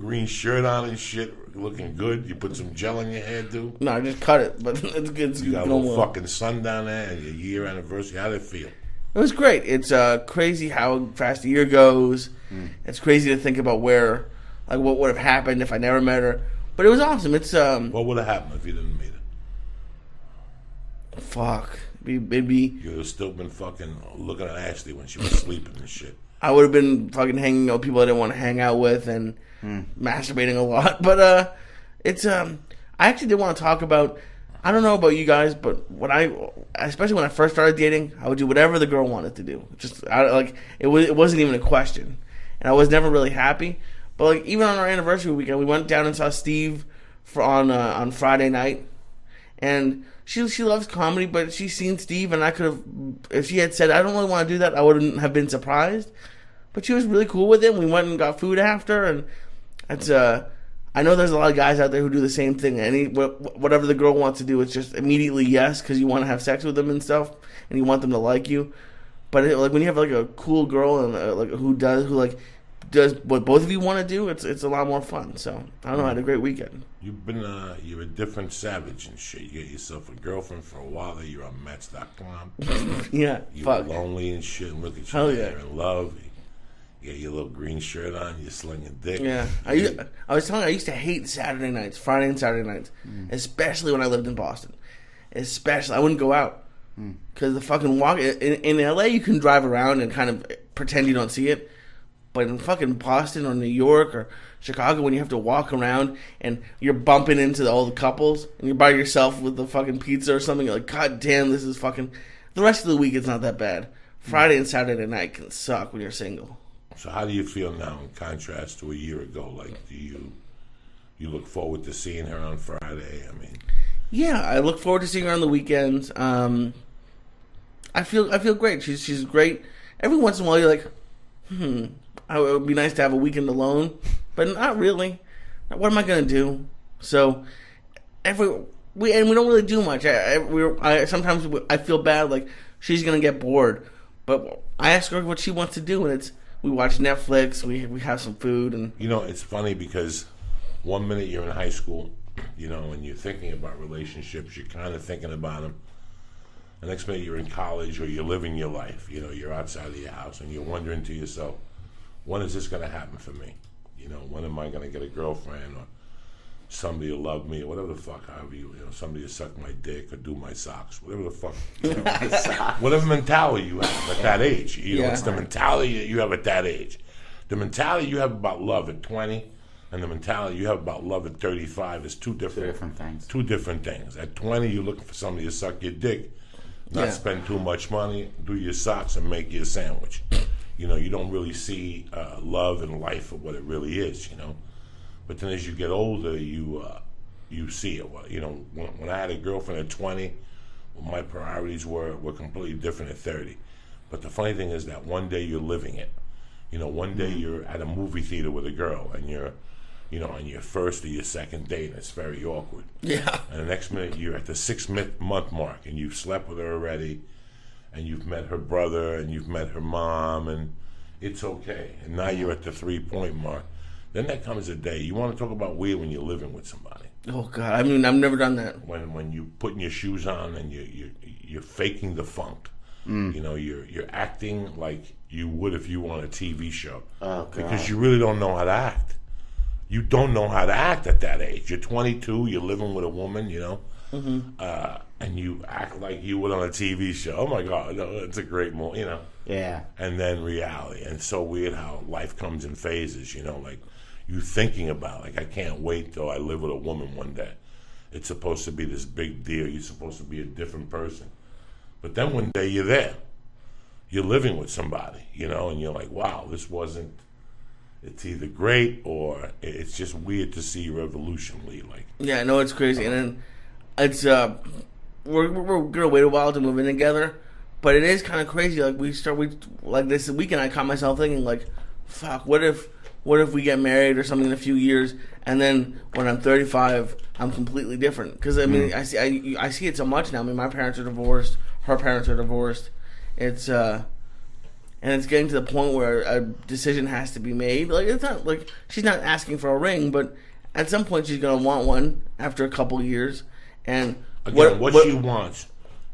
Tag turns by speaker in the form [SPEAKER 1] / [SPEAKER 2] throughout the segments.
[SPEAKER 1] green shirt on and shit, looking good. You put some gel in your hair, dude.
[SPEAKER 2] No, I just cut it, but it's good.
[SPEAKER 1] You got a little fucking sun down there, and your year anniversary. How did it feel?
[SPEAKER 2] It was great. It's crazy how fast the year goes. It's crazy to think about where, like, what would have happened if I never met her. But it was awesome. It's
[SPEAKER 1] What would have happened if you didn't meet her?
[SPEAKER 2] Fuck. Maybe
[SPEAKER 1] You would have still been fucking looking at Ashley when she was sleeping and shit.
[SPEAKER 2] I would have been fucking hanging out with people I didn't want to hang out with and masturbating a lot. But it's I actually did want to talk about. I don't know about you guys, but especially when I first started dating, I would do whatever the girl wanted to do. It wasn't even a question, and I was never really happy. But like even on our anniversary weekend, we went down and saw Steve on Friday night, and she loves comedy, but she's seen Steve, and I could have, if she had said I don't really want to do that, I wouldn't have been surprised. But she was really cool with it. We went and got food after, and it's I know there's a lot of guys out there who do the same thing. Whatever the girl wants to do, it's just immediately yes, because you want to have sex with them and stuff, and you want them to like you. But like when you have like a cool girl and who does what both of you want to do, it's a lot more fun. So I don't know, I had a great weekend.
[SPEAKER 1] You're a different savage and shit. You get yourself a girlfriend for a while. You're on Match.com.
[SPEAKER 2] Yeah,
[SPEAKER 1] you're lonely and shit. And look at you.
[SPEAKER 2] Hell yeah.
[SPEAKER 1] You're in love. You get your little green shirt on. You're slinging dick.
[SPEAKER 2] Yeah, I was telling you, I used to hate Saturday nights, Friday and Saturday nights, especially when I lived in Boston. Especially, I wouldn't go out because the fucking walk in LA, you can drive around and kind of pretend you don't see it. But in fucking Boston or New York or Chicago, when you have to walk around and you're bumping into all the couples and you're by yourself with the fucking pizza or something, you're like, God damn, this is fucking... The rest of the week, it's not that bad. Friday and Saturday night can suck when you're single.
[SPEAKER 1] So how do you feel now in contrast to a year ago? Like, do you look forward to seeing her on Friday? I mean...
[SPEAKER 2] Yeah, I look forward to seeing her on the weekends. I feel great. She's great. Every once in a while, you're like, it would be nice to have a weekend alone, but not really. What am I going to do? So, we don't really do much. Sometimes I feel bad, like she's going to get bored, but I ask her what she wants to do, and we watch Netflix, we have some food, and
[SPEAKER 1] it's funny because 1 minute you're in high school, and you're thinking about relationships, you're kind of thinking about them. The next minute you're in college or you're living your life. You're outside of your house and you're wondering to yourself, when is this going to happen for me? When am I going to get a girlfriend or somebody to love me or whatever the fuck, however somebody to suck my dick or do my socks, whatever the fuck, whatever mentality you have at that age. It's the mentality you have at that age. The mentality you have about love at 20 and the mentality you have about love at 35 is two different things. Two different things. At 20, you're looking for somebody to suck your dick, not spend too much money, do your socks, and make you a sandwich. You don't really see love and life for what it really is, But then as you get older, you see it. When I had a girlfriend at 20, my priorities were completely different at 30. But the funny thing is that one day you're living it. One day you're at a movie theater with a girl and you're, on your first or your second date, and it's very awkward.
[SPEAKER 2] Yeah.
[SPEAKER 1] And the next minute you're at the 6-month mark and you've slept with her already. And you've met her brother, and you've met her mom, and it's okay. And now you're at the 3-point mark. Then there comes a day. You want to talk about weird when you're living with somebody.
[SPEAKER 2] Oh, God. I mean, I've never done that.
[SPEAKER 1] When you're putting your shoes on and you're faking the funk. You're acting like you would if you were on a TV show.
[SPEAKER 2] Oh, God.
[SPEAKER 1] Because you really don't know how to act. You don't know how to act at that age. You're 22. You're living with a woman, and you act like you would on a TV show. Oh my God, no, it's a great moment,
[SPEAKER 2] Yeah.
[SPEAKER 1] And then reality. And it's so weird how life comes in phases, like you thinking about, like, I can't wait till I live with a woman one day. It's supposed to be this big deal. You're supposed to be a different person. But then one day you're there. You're living with somebody, and you're like, wow, it's either great or it's just weird to see your evolution, Lee. Like,
[SPEAKER 2] yeah, no, it's crazy. And then it's, we're going to wait a while to move in together, but it is kind of crazy. Like, like this weekend, I caught myself thinking, like, fuck, what if we get married or something in a few years, and then when I'm 35, I'm completely different? Because, I mean, I see it so much now. I mean, my parents are divorced, her parents are divorced. It's and it's getting to the point where a decision has to be made. Like, it's not like she's not asking for a ring, but at some point she's gonna want one after a couple years. And
[SPEAKER 1] again, what she wants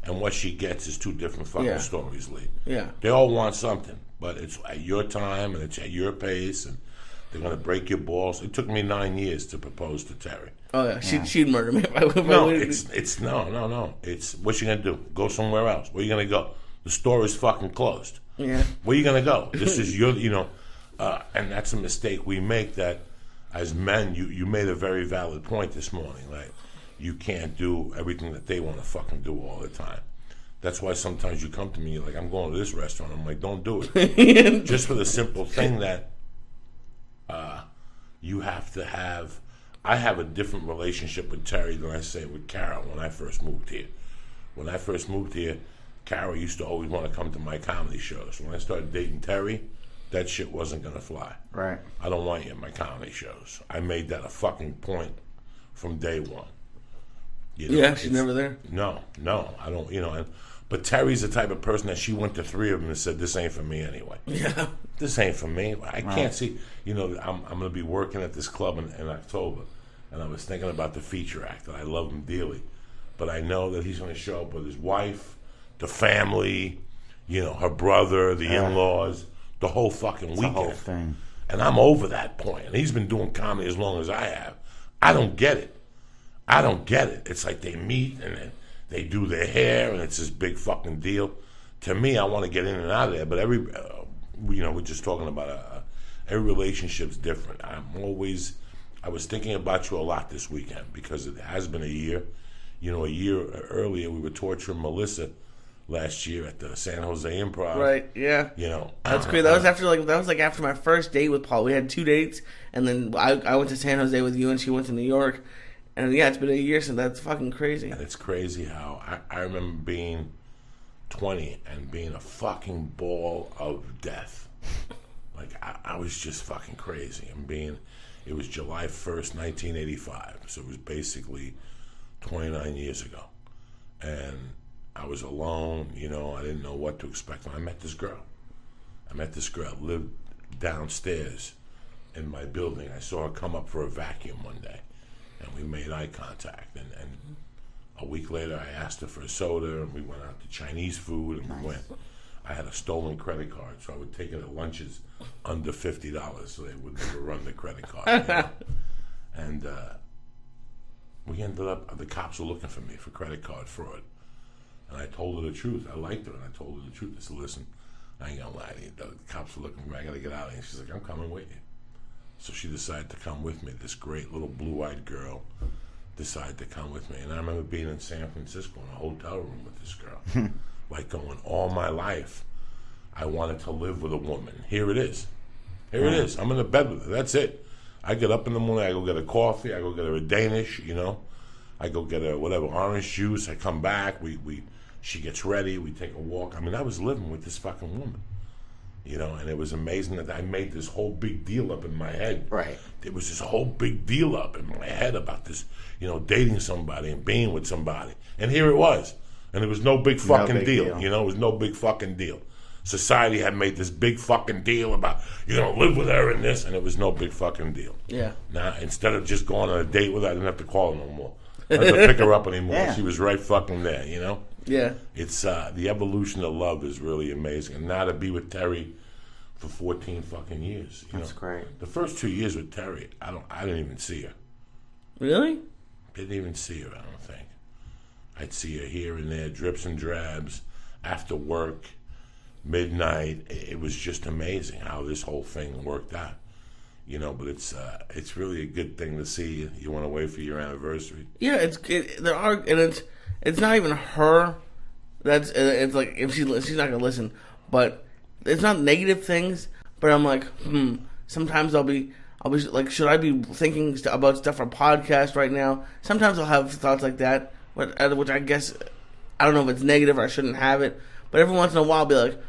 [SPEAKER 1] and what she gets is two different fucking stories, Lee.
[SPEAKER 2] Yeah, they
[SPEAKER 1] all want something, but it's at your time and it's at your pace, and they're gonna break your balls. It took me 9 years to propose to Terry.
[SPEAKER 2] Oh yeah, she'd murder me.
[SPEAKER 1] No, it's no. It's what you gonna do? Go somewhere else? Where you gonna go? The store is fucking closed.
[SPEAKER 2] Yeah.
[SPEAKER 1] Where you gonna go? This is your, and that's a mistake we make. That as men, you made a very valid point this morning. Like, you can't do everything that they want to fucking do all the time. That's why sometimes you come to me, you're like, I'm going to this restaurant. I'm like, don't do it. Just for the simple thing that you have to have. I have a different relationship with Terry than I say with Carol when I first moved here. When I first moved here, Carol used to always want to come to my comedy shows. When I started dating Terry, that shit wasn't going to fly.
[SPEAKER 3] Right.
[SPEAKER 1] I don't want you at my comedy shows. I made that a fucking point from day one.
[SPEAKER 2] She's never there.
[SPEAKER 1] No, I don't, but Terry's the type of person that she went to 3 of them and said, this ain't for me anyway.
[SPEAKER 2] Yeah.
[SPEAKER 1] This ain't for me. I can't see, I'm going to be working at this club in October, and I was thinking about the feature act, and I love him dearly. But I know that he's going to show up with his wife, the family, her brother, the in-laws, the whole fucking weekend.
[SPEAKER 3] The whole thing.
[SPEAKER 1] And I'm over that point. And he's been doing comedy as long as I have. I don't get it. It's like they meet and then they do their hair and it's this big fucking deal. To me, I want to get in and out of there. But we're just talking about every relationship's different. I was thinking about you a lot this weekend because it has been a year. A year earlier we were torturing Melissa last year at the San Jose Improv.
[SPEAKER 2] Right, yeah. That's great. That was after my first date with Paul. We had 2 dates, and then I went to San Jose with you, and she went to New York. And yeah, it's been a year since. That's fucking crazy.
[SPEAKER 1] And it's crazy how I remember being 20 and being a fucking ball of death. Like, I was just fucking crazy. It was July 1st, 1985. So it was basically 29 years ago. And I was alone, I didn't know what to expect. And I met this girl. Lived downstairs in my building. I saw her come up for a vacuum one day. And we made eye contact. And a week later, I asked her for a soda, and we went out to Chinese food, and we went. I had a stolen credit card, so I would take her to lunches under $50, so they would never run the credit card. And we ended up, the cops were looking for me for credit card fraud. And I told her the truth. I liked her, and I told her the truth. I said, listen, I ain't gonna lie to you. The cops were looking for me. I gotta get out of here. She's like, I'm coming with you. So she decided to come with me. This great little blue-eyed girl decided to come with me. And I remember being in San Francisco in a hotel room with this girl. Like, going, all my life, I wanted to live with a woman. Here it is. I'm in the bed with her. That's it. I get up in the morning. I go get a coffee. I go get her a Danish, I go get her whatever, orange juice. I come back. She gets ready. We take a walk. I was living with this fucking woman. And it was amazing that I made this whole big deal up in my head.
[SPEAKER 3] Right.
[SPEAKER 1] There was this whole big deal up in my head about this, dating somebody and being with somebody. And here it was. And it was no big fucking deal. It was no big fucking deal. Society had made this big fucking deal about, you're going to live with her and this, and it was no big fucking deal.
[SPEAKER 2] Yeah.
[SPEAKER 1] Now, instead of just going on a date with her, I didn't have to call her no more. I didn't have to pick her up anymore. Yeah. She was right fucking there,
[SPEAKER 2] Yeah.
[SPEAKER 1] It's the evolution of love is really amazing. And now to be with Terry for 14 fucking years.
[SPEAKER 3] That's great.
[SPEAKER 1] The first 2 years with Terry, I didn't even see her.
[SPEAKER 2] Really?
[SPEAKER 1] Didn't even see her, I don't think. I'd see her here and there, drips and drabs, after work, midnight. It was just amazing how this whole thing worked out. But it's really a good thing to see. You went away for your anniversary.
[SPEAKER 2] Yeah, it's not even her. It's like, if she's not gonna listen, but it's not negative things. But I'm like, sometimes I'll be like, should I be thinking about stuff for podcast right now? Sometimes I'll have thoughts like that, which I guess I don't know if it's negative or I shouldn't have it. But every once in a while, I'll be like,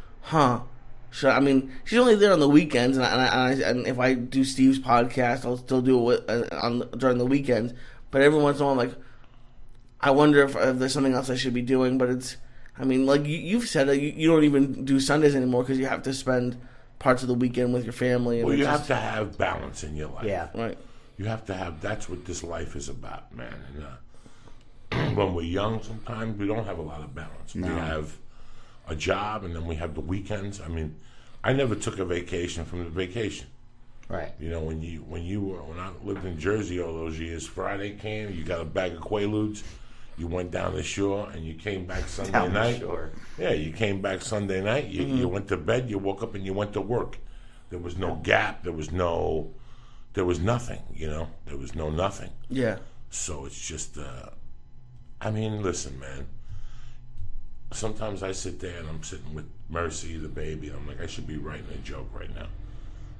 [SPEAKER 2] she's only there on the weekends, and if I do Steve's podcast, I'll still do it during the weekends. But every once in a while, I'm like, I wonder if there's something else I should be doing. But I mean, like you've said that you don't even do Sundays anymore because you have to spend parts of the weekend with your family. And
[SPEAKER 1] well, you have to have balance in your life.
[SPEAKER 2] Yeah, right.
[SPEAKER 1] You have to have. That's what this life is about, man. And when we're young, sometimes we don't have a lot of balance. No. We have a job, and then we have the weekends. I mean, I never took a vacation from the vacation.
[SPEAKER 3] Right.
[SPEAKER 1] You know, when I lived in Jersey all those years, Friday came, you got a bag of Quaaludes, you went down the shore, and you came back Sunday night. Shore. Yeah, you came back Sunday night. You went to bed. You woke up and you went to work. There was no gap. There was nothing. You know, there was no nothing.
[SPEAKER 2] Yeah.
[SPEAKER 1] So it's just, I mean, listen, man. Sometimes I sit there and I'm sitting with Mercy, the baby, and I'm like, I should be writing a joke right now.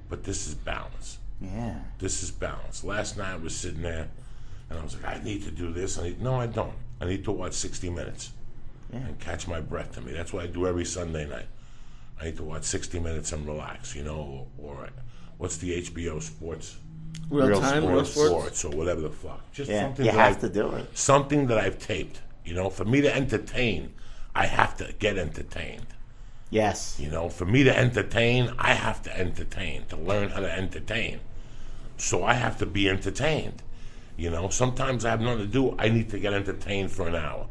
[SPEAKER 1] But this is balance.
[SPEAKER 3] Yeah.
[SPEAKER 1] This is balance. Last night I was sitting there and I was like, I need to do this. No, I don't. I need to watch 60 Minutes and catch my breath to me. That's what I do every Sunday night. I need to watch 60 Minutes and relax, you know, or what's the HBO sports?
[SPEAKER 2] Real sports
[SPEAKER 1] or whatever the fuck. Just
[SPEAKER 3] something you have to do it.
[SPEAKER 1] Something that I've taped. You know, for me to entertain, I have to get entertained.
[SPEAKER 3] Yes.
[SPEAKER 1] You know, for me to entertain, I have to entertain, to learn how to entertain. So I have to be entertained. You know, sometimes I have nothing to do. I need to get entertained for an hour.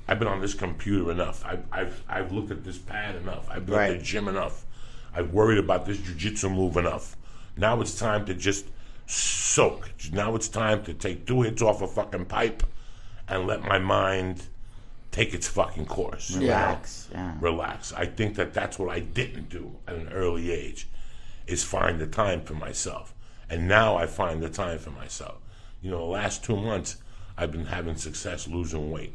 [SPEAKER 1] I've been on this computer enough. I've looked at this pad enough. I've been at the gym enough. I've worried about this jiu-jitsu move enough. Now it's time to just soak. Now it's time to take 2 hits off a fucking pipe and let my mind take its fucking course.
[SPEAKER 3] Relax. Yeah.
[SPEAKER 1] Relax. I think that's what I didn't do at an early age, is find the time for myself. And now I find the time for myself. You know, the last 2 months, I've been having success losing weight.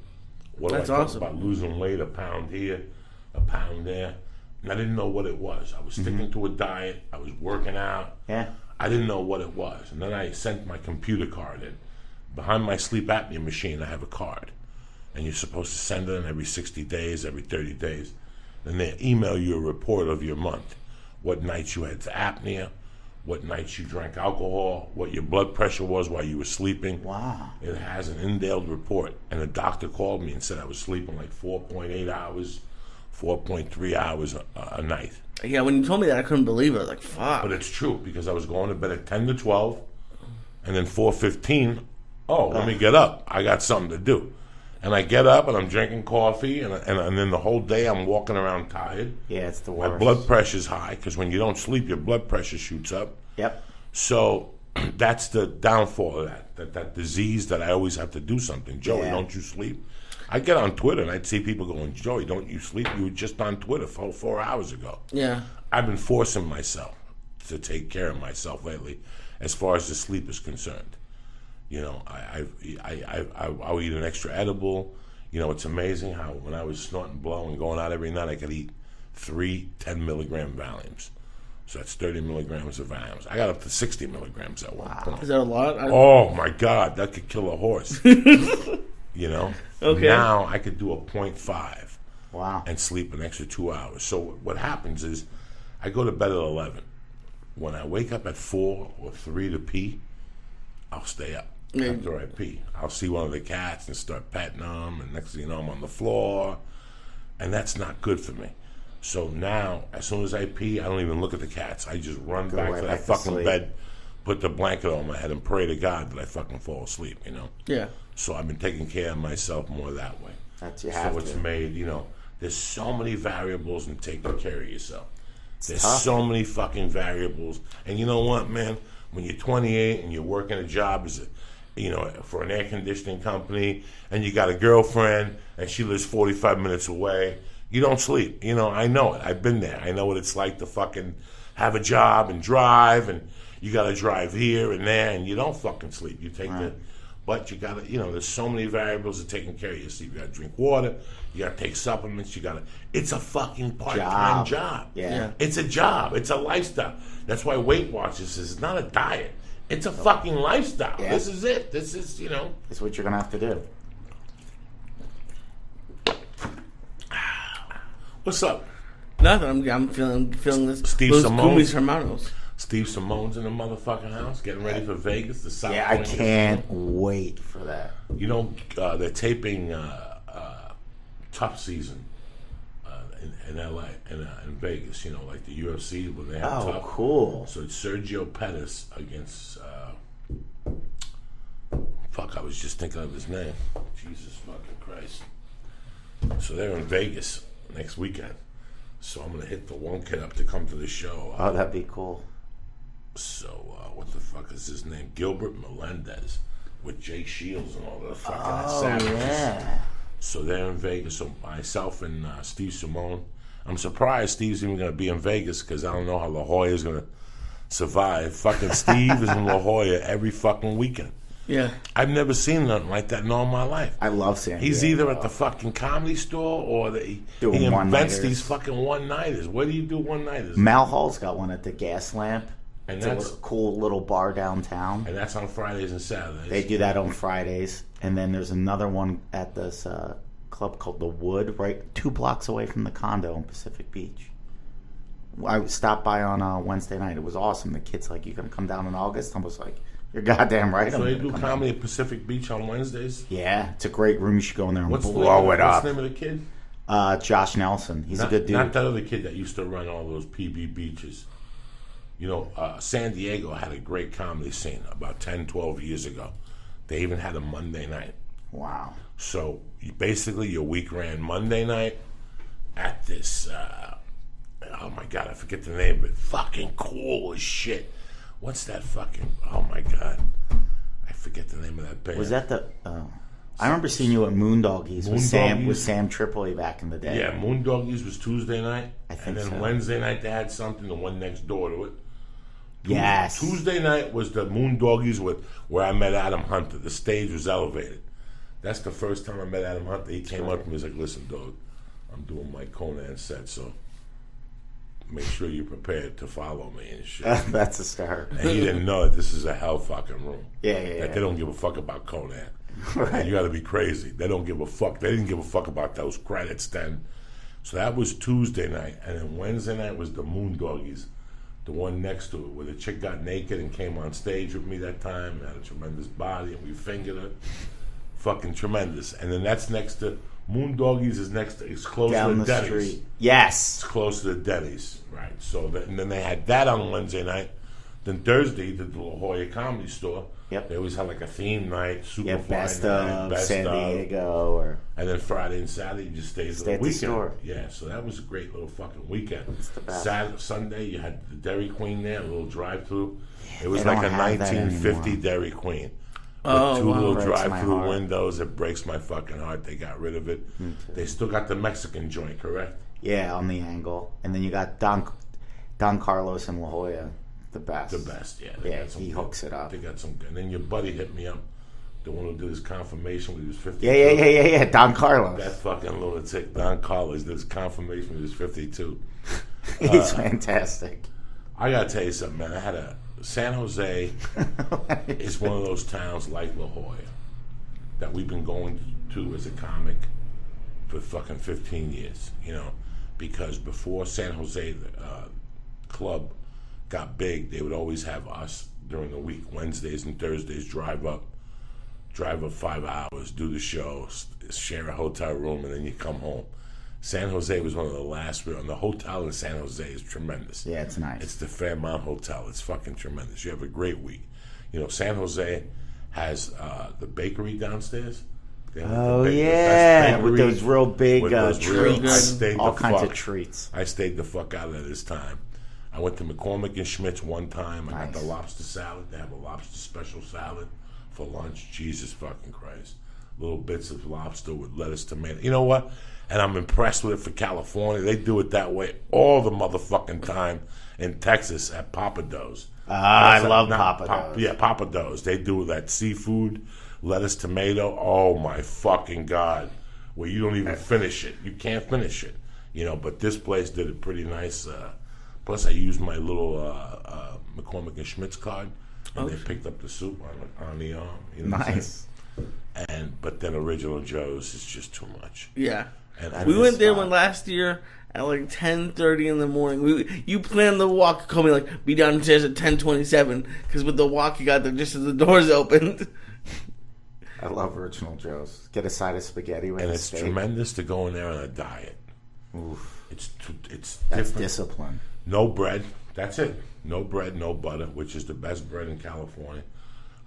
[SPEAKER 1] What do I talk
[SPEAKER 2] awesome.
[SPEAKER 1] about? Losing weight, a pound here, a pound there. And I didn't know what it was. I was sticking to a diet. I was working out.
[SPEAKER 3] Yeah.
[SPEAKER 1] I didn't know what it was. And then I sent my computer card in. Behind my sleep apnea machine, I have a card. And you're supposed to send it in every 60 days, every 30 days. Then they email you a report of your month. What nights you had apnea, what nights you drank alcohol, what your blood pressure was while you were sleeping.
[SPEAKER 3] Wow.
[SPEAKER 1] It has an in-depth report. And the doctor called me and said I was sleeping like 4.8 hours, 4.3 hours a night.
[SPEAKER 2] Yeah, when you told me that, I couldn't believe it. I was like, fuck.
[SPEAKER 1] But it's true, because I was going to bed at 10 to 12, and then 4:15, let me get up. I got something to do. And I get up, and I'm drinking coffee, and then the whole day I'm walking around tired.
[SPEAKER 3] Yeah, it's the worst.
[SPEAKER 1] My blood pressure's high, because when you don't sleep, your blood pressure shoots up.
[SPEAKER 3] Yep.
[SPEAKER 1] So that's the downfall of that disease that I always have to do something. Joey, don't you sleep? I get on Twitter, and I'd see people going, Joey, don't you sleep? You were just on Twitter 4 hours ago.
[SPEAKER 2] Yeah.
[SPEAKER 1] I've been forcing myself to take care of myself lately as far as the sleep is concerned. You know, I'll eat an extra edible. You know, it's amazing how when I was snorting blow and going out every night, I could eat 3 10-milligram Valiums. So that's 30 milligrams of Valiums. I got up to 60 milligrams at one point.
[SPEAKER 2] Is that a lot?
[SPEAKER 1] Oh, my God. That could kill a horse. You know?
[SPEAKER 2] Okay.
[SPEAKER 1] Now I could do a 0.5.
[SPEAKER 3] Wow.
[SPEAKER 1] And sleep an extra 2 hours. So what happens is I go to bed at 11. When I wake up at 4 or 3 to pee, I'll stay up after I pee. I'll see one of the cats and start petting them, and next thing you know, I'm on the floor, and that's not good for me. So now, as soon as I pee, I don't even look at the cats. I just run back to that fucking bed, put the blanket on my head, and pray to God that I fucking fall asleep, you know?
[SPEAKER 2] Yeah.
[SPEAKER 1] So I've been taking care of myself more that way.
[SPEAKER 3] That's you have
[SPEAKER 1] so it's made, you know, there's so many variables in taking care of yourself. There's
[SPEAKER 3] tough.
[SPEAKER 1] So many fucking variables. And you know what, man? When you're 28 and you're working a job for an air conditioning company, and you got a girlfriend and she lives 45 minutes away, you don't sleep. You know, I know it. I've been there. I know what it's like to fucking have a job and drive, and you got to drive here and there, and you don't fucking sleep. You take but you got to, you know, there's so many variables of taking care of your sleep. You got to drink water. You got to take supplements. It's a fucking part-time job.
[SPEAKER 3] Yeah.
[SPEAKER 1] It's a job. It's a lifestyle. That's why Weight Watchers says it's not a diet. It's a fucking lifestyle. Yeah. This is it. This is, you know.
[SPEAKER 3] It's what you're going to have to do.
[SPEAKER 1] What's up?
[SPEAKER 2] Nothing. I'm feeling this.
[SPEAKER 1] Steve
[SPEAKER 2] those
[SPEAKER 1] Simone.
[SPEAKER 2] Cumis hermanos.
[SPEAKER 1] Steve Simone's in the motherfucking house, getting ready for Vegas. The South
[SPEAKER 3] I can't wait for that.
[SPEAKER 1] You know, they're taping Tough Season in LA, in Vegas, like the UFC when they have tough.
[SPEAKER 3] Cool.
[SPEAKER 1] So it's Sergio Pettis against fuck, I was just thinking of his name. Jesus fucking Christ. So they're in Vegas next weekend. So I'm gonna hit the one kid up to come to the show.
[SPEAKER 3] Oh, that'd be cool.
[SPEAKER 1] So what the fuck is his name? Gilbert Melendez with Jake Shields and all the fucking savages.
[SPEAKER 3] Yeah.
[SPEAKER 1] So they're in Vegas. So myself and Steve Simone. I'm surprised Steve's even going to be in Vegas because I don't know how La Jolla is going to survive. Fucking Steve is in La Jolla every fucking weekend.
[SPEAKER 2] Yeah.
[SPEAKER 1] I've never seen nothing like that in all my life.
[SPEAKER 3] I love San Diego.
[SPEAKER 1] He's either at the fucking comedy store or he
[SPEAKER 3] Doing
[SPEAKER 1] invents
[SPEAKER 3] one-nighters.
[SPEAKER 1] these fucking one-nighters. Where do you do one-nighters?
[SPEAKER 3] Mal Hall's got one at the Gas Lamp.
[SPEAKER 1] And
[SPEAKER 3] It's a little, cool little bar downtown.
[SPEAKER 1] And that's on Fridays and Saturdays.
[SPEAKER 3] They do that on Fridays. And then there's another one at this club called The Wood, right 2 blocks away from the condo in Pacific Beach. I stopped by on Wednesday night. It was awesome. The kid's like, "You gonna come down in August?" I was like, "You're goddamn right."
[SPEAKER 1] So
[SPEAKER 3] I'm
[SPEAKER 1] they
[SPEAKER 3] gonna
[SPEAKER 1] do
[SPEAKER 3] come
[SPEAKER 1] comedy at Pacific Beach on Wednesdays?
[SPEAKER 3] Yeah, it's a great room. You should go in there and
[SPEAKER 1] What's
[SPEAKER 3] blow it
[SPEAKER 1] What's
[SPEAKER 3] up.
[SPEAKER 1] the name of the kid?
[SPEAKER 3] Josh Nelson. He's a good dude.
[SPEAKER 1] Not that other kid that used to run all those PB beaches. San Diego had a great comedy scene about 10, 12 years ago. They even had a Monday night.
[SPEAKER 3] Wow.
[SPEAKER 1] So basically your week ran Monday night at this, oh my God, I forget the name of it. Fucking cool as shit. What's that fucking, oh my God. I forget the name of that band.
[SPEAKER 3] Was that the... I remember seeing you at Moondoggies with
[SPEAKER 1] Moondoggies?
[SPEAKER 3] Sam Tripoli back in the day.
[SPEAKER 1] Yeah, Moondoggies was Tuesday night.
[SPEAKER 3] I think
[SPEAKER 1] and then
[SPEAKER 3] so.
[SPEAKER 1] Wednesday night they had something, the one next door to it.
[SPEAKER 3] Yes.
[SPEAKER 1] Tuesday night was the Moondoggies where I met Adam Hunter. The stage was elevated. That's the first time I met Adam Hunter. He came up to me and was like, "Listen, dog, I'm doing my Conan set, so make sure you're prepared to follow me and shit."
[SPEAKER 3] That's a start.
[SPEAKER 1] And he didn't know that this is a hell fucking room.
[SPEAKER 3] Yeah.
[SPEAKER 1] That they don't give a fuck about Conan.
[SPEAKER 3] Right.
[SPEAKER 1] You got to be crazy. They don't give a fuck. They didn't give a fuck about those credits then. So that was Tuesday night, and then Wednesday night was the Moondoggies, the one next to it, where the chick got naked and came on stage with me that time, and had a tremendous body, and we fingered her. Fucking tremendous. And then that's next to Moondoggies is next to, it's close
[SPEAKER 3] Down
[SPEAKER 1] to
[SPEAKER 3] the
[SPEAKER 1] Denny's.
[SPEAKER 3] street. Yes.
[SPEAKER 1] It's close to the Denny's, right? So and then they had that on Wednesday night. Then Thursday, the La Jolla Comedy Store.
[SPEAKER 3] Yep.
[SPEAKER 1] They always had like a theme night, Superfly
[SPEAKER 3] Yeah, best
[SPEAKER 1] night,
[SPEAKER 3] of San Diego or...
[SPEAKER 1] and then Friday and Saturday you just stayed for
[SPEAKER 3] Stay
[SPEAKER 1] the
[SPEAKER 3] at the
[SPEAKER 1] weekend.
[SPEAKER 3] store.
[SPEAKER 1] Yeah, so that was a great little fucking weekend.
[SPEAKER 3] It's the best.
[SPEAKER 1] Saturday, Sunday you had the Dairy Queen there, a little drive-through. It was
[SPEAKER 3] they
[SPEAKER 1] like a
[SPEAKER 3] don't have that
[SPEAKER 1] 1950
[SPEAKER 3] anymore.
[SPEAKER 1] Dairy Queen.
[SPEAKER 2] Oh,
[SPEAKER 1] With two
[SPEAKER 2] wow.
[SPEAKER 1] little
[SPEAKER 3] Breaks my
[SPEAKER 1] drive-through
[SPEAKER 3] heart.
[SPEAKER 1] windows. It breaks my fucking heart. They got rid of it. They still got the Mexican joint, correct?
[SPEAKER 3] Yeah, on the angle. And then you got Don Carlos and La Jolla. The best.
[SPEAKER 1] The best, yeah.
[SPEAKER 3] Yeah,
[SPEAKER 1] got some
[SPEAKER 3] he
[SPEAKER 1] good-
[SPEAKER 3] hooks it up.
[SPEAKER 1] They got some good. And then your buddy hit me up, the one who did his confirmation when he was 52.
[SPEAKER 3] Yeah. Don Carlos.
[SPEAKER 1] That fucking lunatic, Don Carlos, did his confirmation when he was 52.
[SPEAKER 3] He's fantastic.
[SPEAKER 1] I gotta tell you something, man. San Jose is one of those towns like La Jolla that we've been going to as a comic for fucking 15 years, because before San Jose club got big, they would always have us during the week, Wednesdays and Thursdays, drive up 5 hours, do the show, share a hotel room, and then you come home. San Jose was one of the last, and the hotel in San Jose is tremendous.
[SPEAKER 3] Yeah, it's nice.
[SPEAKER 1] It's the Fairmont Hotel. It's fucking tremendous. You have a great week. San Jose has the bakery downstairs. They have
[SPEAKER 3] Oh,
[SPEAKER 1] the
[SPEAKER 3] yeah.
[SPEAKER 1] best
[SPEAKER 3] With
[SPEAKER 1] bakery,
[SPEAKER 3] those real big
[SPEAKER 1] with those real-
[SPEAKER 3] treats.
[SPEAKER 1] I stayed
[SPEAKER 3] All
[SPEAKER 1] the
[SPEAKER 3] kinds
[SPEAKER 1] fuck.
[SPEAKER 3] of treats.
[SPEAKER 1] I stayed the fuck out of this time. I went to McCormick and Schmidt's one time. I got
[SPEAKER 3] Nice.
[SPEAKER 1] the lobster salad. They have a lobster special salad for lunch. Jesus fucking Christ. Little bits of lobster with lettuce, tomato. You know what? And I'm impressed with it for California. They do it that way all the motherfucking time in Texas at Papa Do's.
[SPEAKER 3] I love
[SPEAKER 1] Not
[SPEAKER 3] Papa Do's.
[SPEAKER 1] Yeah, Papa Do's. They do that seafood, lettuce, tomato. Oh my fucking God. Where you don't even finish it. You can't finish it. But this place did it pretty nice. Plus, I used my little McCormick and Schmidt's card, and they picked up the soup on the arm. You know what I'm
[SPEAKER 3] Nice.
[SPEAKER 1] saying? But then Original Joe's is just too much.
[SPEAKER 2] Yeah.
[SPEAKER 1] And
[SPEAKER 2] We went there
[SPEAKER 3] spot.
[SPEAKER 2] one last year at like 10:30 in the morning. You planned the walk, called me like, be downstairs at 10:27, because with the walk you got there just as the doors opened.
[SPEAKER 3] I love Original Joe's. Get a side of spaghetti with
[SPEAKER 1] And
[SPEAKER 3] a
[SPEAKER 1] it's
[SPEAKER 3] steak.
[SPEAKER 1] tremendous to go in there on a diet.
[SPEAKER 3] Oof.
[SPEAKER 1] It's
[SPEAKER 3] That's
[SPEAKER 1] different.
[SPEAKER 3] discipline.
[SPEAKER 1] No bread. That's it. No bread, no butter, which is the best bread in California.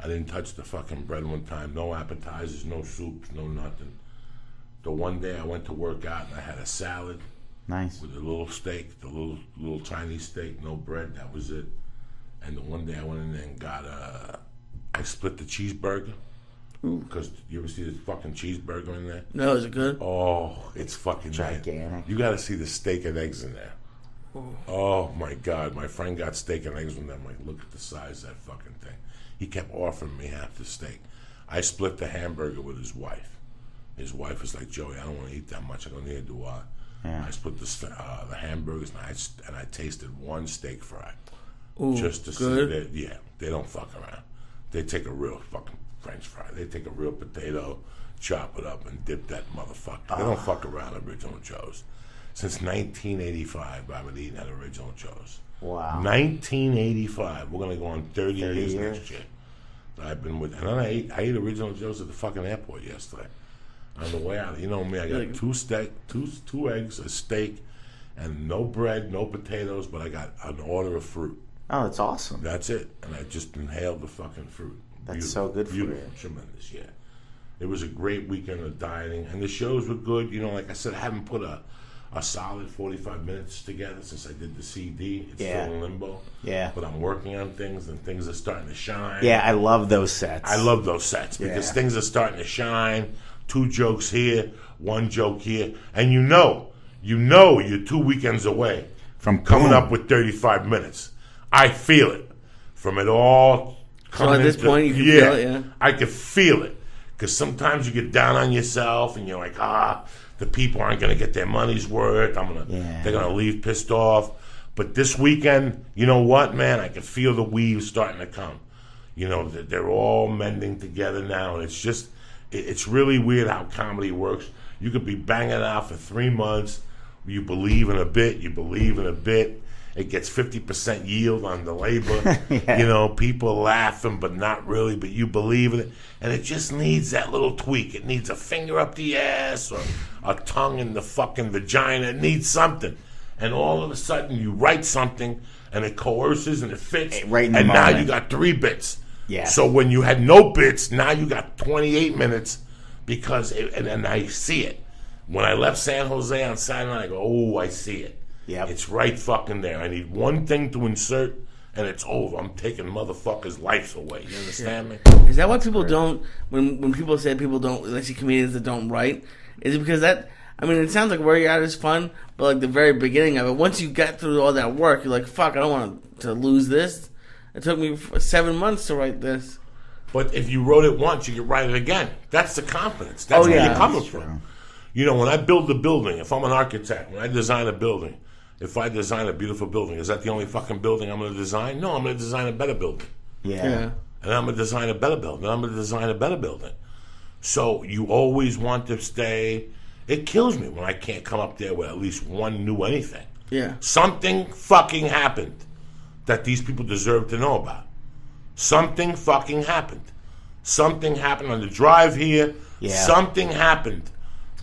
[SPEAKER 1] I didn't touch the fucking bread one time. No appetizers, no soups, no nothing. The one day I went to work out and I had a salad
[SPEAKER 3] Nice.
[SPEAKER 1] with a little steak, the little Chinese steak, no bread. That was it. And the one day I went in there and got I split the cheeseburger. Because you ever see this fucking cheeseburger in there?
[SPEAKER 2] No, is it good?
[SPEAKER 1] Oh, it's fucking
[SPEAKER 3] Gigantic.
[SPEAKER 1] You got to see the steak and eggs in there. Oh my God, my friend got steak and eggs with them. Like, look at the size of that fucking thing. He kept offering me half the steak. I split the hamburger with his wife. His wife was like, Joey, I don't want to eat that much. I go, neither do I.
[SPEAKER 3] Yeah.
[SPEAKER 1] I split the hamburgers and I tasted one steak fry.
[SPEAKER 2] Ooh,
[SPEAKER 1] Just to
[SPEAKER 2] good.
[SPEAKER 1] see that, they don't fuck around. They take a real fucking French fry. They take a real potato, chop it up, and dip that motherfucker. They don't fuck around at Original Joe's. Since 1985, I've been eating at Original Joe's.
[SPEAKER 3] Wow.
[SPEAKER 1] 1985. We're gonna go on 30 years
[SPEAKER 3] years.
[SPEAKER 1] next year. I've been with, and then I ate Original Joe's at the fucking airport yesterday. On the way out, you know me, I got two eggs, a steak, and no bread, no potatoes, but I got an order of fruit.
[SPEAKER 3] Oh, it's awesome.
[SPEAKER 1] That's it, and I just inhaled the fucking fruit.
[SPEAKER 3] That's so good for you.
[SPEAKER 1] Beautiful, tremendous, yeah. It was a great weekend of dieting, and the shows were good. You know, like I said, I haven't put a solid 45 minutes together since I did the CD. It's still in limbo.
[SPEAKER 3] Yeah.
[SPEAKER 1] But I'm working on things, and things are starting to shine.
[SPEAKER 3] Yeah, I love those sets.
[SPEAKER 1] I love those sets because
[SPEAKER 3] Yeah.
[SPEAKER 1] things are starting to shine. 2 jokes here, 1 joke here, and you know you're 2 weekends away
[SPEAKER 3] From
[SPEAKER 1] coming
[SPEAKER 3] boom.
[SPEAKER 1] up with 35 minutes. I feel it from it all.
[SPEAKER 2] So at this
[SPEAKER 1] into-
[SPEAKER 2] point, you can feel it, yeah?
[SPEAKER 1] I can feel it because sometimes you get down on yourself and you're like, the people aren't going to get their money's worth. They're going to leave pissed off. But this weekend, you know what, man? I can feel the weaves starting to come. You know, they're all mending together now, and it's just, it's really weird how comedy works. You could be banging it out for 3 months. You believe in a bit. It gets 50% yield on the labor.
[SPEAKER 3] Yeah.
[SPEAKER 1] You know, people are laughing, but not really, but you believe in it. And it just needs that little tweak. It needs a finger up the ass or a tongue in the fucking vagina. It needs something. And all of a sudden, you write something, and it coerces and it fits.
[SPEAKER 3] Right in the
[SPEAKER 1] and now
[SPEAKER 3] moment.
[SPEAKER 1] you got 3 bits.
[SPEAKER 3] Yeah.
[SPEAKER 1] So when you had no bits, now you got 28 minutes and I see it. When I left San Jose on Saturday night, I go, oh, I see it.
[SPEAKER 3] Yep.
[SPEAKER 1] It's right fucking there. I need one thing to insert, and it's over. I'm taking motherfuckers' lives away. You understand me?
[SPEAKER 2] Is that why people don't, when people say people don't, they see comedians that don't write, is it because that, I mean, it sounds like where you're at is fun, but like the very beginning of it, once you get through all that work, you're like, fuck, I don't want to lose this. It took me 7 months to write this.
[SPEAKER 1] But if you wrote it once, you could write it again. That's the confidence. That's where you're coming
[SPEAKER 3] That's
[SPEAKER 1] from.
[SPEAKER 3] true.
[SPEAKER 1] You know, when I build a building, if I'm an architect, when I design a building, if I design a beautiful building, is that the only fucking building I'm going to design? No, I'm going to design a better building.
[SPEAKER 3] Yeah.
[SPEAKER 1] And I'm going to design a better building. And I'm going to design a better building. So you always want to stay. It kills me when I can't come up there with at least one new anything.
[SPEAKER 2] Yeah.
[SPEAKER 1] Something fucking happened that these people deserve to know about. Something fucking happened. Something happened on the drive here.
[SPEAKER 3] Yeah.
[SPEAKER 1] Something happened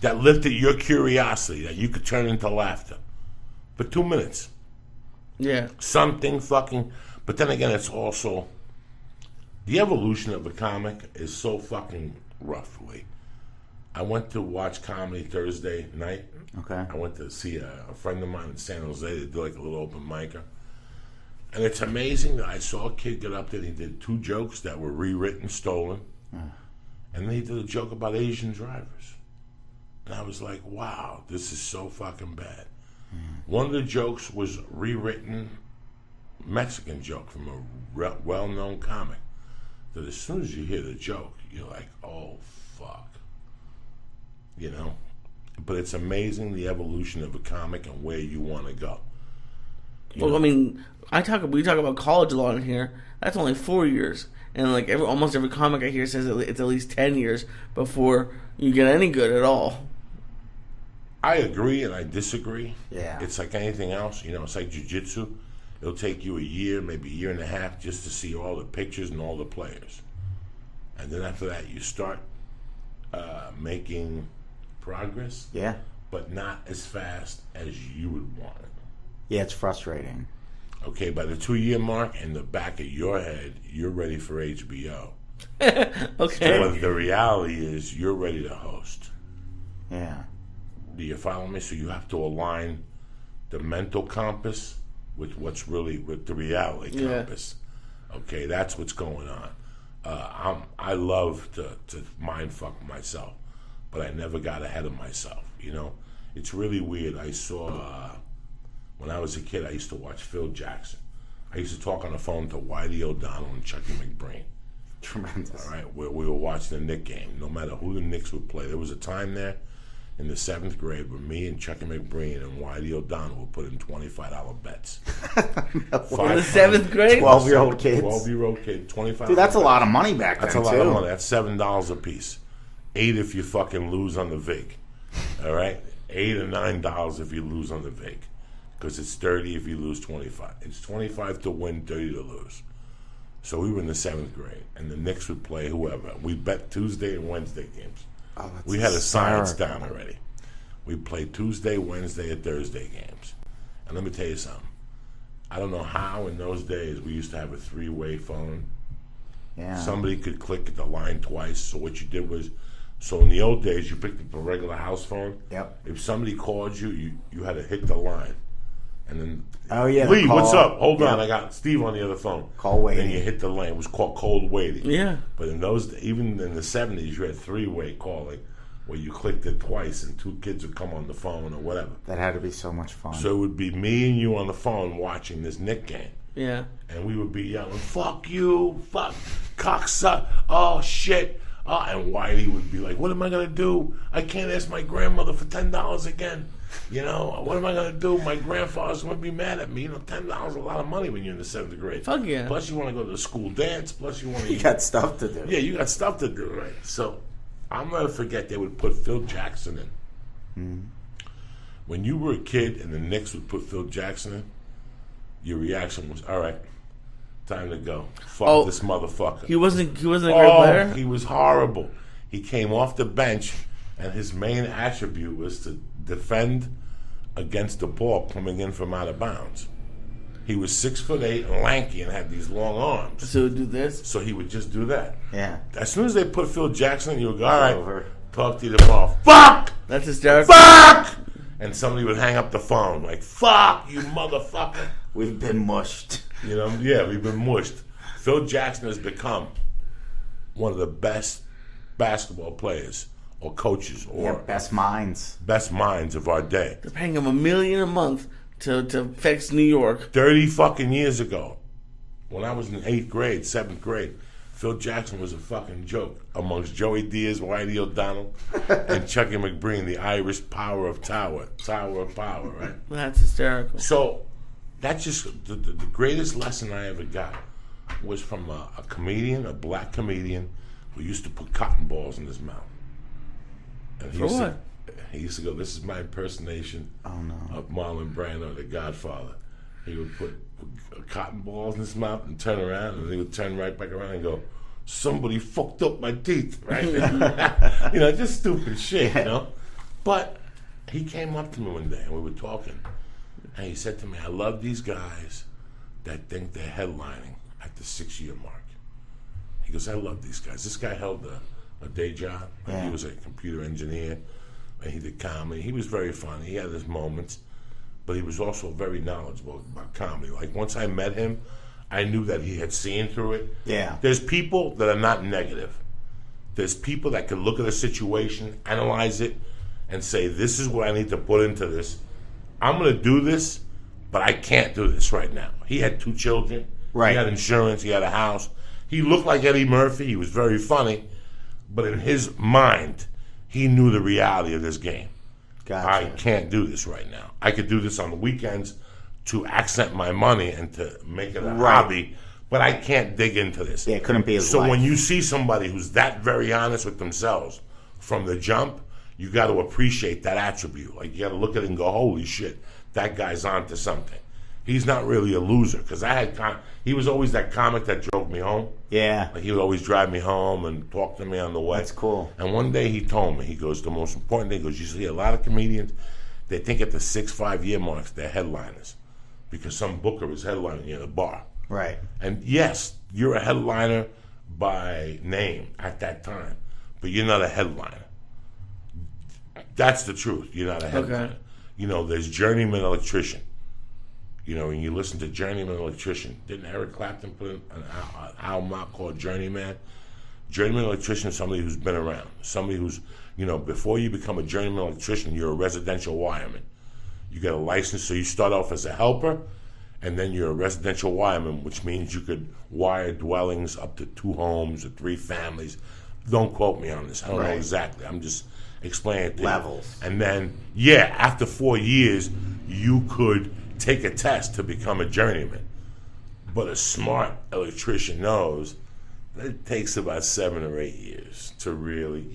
[SPEAKER 1] that lifted your curiosity that you could turn into laughter. For 2 minutes.
[SPEAKER 2] Yeah.
[SPEAKER 1] Something fucking. But then again, it's also. The evolution of a comic is so fucking rough, Lee. I went to watch comedy Thursday night.
[SPEAKER 3] Okay.
[SPEAKER 1] I went to see a friend of mine in San Jose to do like a little open micer. And it's amazing that I saw a kid get up there and he did 2 jokes that were rewritten, stolen. And then he did a joke about Asian drivers. And I was like, wow, this is so fucking bad. One of the jokes was rewritten Mexican joke from a well-known comic. That as soon as you hear the joke, you're like, oh, fuck. You know? But it's amazing the evolution of a comic and where you want to go.
[SPEAKER 2] Well, I mean, we talk about college a lot in here. That's only 4 years. And like almost every comic I hear says it's at least 10 years before you get any good at all.
[SPEAKER 1] I agree and I disagree.
[SPEAKER 3] Yeah.
[SPEAKER 1] It's like anything else. You know, it's like jiu-jitsu. It'll take you a year, maybe a year and a half just to see all the pictures and all the players. And then after that, you start making progress.
[SPEAKER 3] Yeah.
[SPEAKER 1] but not as fast as you would want it.
[SPEAKER 3] Yeah, it's frustrating.
[SPEAKER 1] Okay, by the 2-year mark, in the back of your head, you're ready for HBO.
[SPEAKER 2] Okay.
[SPEAKER 1] But the reality is you're ready to host.
[SPEAKER 3] Yeah.
[SPEAKER 1] Do you follow me? So you have to align the mental compass with what's really with the reality compass. Okay, that's what's going on. I love to mind fuck myself, but I never got ahead of myself. You know, it's really weird. I saw when I was a kid, I used to watch Phil Jackson. I used to talk on the phone to Whitey O'Donnell and Chucky McBrain.
[SPEAKER 3] Tremendous.
[SPEAKER 1] All right, where we were watching the Knick game, no matter who the Knicks would play. There was a time there in the 7th grade where me and Chucky McBrain and Whitey O'Donnell would put in $25 bets.
[SPEAKER 2] In the 7th grade?
[SPEAKER 3] 12-year-old kids.
[SPEAKER 1] 12-year-old kid, $25.
[SPEAKER 3] Dude, that's a lot of money back then,
[SPEAKER 1] That's a lot
[SPEAKER 3] too.
[SPEAKER 1] of money. That's $7 a piece. 8 if you fucking lose on the vig. All right? $8 or $9 if you lose on the vig. Because it's 30 if you lose 25. It's 25 to win, 30 to lose. So we were in the 7th grade, and the Knicks would play whoever. We bet Tuesday and Wednesday games.
[SPEAKER 3] Oh, that's
[SPEAKER 1] We had a science
[SPEAKER 3] hysterical.
[SPEAKER 1] down already. We played Tuesday, Wednesday, and Thursday games. And let me tell you something. I don't know how in those days we used to have a 3-way phone.
[SPEAKER 3] Yeah.
[SPEAKER 1] Somebody could click the line twice. So what you did was, so in the old days, you picked up a regular house phone.
[SPEAKER 3] Yep.
[SPEAKER 1] If somebody called you, you had to hit the line. And then,
[SPEAKER 3] Oh, yeah.
[SPEAKER 1] Lee,
[SPEAKER 3] the
[SPEAKER 1] what's
[SPEAKER 3] call-
[SPEAKER 1] up? Hold
[SPEAKER 3] yeah.
[SPEAKER 1] on, I got Steve on the other phone.
[SPEAKER 3] Call waiting.
[SPEAKER 1] Then you hit the line. It was called cold waiting.
[SPEAKER 2] Yeah.
[SPEAKER 1] But in those, even in the 70s, you had 3-way calling where you clicked it twice and 2 kids would come on the phone or whatever.
[SPEAKER 3] That had to be so much fun.
[SPEAKER 1] So it would be me and you on the phone watching this Knick game.
[SPEAKER 2] Yeah.
[SPEAKER 1] And we would be yelling, fuck you, fuck, cocksuck, oh shit. Oh, and Whitey would be like, what am I going to do? I can't ask my grandmother for $10 again. You know, what am I going to do? My grandfather's going to be mad at me. You know, $10 is a lot of money when you're in the 7th grade.
[SPEAKER 2] Fuck yeah.
[SPEAKER 1] Plus you want to go to the school dance. Plus you want to
[SPEAKER 3] you got stuff to do.
[SPEAKER 1] Yeah, you got stuff to do, right? So I'll never forget they would put Phil Jackson in. When you were a kid and the Knicks would put Phil Jackson in, your reaction was, all right, time to go. Fuck this motherfucker.
[SPEAKER 2] He wasn't a great player?
[SPEAKER 1] He was horrible. He came off the bench, and his main attribute was to defend against the ball coming in from out of bounds. He was 6'8" and lanky and had these long arms.
[SPEAKER 2] So do this?
[SPEAKER 1] So he would just do that.
[SPEAKER 3] Yeah.
[SPEAKER 1] As soon as they put Phil Jackson, you would go, all right,
[SPEAKER 3] Over.
[SPEAKER 1] talk to you tomorrow. Fuck!
[SPEAKER 2] That's hysterical.
[SPEAKER 1] Fuck! And somebody would hang up the phone like, fuck, you motherfucker.
[SPEAKER 3] We've been mushed.
[SPEAKER 1] You know, yeah, we've been mushed. Phil Jackson has become one of the best basketball players or coaches or
[SPEAKER 3] Yeah, best minds.
[SPEAKER 1] best minds of our day.
[SPEAKER 2] They're paying him $1 million a month to fix New York.
[SPEAKER 1] 30 fucking years ago, when I was in 8th grade, 7th grade, Phil Jackson was a fucking joke amongst Joey Diaz, Whitey O'Donnell, and Chucky McBrain, the Irish Tower of Power, right?
[SPEAKER 2] That's hysterical.
[SPEAKER 1] So that's just the greatest lesson I ever got was from a comedian, a black comedian, who used to put cotton balls in his mouth. And he
[SPEAKER 2] For
[SPEAKER 1] used
[SPEAKER 2] what?
[SPEAKER 1] He used to go, this is my impersonation of Marlon Brando, the Godfather. He would put cotton balls in his mouth and turn around, and he would turn right back around and go, somebody fucked up my teeth, right? You know, just stupid shit, you know? But he came up to me one day, and we were talking, and he said to me, I love these guys that think they're headlining at the 6-year mark. He goes, I love these guys. This guy held a day job.
[SPEAKER 3] Yeah.
[SPEAKER 1] He was a computer engineer, and he did comedy. He was very funny. He had his moments, but he was also very knowledgeable about comedy. Like, once I met him, I knew that he had seen through it.
[SPEAKER 3] Yeah.
[SPEAKER 1] There's people that are not negative. There's people that can look at a situation, analyze it, and say, this is what I need to put into this. I'm going to do this, but I can't do this right now. He had 2 children.
[SPEAKER 3] Right.
[SPEAKER 1] He had insurance. He had a house. He looked like Eddie Murphy. He was very funny. But in his mind, he knew the reality of this game.
[SPEAKER 3] Gotcha.
[SPEAKER 1] I can't do this right now. I could do this on the weekends to accent my money and to make it a hobby, but I can't dig into this.
[SPEAKER 3] Yeah, it couldn't be his
[SPEAKER 1] So
[SPEAKER 3] life.
[SPEAKER 1] when you see somebody who's that very honest with themselves from the jump, you got to appreciate that attribute. Like, you got to look at it and go, holy shit, that guy's onto something. he's not really a loser because he was always that comic that drove me home.
[SPEAKER 3] Yeah.
[SPEAKER 1] Like he would always drive me home and talk to me on the way.
[SPEAKER 3] That's cool.
[SPEAKER 1] And one day he told me, he goes, the most important thing, he goes, you see a lot of comedians, they think at the 6-5 year marks they're headliners because some booker is headlining in a bar.
[SPEAKER 3] Right.
[SPEAKER 1] And yes, you're a headliner by name at that time, but you're not a headliner. That's the truth. You're not a headliner.
[SPEAKER 2] Okay.
[SPEAKER 1] You know, there's journeyman electrician. You know, when you listen to Journeyman Electrician, didn't Eric Clapton put an album out called Journeyman? Journeyman Electrician is somebody who's been around. Somebody who's, you know, before you become a journeyman electrician, you're a residential wireman. You get a license, so you start off as a helper, and then you're a residential wireman, which means you could wire dwellings up to 2 homes or 3 families. Don't quote me on this. I don't know exactly. I'm just explaining it to
[SPEAKER 3] Levels.
[SPEAKER 1] you. And then, after 4 years, you could take a test to become a journeyman. But a smart electrician knows that it takes about 7 or 8 years to really,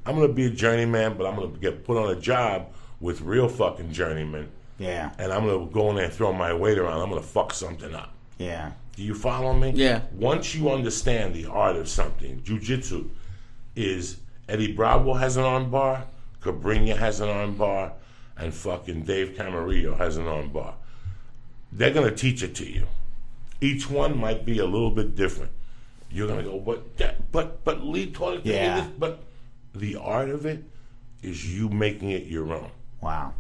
[SPEAKER 1] I'm going to be a journeyman, but I'm going to get put on a job with real fucking journeymen.
[SPEAKER 3] Yeah.
[SPEAKER 1] And I'm going to go in there and throw my weight around. I'm going to fuck something up.
[SPEAKER 3] Yeah.
[SPEAKER 1] Do you follow me?
[SPEAKER 2] Yeah.
[SPEAKER 1] Once you understand the art of something, jiu-jitsu is Eddie Bravo has an arm bar, Cabrinha has an arm bar, and fucking Dave Camarillo has an arm bar. They're going to teach it to you. Each one might be a little bit different. You're going to go, but Lee taught it to me this. But the art of it is you making it your own.
[SPEAKER 3] Wow.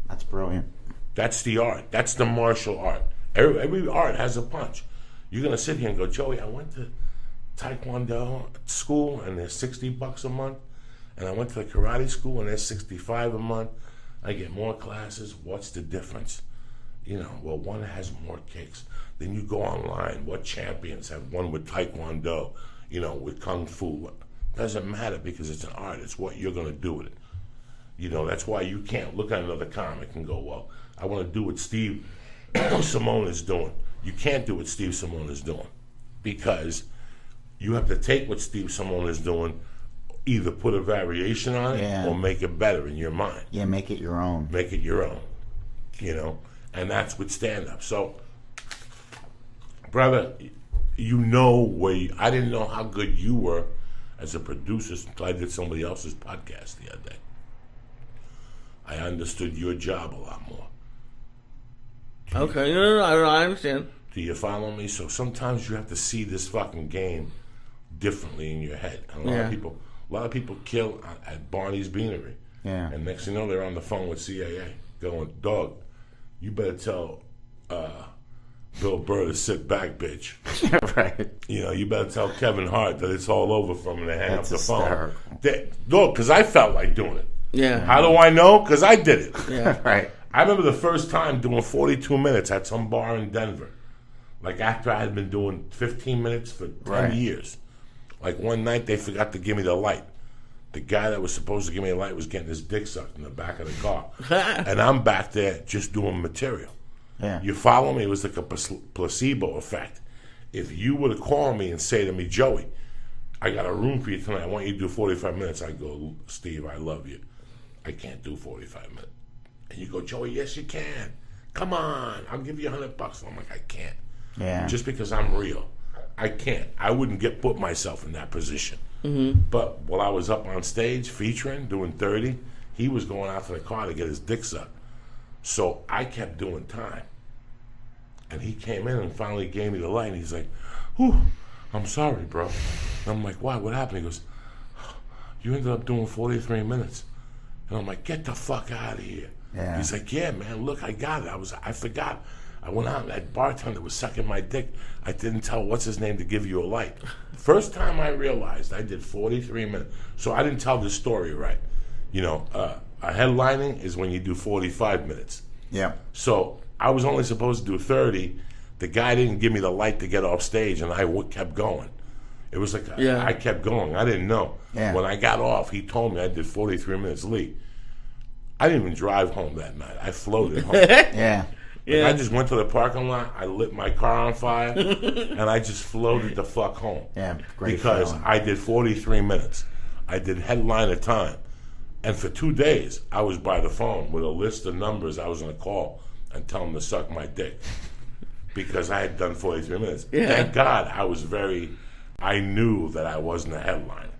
[SPEAKER 3] That's brilliant.
[SPEAKER 1] That's the art. That's the martial art. Every art has a punch. You're going to sit here and go, Joey, I went to Taekwondo school and they're $60 a month. And I went to the karate school and they're $65 a month. I get more classes. What's the difference? You know, well, one has more kicks. Then you go online. What champions have won with Taekwondo, you know, with Kung Fu? Doesn't matter because it's an art. It's what you're going to do with it. You know, that's why you can't look at another comic and go, well, I want to do what Steve Simone is doing. You can't do what Steve Simone is doing because you have to take what Steve Simone is doing, either put a variation on it or make it better in your mind.
[SPEAKER 3] Yeah, make it your own.
[SPEAKER 1] Make it your own, you know, and that's with stand-up. So, brother, you know I didn't know how good you were as a producer until I did somebody else's podcast the other day. I understood your job a lot more.
[SPEAKER 2] Okay, no, I understand.
[SPEAKER 1] Do you follow me? So sometimes you have to see this fucking game differently in your head. And a lot of people kill at Barney's Beanery.
[SPEAKER 3] Yeah.
[SPEAKER 1] And next thing you know, they're on the phone with CAA going, dog, you better tell Bill Burr to sit back, bitch.
[SPEAKER 3] Right.
[SPEAKER 1] You know, you better tell Kevin Hart that it's all over from him to hang up the
[SPEAKER 3] hysterical.
[SPEAKER 1] phone. Dog, because I felt like doing it.
[SPEAKER 2] Yeah.
[SPEAKER 1] How do I know? Because I did it.
[SPEAKER 2] Yeah.
[SPEAKER 3] Right.
[SPEAKER 1] I remember the first time doing 42 minutes at some bar in Denver. Like after I had been doing 15 minutes for 10 years. Like one night they forgot to give me the light. The guy that was supposed to give me the light was getting his dick sucked in the back of the car. And I'm back there just doing material.
[SPEAKER 3] Yeah.
[SPEAKER 1] You follow me? It was like a placebo effect. If you were to call me and say to me, Joey, I got a room for you tonight. I want you to do 45 minutes. I go, Steve, I love you. I can't do 45 minutes. And you go, Joey, yes, you can. Come on. I'll give you $100. I'm like, I can't.
[SPEAKER 3] Yeah.
[SPEAKER 1] Just because I'm real. I can't. I wouldn't put myself in that position.
[SPEAKER 2] Mm-hmm.
[SPEAKER 1] But while I was up on stage featuring, doing 30, he was going out to the car to get his dick sucked. So I kept doing time. And he came in and finally gave me the light. And he's like, whew, I'm sorry, bro. And I'm like, why? What happened? He goes, you ended up doing 43 minutes. And I'm like, get the fuck out of here.
[SPEAKER 3] Yeah.
[SPEAKER 1] He's like, yeah, man, look, I got it. I forgot. I went out and that bartender was sucking my dick. I didn't tell what's his name to give you a light. First time I realized I did 43 minutes. So I didn't tell the story right. You know, a headlining is when you do 45 minutes.
[SPEAKER 3] Yeah.
[SPEAKER 1] So I was only supposed to do 30. The guy didn't give me the light to get off stage, and I kept going. It was like I kept going. I didn't know.
[SPEAKER 3] Yeah.
[SPEAKER 1] When I got off, he told me I did 43 minutes. Lee, I didn't even drive home that night. I floated home.
[SPEAKER 3] Yeah.
[SPEAKER 2] Yeah.
[SPEAKER 1] I just went to the parking lot. I lit my car on fire, and I just floated the fuck home.
[SPEAKER 3] Yeah, great
[SPEAKER 1] because
[SPEAKER 3] feeling.
[SPEAKER 1] I did 43 minutes. I did headliner time, and for 2 days I was by the phone with a list of numbers I was going to call and tell them to suck my dick because I had done 43 minutes.
[SPEAKER 2] Yeah.
[SPEAKER 1] Thank God I knew that I wasn't a headliner.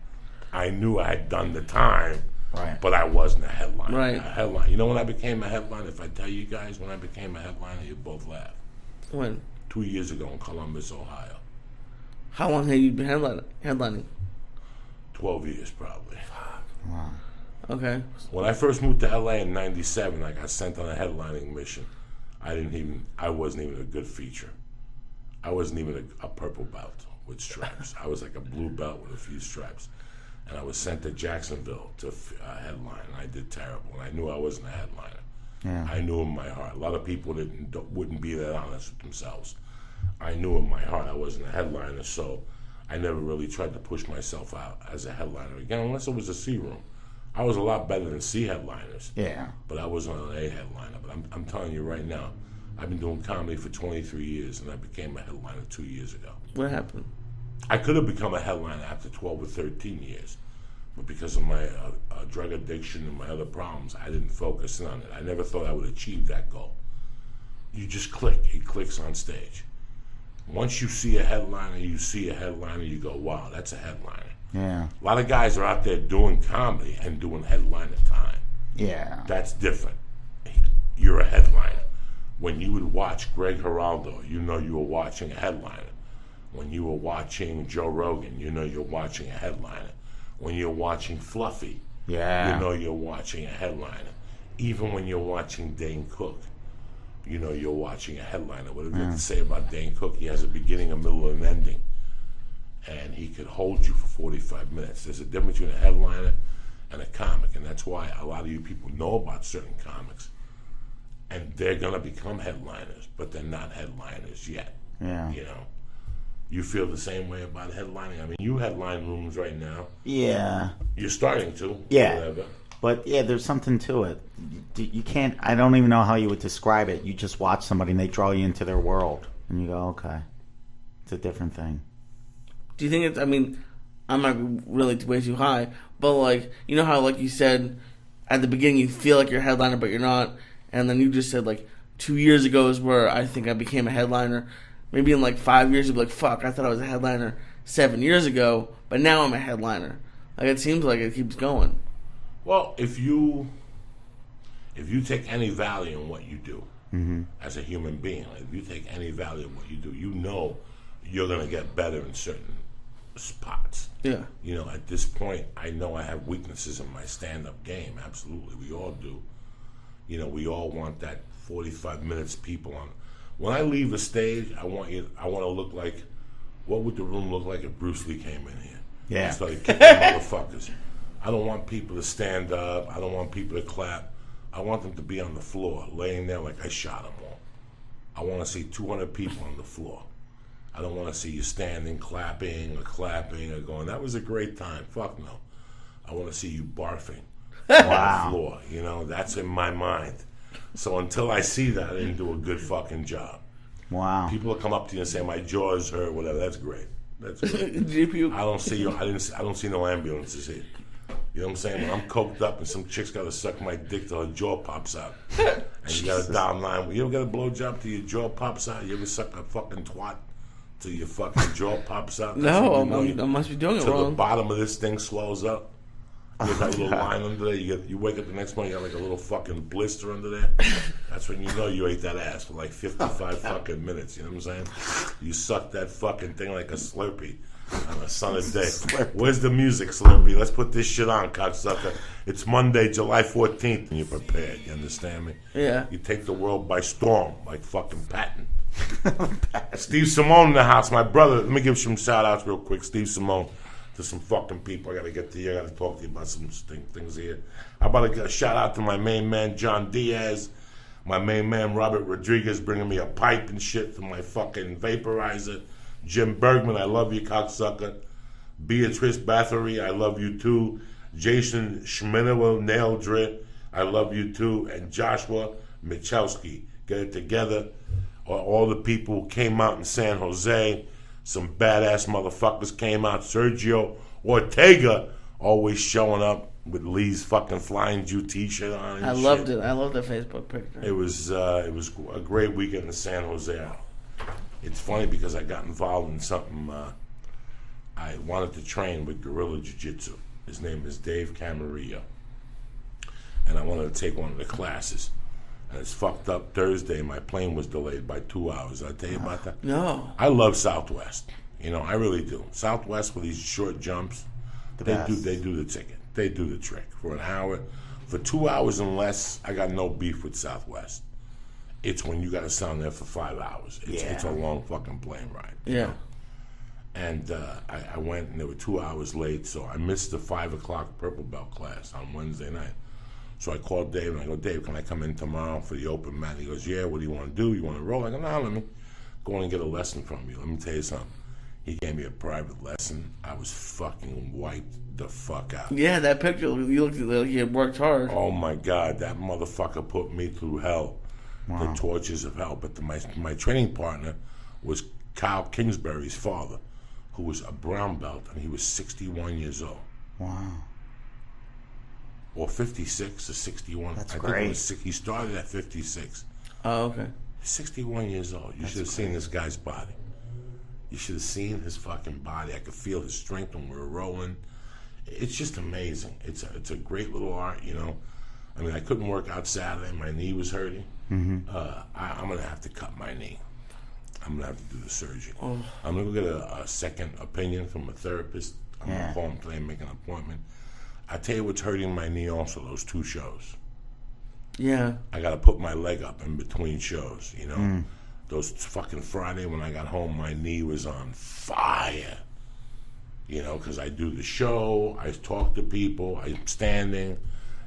[SPEAKER 1] I knew I had done the time,
[SPEAKER 3] Right.
[SPEAKER 1] but I wasn't a headliner.
[SPEAKER 2] Right.
[SPEAKER 1] A headline. You know when I became a headliner? If I tell you guys when I became a headliner, you both laugh.
[SPEAKER 2] When?
[SPEAKER 1] 2 years ago in Columbus, Ohio.
[SPEAKER 2] How long have you been headlining?
[SPEAKER 1] 12 years probably.
[SPEAKER 3] Wow.
[SPEAKER 2] Okay.
[SPEAKER 1] When I first moved to LA in '97, I got sent on a headlining mission. I wasn't even a good feature. I wasn't even a purple belt with stripes. I was like a blue belt with a few stripes. And I was sent to Jacksonville to headline. And I did terrible. And I knew I wasn't a headliner.
[SPEAKER 3] Yeah.
[SPEAKER 1] I knew in my heart. A lot of people wouldn't be that honest with themselves. I knew in my heart I wasn't a headliner, so I never really tried to push myself out as a headliner again, unless it was a C room. I was a lot better than C headliners.
[SPEAKER 3] Yeah.
[SPEAKER 1] But I wasn't an A headliner. But I'm telling you right now, I've been doing comedy for 23 years, and I became a headliner 2 years ago.
[SPEAKER 2] What happened?
[SPEAKER 1] I could have become a headliner after 12 or 13 years, but because of my drug addiction and my other problems, I didn't focus on it. I never thought I would achieve that goal. You just click. It clicks on stage. Once you see a headliner, you go, wow, that's a headliner.
[SPEAKER 3] Yeah.
[SPEAKER 1] A lot of guys are out there doing comedy and doing headliner time.
[SPEAKER 3] Yeah.
[SPEAKER 1] That's different. You're a headliner. When you would watch Greg Giraldo, you know you were watching a headliner. When you were watching Joe Rogan, you know you're watching a headliner. When you're watching Fluffy,
[SPEAKER 3] Yeah.
[SPEAKER 1] you know you're watching a headliner. Even when you're watching Dane Cook, you know you're watching a headliner. What do you have to say about Dane Cook? He has a beginning, a middle, and an ending. And he could hold you for 45 minutes. There's a difference between a headliner and a comic, and that's why a lot of you people know about certain comics, and they're going to become headliners, but they're not headliners yet.
[SPEAKER 3] Yeah.
[SPEAKER 1] You know? You feel the same way about headlining? I mean, you headline rooms right now.
[SPEAKER 3] Yeah.
[SPEAKER 1] You're starting to.
[SPEAKER 3] Yeah.
[SPEAKER 1] Whatever.
[SPEAKER 3] But yeah, there's something to it. You can't. I don't even know how you would describe it. You just watch somebody and they draw you into their world, and you go, okay, it's a different thing.
[SPEAKER 2] Do you think it's? I mean, I'm not really way too high, but like, you know how like you said at the beginning, you feel like you're a headliner, but you're not, and then you just said like 2 years ago is where I think I became a headliner. Maybe in like 5 years, you'd be like, fuck, I thought I was a headliner 7 years ago, but now I'm a headliner. Like, it seems like it keeps going.
[SPEAKER 1] Well, if you take any value in what you do as a human being, if you take any value in what you do, you know you're going to get better in certain spots.
[SPEAKER 2] Yeah.
[SPEAKER 1] You know, at this point, I know I have weaknesses in my stand-up game. Absolutely, we all do. You know, we all want that 45 minutes people on. When I leave the stage, I want to look like, what would the room look like if Bruce Lee came in here?
[SPEAKER 3] Yeah.
[SPEAKER 1] And started kicking motherfuckers. I don't want people to stand up. I don't want people to clap. I want them to be on the floor, laying there like I shot them all. I want to see 200 people on the floor. I don't want to see you standing, clapping or going, that was a great time. Fuck no. I want to see you barfing on the floor. You know, that's in my mind. So until I see that, I didn't do a good fucking job.
[SPEAKER 3] Wow.
[SPEAKER 1] People will come up to you and say, my jaw's hurt, whatever. That's great. That's great.
[SPEAKER 2] GPU.
[SPEAKER 1] I don't see you. I don't see no ambulances here. You know what I'm saying? When I'm coked up and some chick's got to suck my dick till her jaw pops out, and you got to dial 9. You ever get a blowjob till your jaw pops out? You ever suck a fucking twat till your fucking jaw pops out?
[SPEAKER 2] No, I must be doing it
[SPEAKER 1] till
[SPEAKER 2] wrong.
[SPEAKER 1] the bottom of this thing swells up. You get that little line under there. You wake up the next morning, you got like a little fucking blister under there. That's when you know you ate that ass for like 55 fucking minutes. You know what I'm saying? You suck that fucking thing like a Slurpee on a sunny day. Where's the music, Slurpee? Let's put this shit on, cocksucker. It's Monday, July 14th, and you're prepared. You understand me?
[SPEAKER 2] Yeah.
[SPEAKER 1] You take the world by storm, like fucking Patton. Steve Simone in the house, my brother. Let me give some shout outs real quick. Steve Simone. To some fucking people. I gotta get to you. I gotta talk to you about some things here. How about a shout out to my main man John Diaz, my main man Robert Rodriguez bringing me a pipe and shit from my fucking vaporizer. Jim Bergman, I love you, cocksucker. Beatrice Bathory, I love you too. Jason Schminewa Naildre, I love you too. And Joshua Michalski, get it together. All the people who came out in San Jose. Some badass motherfuckers came out. Sergio Ortega always showing up. with Lee's fucking Flying Jew T-shirt on. And
[SPEAKER 2] I loved it. I loved the Facebook picture.
[SPEAKER 1] It was a great weekend in San Jose. It's funny because I got involved in something. I wanted to train with Guerrilla Jiu-Jitsu. His name is Dave Camarillo. And I wanted to take one of the classes. And it's fucked up. Thursday, my plane was delayed by 2 hours. Did I tell you about that?
[SPEAKER 2] No.
[SPEAKER 1] I love Southwest. I really do. Southwest with these short jumps, they do the ticket. They do the trick. For an hour, for 2 hours and less, I got no beef with Southwest. It's when you got to sound there for 5 hours. It's a long fucking plane ride.
[SPEAKER 2] Yeah.
[SPEAKER 1] And I went, and they were 2 hours late, so I missed the 5 o'clock purple belt class on Wednesday night. So I called Dave, and I go, Dave, can I come in tomorrow for the open mat? He goes, yeah, what do you want to do? You want to roll? I go, no, let me go in and get a lesson from you. Let me tell you something. He gave me a private lesson. I was fucking wiped the fuck out.
[SPEAKER 2] Yeah, that picture, you looked like you had worked hard.
[SPEAKER 1] Oh, my God. That motherfucker put me through hell.
[SPEAKER 3] Wow.
[SPEAKER 1] The tortures of hell. But my training partner was Kyle Kingsbury's father, who was a brown belt, and he was 61 years old.
[SPEAKER 3] Wow.
[SPEAKER 1] Or 56 or 61.
[SPEAKER 3] That's
[SPEAKER 1] I
[SPEAKER 3] great.
[SPEAKER 1] Think he started at 56.
[SPEAKER 2] Oh, okay.
[SPEAKER 1] 61 years old. You should have seen this guy's body. You should have seen his fucking body. I could feel his strength when we were rolling. It's just amazing. It's a great little art, I mean, I couldn't work out Saturday. My knee was hurting.
[SPEAKER 3] Mm-hmm.
[SPEAKER 1] I'm going to have to cut my knee. I'm going to have to do the surgery.
[SPEAKER 2] Oh.
[SPEAKER 1] I'm going to go get a second opinion from a therapist. I'm going to call him today and make an appointment. I tell you what's hurting my knee also, those 2 shows.
[SPEAKER 2] Yeah.
[SPEAKER 1] I got to put my leg up in between shows, Those fucking Friday when I got home, my knee was on fire. Because I do the show, I talk to people, I'm standing,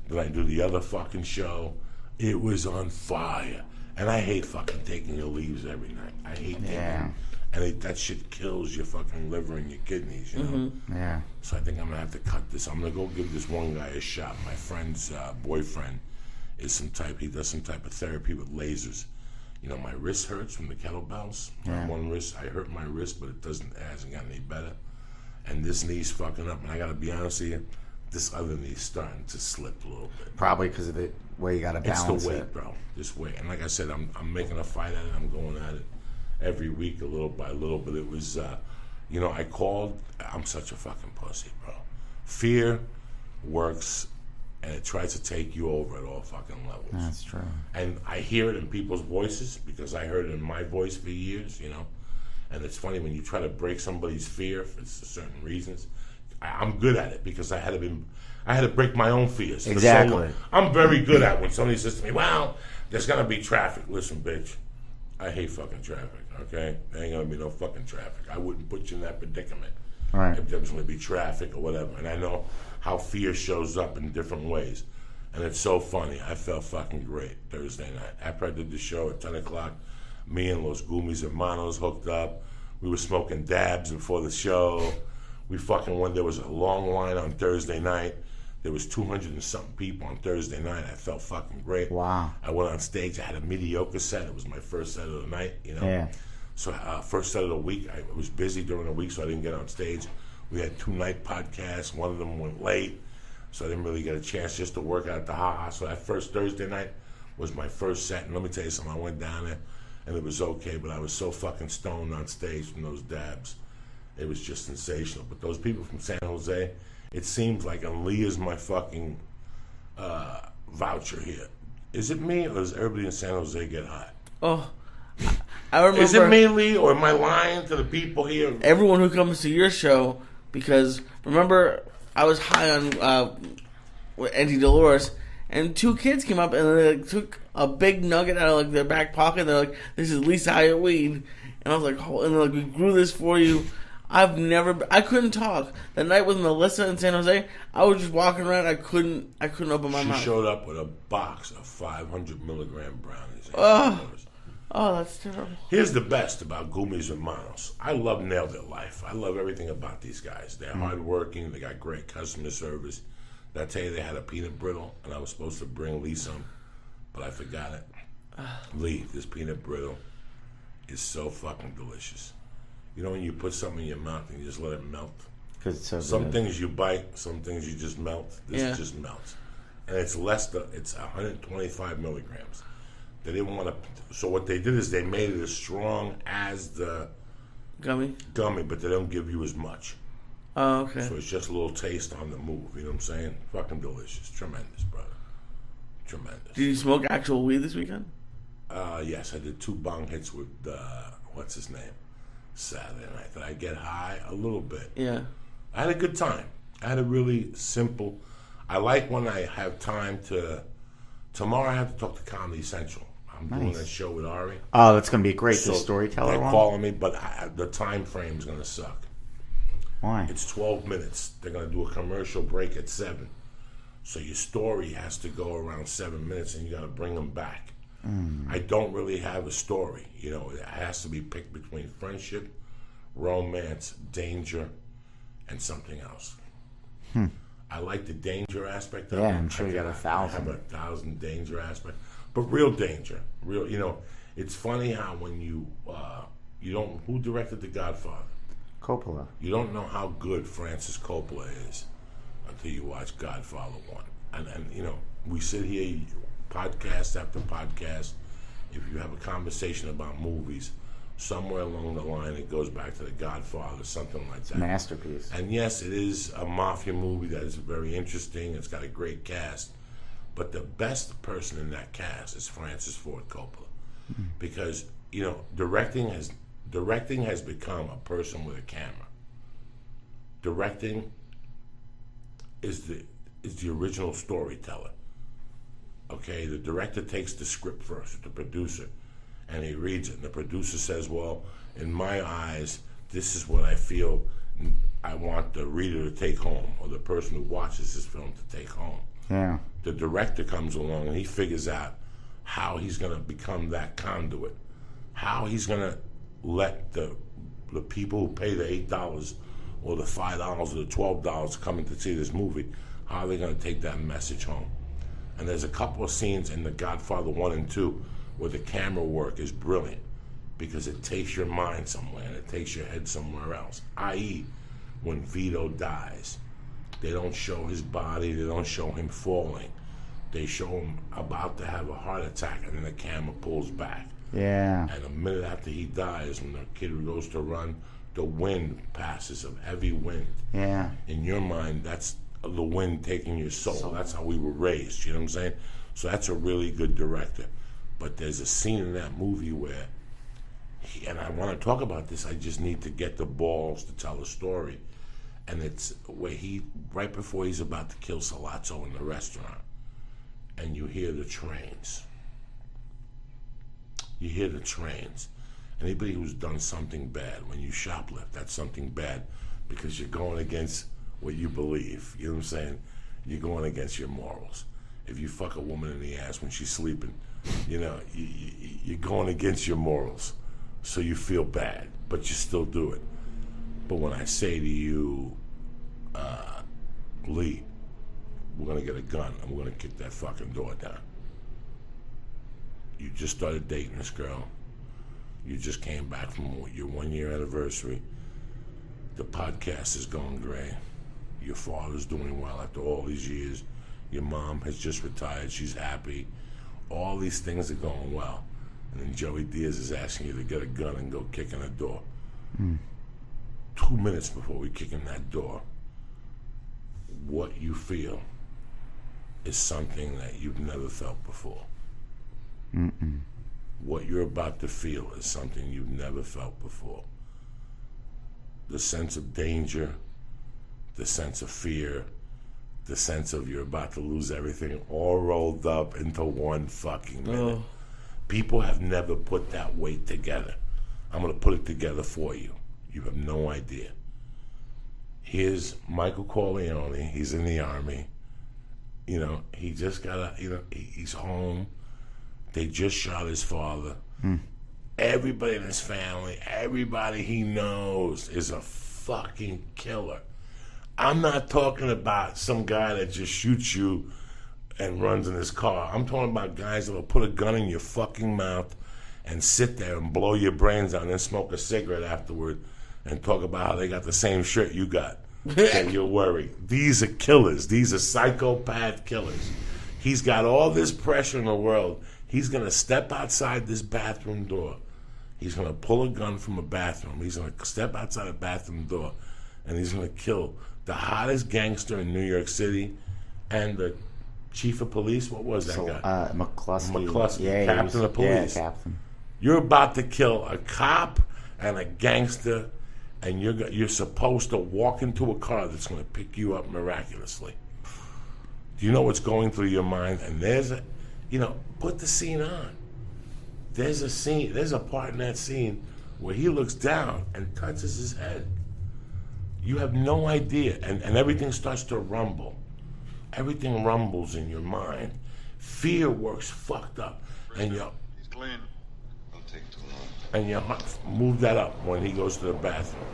[SPEAKER 1] then I do the other fucking show. It was on fire. And I hate fucking taking your leaves every night. I hate taking them. And that shit kills your fucking liver and your kidneys,
[SPEAKER 2] Mm-hmm.
[SPEAKER 3] Yeah.
[SPEAKER 1] So I think I'm going to have to cut this. I'm going to go give this one guy a shot. My friend's boyfriend is he does some type of therapy with lasers. My wrist hurts from the kettlebells.
[SPEAKER 3] Yeah.
[SPEAKER 1] One wrist, I hurt my wrist, but it hasn't gotten any better. And this knee's fucking up. And I got to be honest with you, this other knee's starting to slip a little bit.
[SPEAKER 3] Probably because of the way you got to balance it.
[SPEAKER 1] It's the weight, bro. This weight. And like I said, I'm making a fight at it. I'm going at it every week, a little by little. But it was, I called. I'm such a fucking pussy, bro. Fear works, and it tries to take you over at all fucking levels.
[SPEAKER 3] That's true.
[SPEAKER 1] And I hear it in people's voices because I heard it in my voice for years, And it's funny when you try to break somebody's fear for certain reasons. I'm good at it because I had to break my own fears.
[SPEAKER 3] Exactly.
[SPEAKER 1] I'm very good at when somebody says to me, well, there's going to be traffic. Listen, bitch, I hate fucking traffic, okay? There ain't going to be no fucking traffic. I wouldn't put you in that predicament
[SPEAKER 3] Right.
[SPEAKER 1] if there was going to be traffic or whatever. And I know how fear shows up in different ways. And it's so funny. I felt fucking great Thursday night. After I did the show at 10 o'clock, me and Los Gumis Hermanos hooked up. We were smoking dabs before the show. We fucking went. There was a long line on Thursday night. There was 200 and something people on Thursday night. I felt fucking great.
[SPEAKER 3] Wow.
[SPEAKER 1] I went on stage. I had a mediocre set. It was my first set of the night,
[SPEAKER 3] Yeah.
[SPEAKER 1] So first set of the week, I was busy during the week, so I didn't get on stage. We had 2 night podcasts. One of them went late, so I didn't really get a chance just to work out the ha-ha. So that first Thursday night was my first set. And let me tell you something. I went down there, and it was okay, but I was so fucking stoned on stage from those dabs. It was just sensational. But those people from San Jose, it seems like, and Lee is my fucking voucher here. Is it me, or does everybody in San Jose get hot?
[SPEAKER 2] Oh, I remember.
[SPEAKER 1] Is it me, Lee, or am I lying to the people here?
[SPEAKER 2] Everyone who comes to your show, because remember, I was high on with Auntie Dolores, and 2 kids came up and they took a big nugget out of their back pocket. They're like, "This is Lisa Hyatt weed," and I was like, "Oh," and they're like, "We grew this for you." I couldn't talk. The night with Melissa in San Jose, I was just walking around. I couldn't open my mouth.
[SPEAKER 1] She showed up with a box of 500 milligram brownies.
[SPEAKER 2] Oh, that's terrible.
[SPEAKER 1] Here's the best about Gumis Hermanos. I love Nail Their Life. I love everything about these guys. They're hardworking. They got great customer service. Did I tell you they had a peanut brittle, and I was supposed to bring Lee some, but I forgot it. Lee, this peanut brittle is so fucking delicious. You know when you put something in your mouth and you just let it melt?
[SPEAKER 3] Because it's so
[SPEAKER 1] Some
[SPEAKER 3] good.
[SPEAKER 1] things you bite, some things you just melt. This just melts. And it's it's 125 milligrams. They didn't want to, so what they did is they made it as strong as the
[SPEAKER 2] Gummy?
[SPEAKER 1] but they don't give you as much.
[SPEAKER 2] Oh, okay.
[SPEAKER 1] So it's just a little taste on the move, you know what I'm saying? Fucking delicious. Tremendous, brother. Tremendous.
[SPEAKER 2] Did you smoke actual weed this weekend?
[SPEAKER 1] Yes, I did 2 bong hits with, what's his name? Saturday night. Did I get high? A little bit.
[SPEAKER 2] Yeah.
[SPEAKER 1] I had a good time. I had a really simple, I like when I have time to, tomorrow I have to talk to Comedy Central. I'm doing a show with Ari.
[SPEAKER 3] Oh, that's going to be great.
[SPEAKER 1] So
[SPEAKER 3] The storyteller
[SPEAKER 1] they're
[SPEAKER 3] one?
[SPEAKER 1] calling me, but the time frame's going to suck.
[SPEAKER 3] Why?
[SPEAKER 1] It's 12 minutes. They're going to do a commercial break at 7. So your story has to go around 7 minutes, and you got to bring them back. I don't really have a story. You know, it has to be picked between friendship, romance, danger, and something else. I like the danger aspect of it.
[SPEAKER 3] Yeah, I'm sure you got 1,000.
[SPEAKER 1] I have 1,000 danger aspect, but real danger. Real, you know, it's funny how when you don't, who directed The Godfather?
[SPEAKER 3] Coppola.
[SPEAKER 1] You don't know how good Francis Coppola is until you watch Godfather 1. And you know, we sit here, podcast after podcast. If you have a conversation about movies, somewhere along the line it goes back to The Godfather, something like that.
[SPEAKER 3] Masterpiece.
[SPEAKER 1] And yes, it is a mafia movie that is very interesting. It's got a great cast. But the best person in that cast is Francis Ford Coppola. Because, you know, directing has become a person with a camera. Directing is the original storyteller. Okay, the director takes the script first, the producer, and he reads it. And the producer says, well, in my eyes, this is what I feel I want the reader to take home, or the person who watches this film to take home.
[SPEAKER 3] Yeah.
[SPEAKER 1] The director comes along and he figures out how he's going to become that conduit, how he's going to let the people who pay the $8 or the $5 or the $12 coming to see this movie, how are they going to take that message home? And there's a couple of scenes in The Godfather 1 and 2 where the camera work is brilliant because it takes your mind somewhere and it takes your head somewhere else. i.e., when Vito dies, they don't show his body, they don't show him falling. They show him about to have a heart attack, and then the camera pulls back.
[SPEAKER 3] Yeah.
[SPEAKER 1] And a minute after he dies, when the kid goes to run, the wind passes, a heavy wind.
[SPEAKER 3] Yeah.
[SPEAKER 1] In your mind, that's the wind taking your soul. That's how we were raised, you know what I'm saying? So that's a really good director. But there's a scene in that movie where, and I want to talk about this, I just need to get the balls to tell a story. And it's where right before he's about to kill Salazzo in the restaurant, and you hear the trains. You hear the trains. Anybody who's done something bad, when you shoplift, that's something bad because you're going against what you believe. You know what I'm saying? You're going against your morals. If you fuck a woman in the ass when she's sleeping, you know, you're going against your morals. So you feel bad, but you still do it. But when I say to you, Lee, we're going to get a gun and we're going to kick that fucking door down. You just started dating this girl. You just came back from your 1-year anniversary. The podcast is going great. Your father's doing well after all these years. Your mom has just retired. She's happy. All these things are going well. And then Joey Diaz is asking you to get a gun and go kick in a door. 2 minutes before we kick in that door, what you feel is something that you've never felt before. What you're about to feel is something you've never felt before. The sense of danger, the sense of fear, the sense of you're about to lose everything, all rolled up into one fucking minute. People have never put that weight together. I'm going to put it together for you. You have no idea. Here's Michael Corleone. He's in the army. You know, he just got he's home. They just shot his father. Everybody in his family, everybody he knows is a fucking killer. I'm not talking about some guy that just shoots you and runs in his car. I'm talking about guys that will put a gun in your fucking mouth and sit there and blow your brains out and then smoke a cigarette afterward and talk about how they got the same shirt you got. that you're worried. These are killers. These are psychopath killers. He's got all this pressure in the world. He's going to step outside this bathroom door. He's going to pull a gun from a bathroom. He's going to step outside a bathroom door, and he's going to kill the hottest gangster in New York City and the chief of police. What was that guy?
[SPEAKER 3] McCluskey.
[SPEAKER 1] Yeah, captain of police.
[SPEAKER 3] Yeah, captain.
[SPEAKER 1] You're about to kill a cop and a gangster, and you're supposed to walk into a car that's going to pick you up miraculously. Do you know what's going through your mind? And put the scene on. There's a part in that scene where he looks down and touches his head. You have no idea, and everything starts to rumble. Everything rumbles in your mind. Fear works fucked up, and
[SPEAKER 4] He's clean. Don't take too long.
[SPEAKER 1] and your heart, move that up when he goes to the bathroom,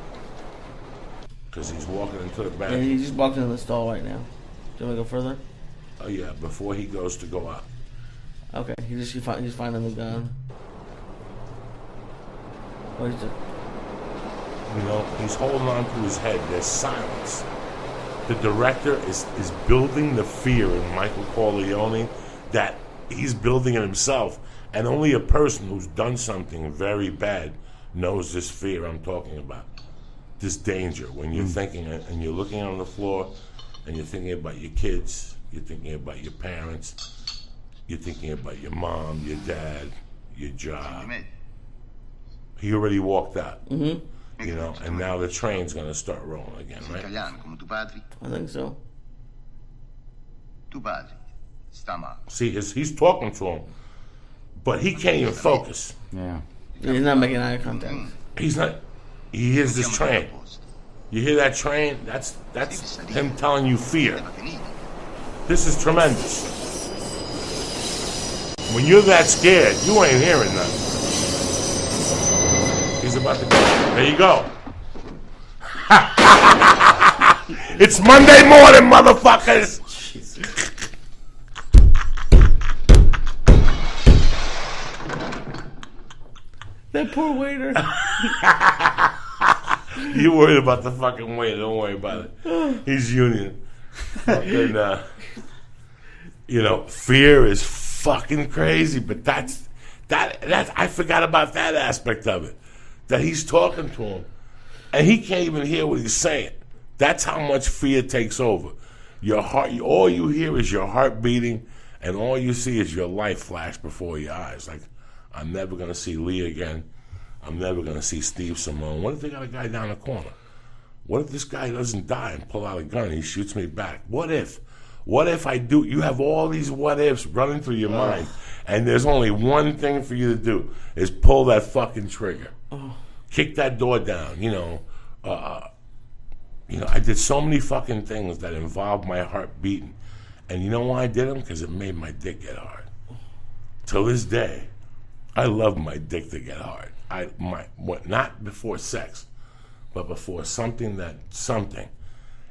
[SPEAKER 1] because he's walking into the
[SPEAKER 2] Yeah,
[SPEAKER 1] bathroom.
[SPEAKER 2] he just walked into the stall right now. Do you want to go further?
[SPEAKER 1] Oh yeah, before he goes to go out.
[SPEAKER 2] Okay, he's finding the gun. What is it?
[SPEAKER 1] He's holding on to his head. There's silence. The director is building the fear in Michael Corleone that he's building it himself. And only a person who's done something very bad knows this fear I'm talking about. This danger. When you're thinking and you're looking on the floor and you're thinking about your kids, you're thinking about your parents, you're thinking about your mom, your dad, your job. He already walked out.
[SPEAKER 2] Mm-hmm.
[SPEAKER 1] And now the train's going to start rolling again, right?
[SPEAKER 2] I think so.
[SPEAKER 1] See, he's talking to him, but he can't even focus.
[SPEAKER 3] Yeah.
[SPEAKER 2] He's not making eye contact.
[SPEAKER 1] He's not. He hears this train. You hear that train? That's him telling you fear. This is tremendous. When you're that scared, you ain't hearing nothing. He's about to go. There you go. It's Monday morning, motherfuckers.
[SPEAKER 2] That poor waiter.
[SPEAKER 1] You worried about the fucking waiter? Don't worry about it. He's union. Fucking, fear is fucking crazy. But that's I forgot about that aspect of it. That he's talking to him, and he can't even hear what he's saying. That's how much fear takes over. Your heart, all you hear is your heart beating, and all you see is your life flash before your eyes. Like, I'm never going to see Lee again. I'm never going to see Steve Simone. What if they got a guy down the corner? What if this guy doesn't die and pull out a gun and he shoots me back? What if? What if I do? You have all these what ifs running through your mind, and there's only one thing for you to do, is pull that fucking trigger. Kick that door down. I did so many fucking things that involved my heart beating. And you know why I did them? Because it made my dick get hard. Till this day, I love my dick to get hard. Not before sex, but before something.